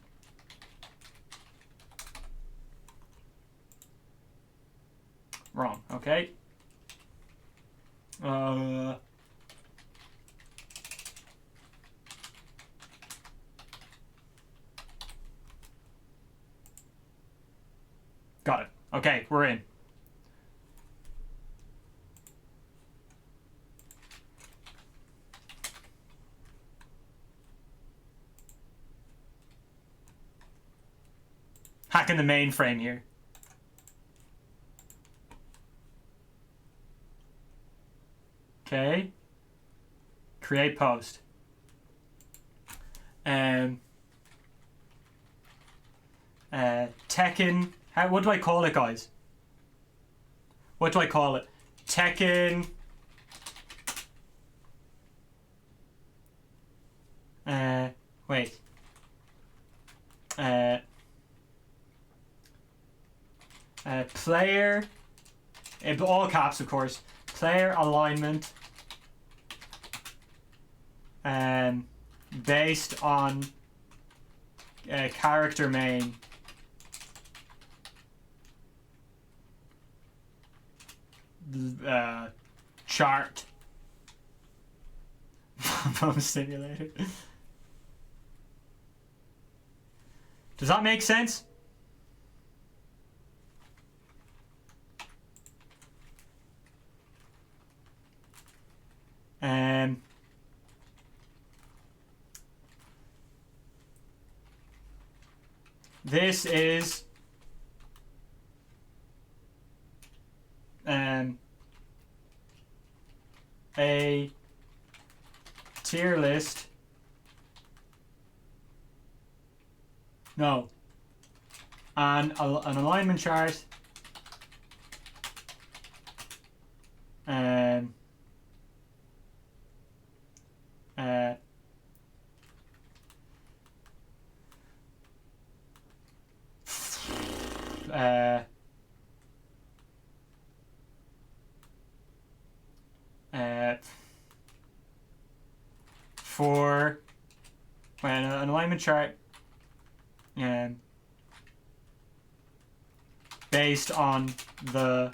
Wrong, okay. Got it. Okay, we're in. Hacking the mainframe here. Okay. Create post. Tekken. What do I call it, guys? What do I call it? Tekken. Wait. Player. In all caps, of course. Player alignment. Based on character main. Chart. Bone simulator. Does that make sense? This is a tier list. No. And an alignment chart. For an alignment chart based on the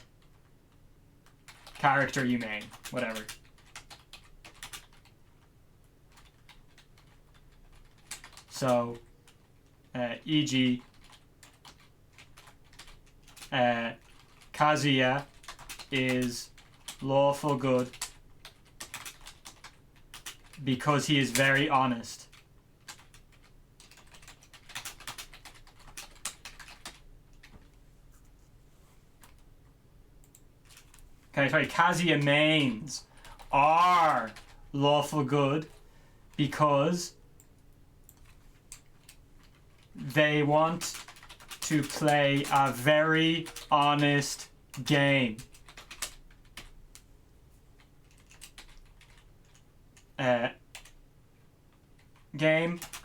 character you main, whatever. So, e.g., Kazuya is lawful good because he is very honest. Okay, sorry, Kazuya mains are lawful good because they want to play a very honest game.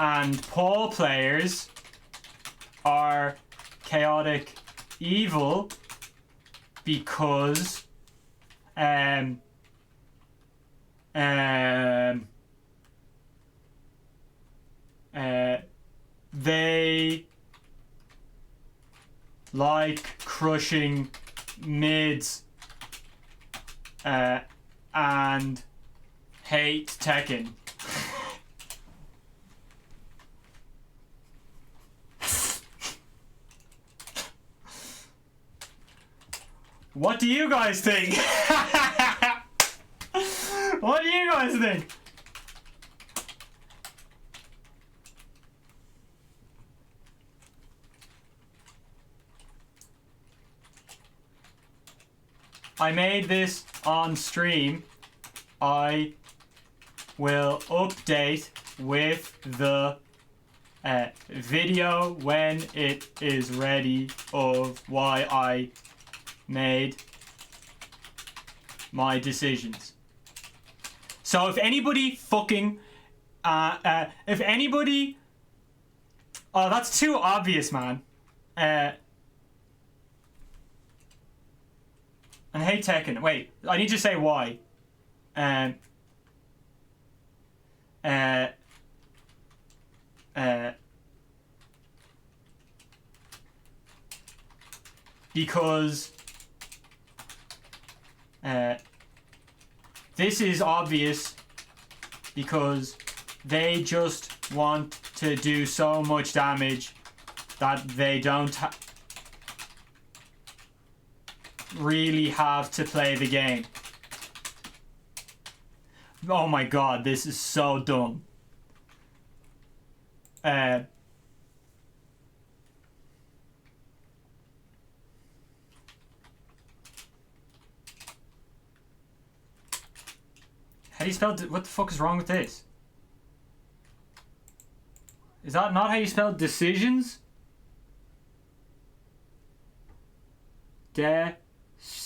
And Paul players are chaotic evil because they like crushing mids and hate Tekken. What do you guys think? What do you guys think? I made this on stream. I will update with the video when it is ready of why I made my decisions. So if anybody fucking, if anybody, oh, that's too obvious, man. And hey, Tekken. Wait, I need to say why. Because this is obvious because they just want to do so much damage that they don't really have to play the game. Oh my god, this is so dumb. How do you spell... What the fuck is wrong with this? Is that not how you spell decisions? Decisions.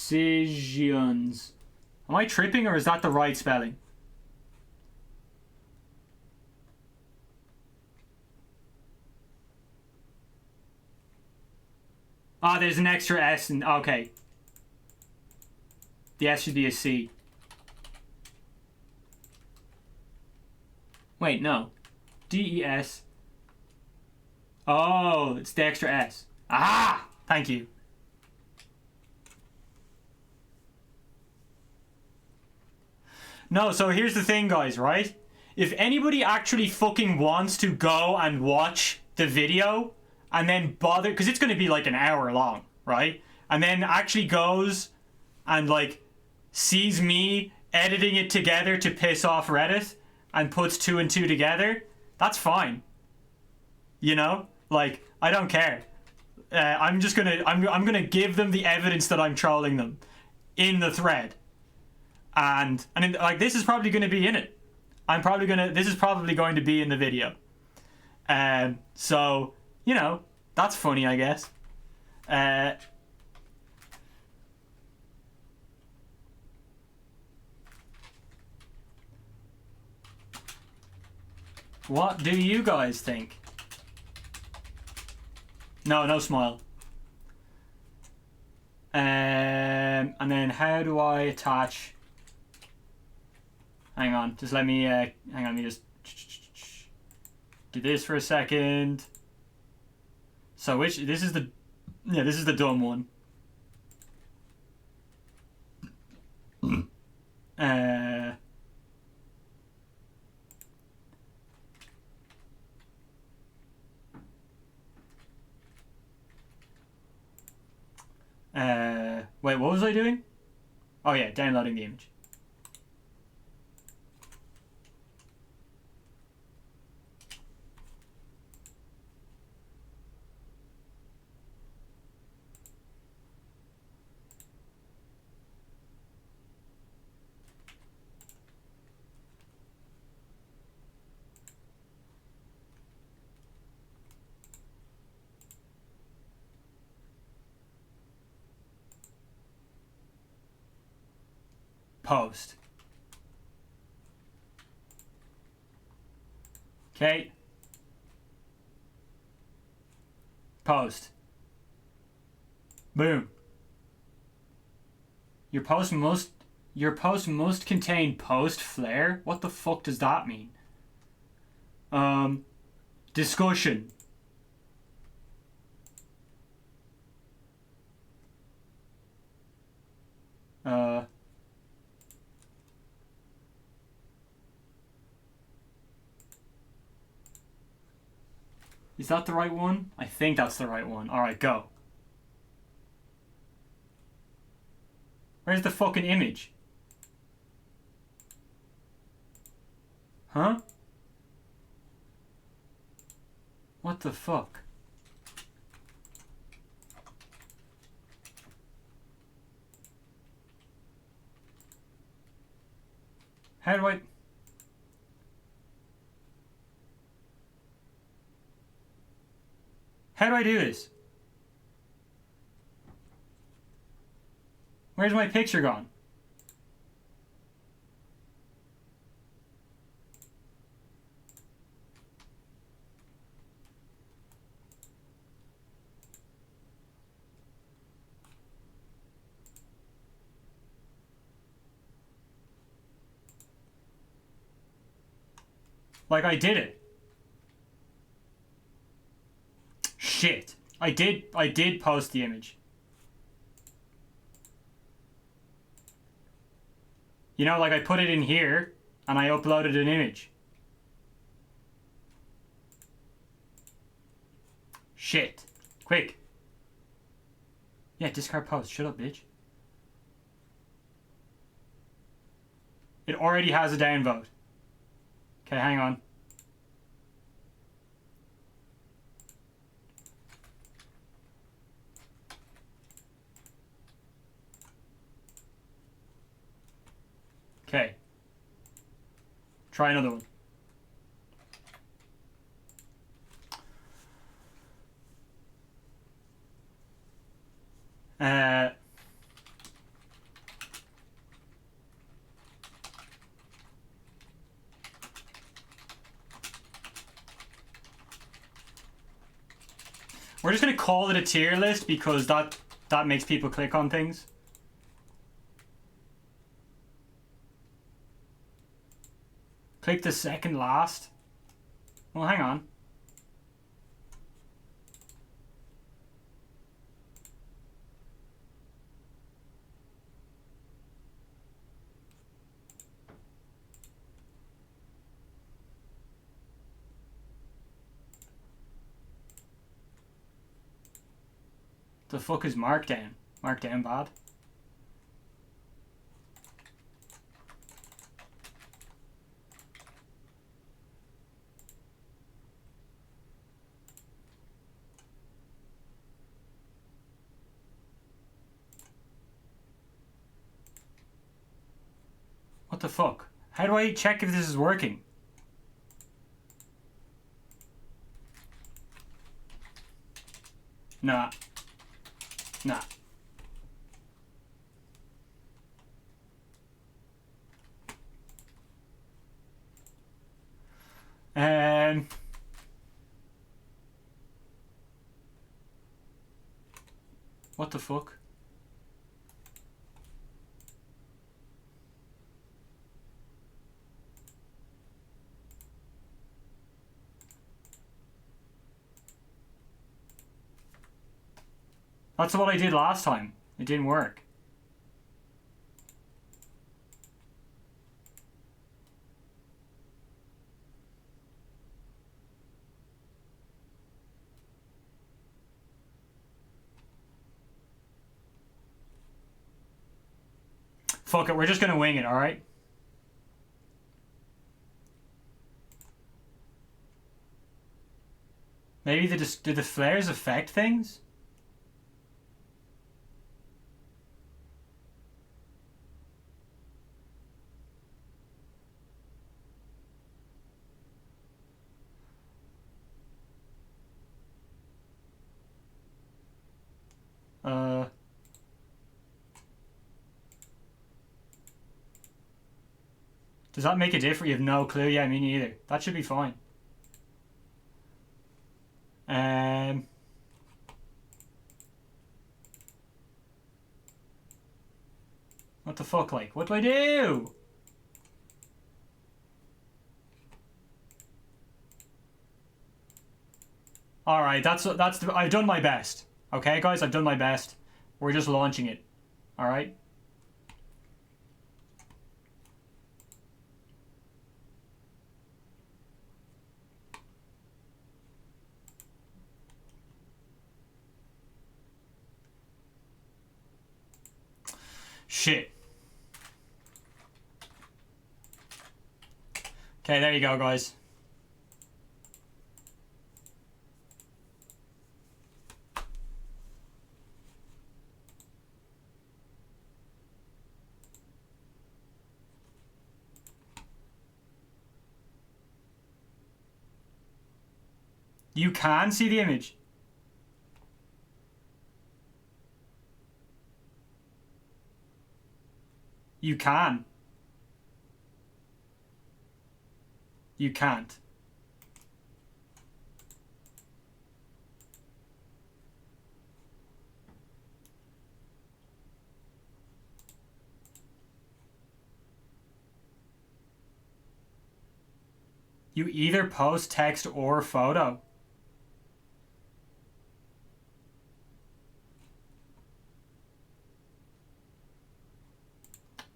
Am I tripping or is that the right spelling? Ah, there's an extra S and... Okay. The S should be a C. Wait, no. D-E-S. Oh, it's the extra S. Ah! Thank you. No, so here's the thing, guys, right? If anybody actually fucking wants to go and watch the video and then bother... Because it's going to be like an hour long, right? And then actually goes and, like, sees me editing it together to piss off Reddit and puts 2 and 2 together, that's fine. You know? Like, I don't care. I'm just gonna... I'm gonna give them the evidence that I'm trolling them in the thread. And like, this is probably going to be in it. This is probably going to be in the video. So, you know, that's funny, I guess. What do you guys think? No smile. And then how do I attach... Hang on, just let me, hang on, let me just do this for a second. So this is the dumb one. Wait, what was I doing? Oh yeah, downloading the image. Post. Okay. Post. Boom. Your post must contain post flare? What the fuck does that mean? Discussion. Is that the right one? I think that's the right one. Alright, go. Where's the fucking image? Huh? What the fuck? How do I... How do I do this? Where's my picture gone? Like, I did it. Shit. I did post the image. You know, like I put it in here and I uploaded an image. Shit. Quick. Yeah, discard post. Shut up, bitch. It already has a downvote. Okay, hang on. Okay. Try another one. We're just gonna call it a tier list because that makes people click on things. Click the second last. Well, hang on. The fuck is Markdown? Markdown bad? What the fuck? How do I check if this is working? Nah. Nah. What the fuck? That's what I did last time. It didn't work. Fuck it, we're just gonna wing it, alright? Maybe do the flares affect things? Does that make a difference? You have no clue? Yeah, me neither. That should be fine. What the fuck, like? What do I do? Alright, I've done my best. Okay, guys, I've done my best. We're just launching it. Alright? Shit. Okay, there you go, guys. You can see the image. You can. You can't. You either post text or photo.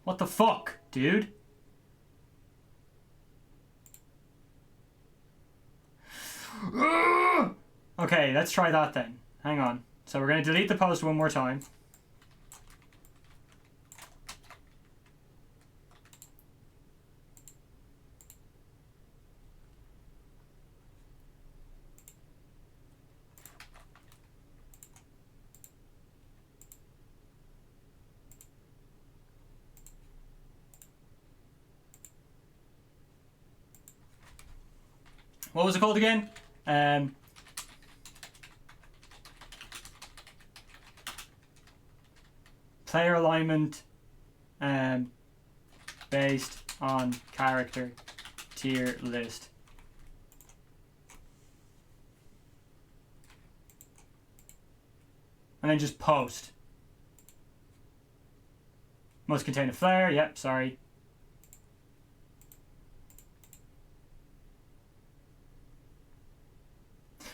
What the fuck, dude? Okay, let's try that then. Hang on. So we're going to delete the post one more time. What was it called again? Player alignment based on character tier list. And then just post. Must contain a flare. Yep, sorry.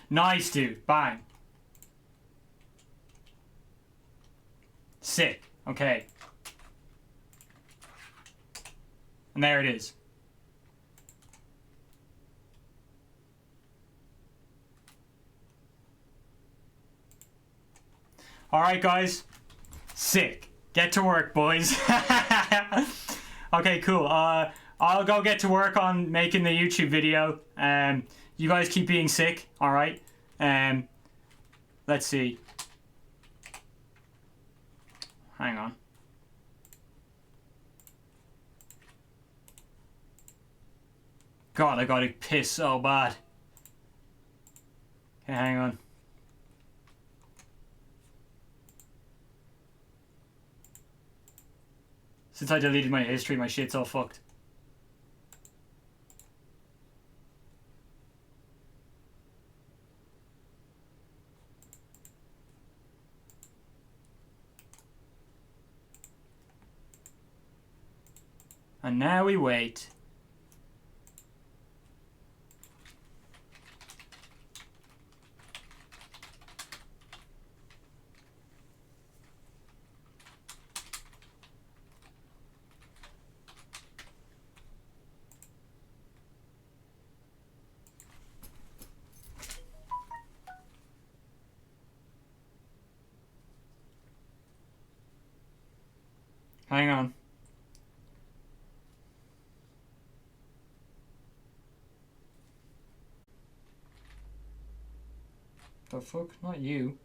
Nice, dude. Bang. Sick. Okay. And there it is. Alright, guys. Sick. Get to work, boys. Okay, cool. I'll go get to work on making the YouTube video. You guys keep being sick, alright? Let's see. Hang on. God, I gotta piss so bad. Okay, hang on. Since I deleted my history, my shit's all fucked. And now we wait. Hang on. The fuck? Not you.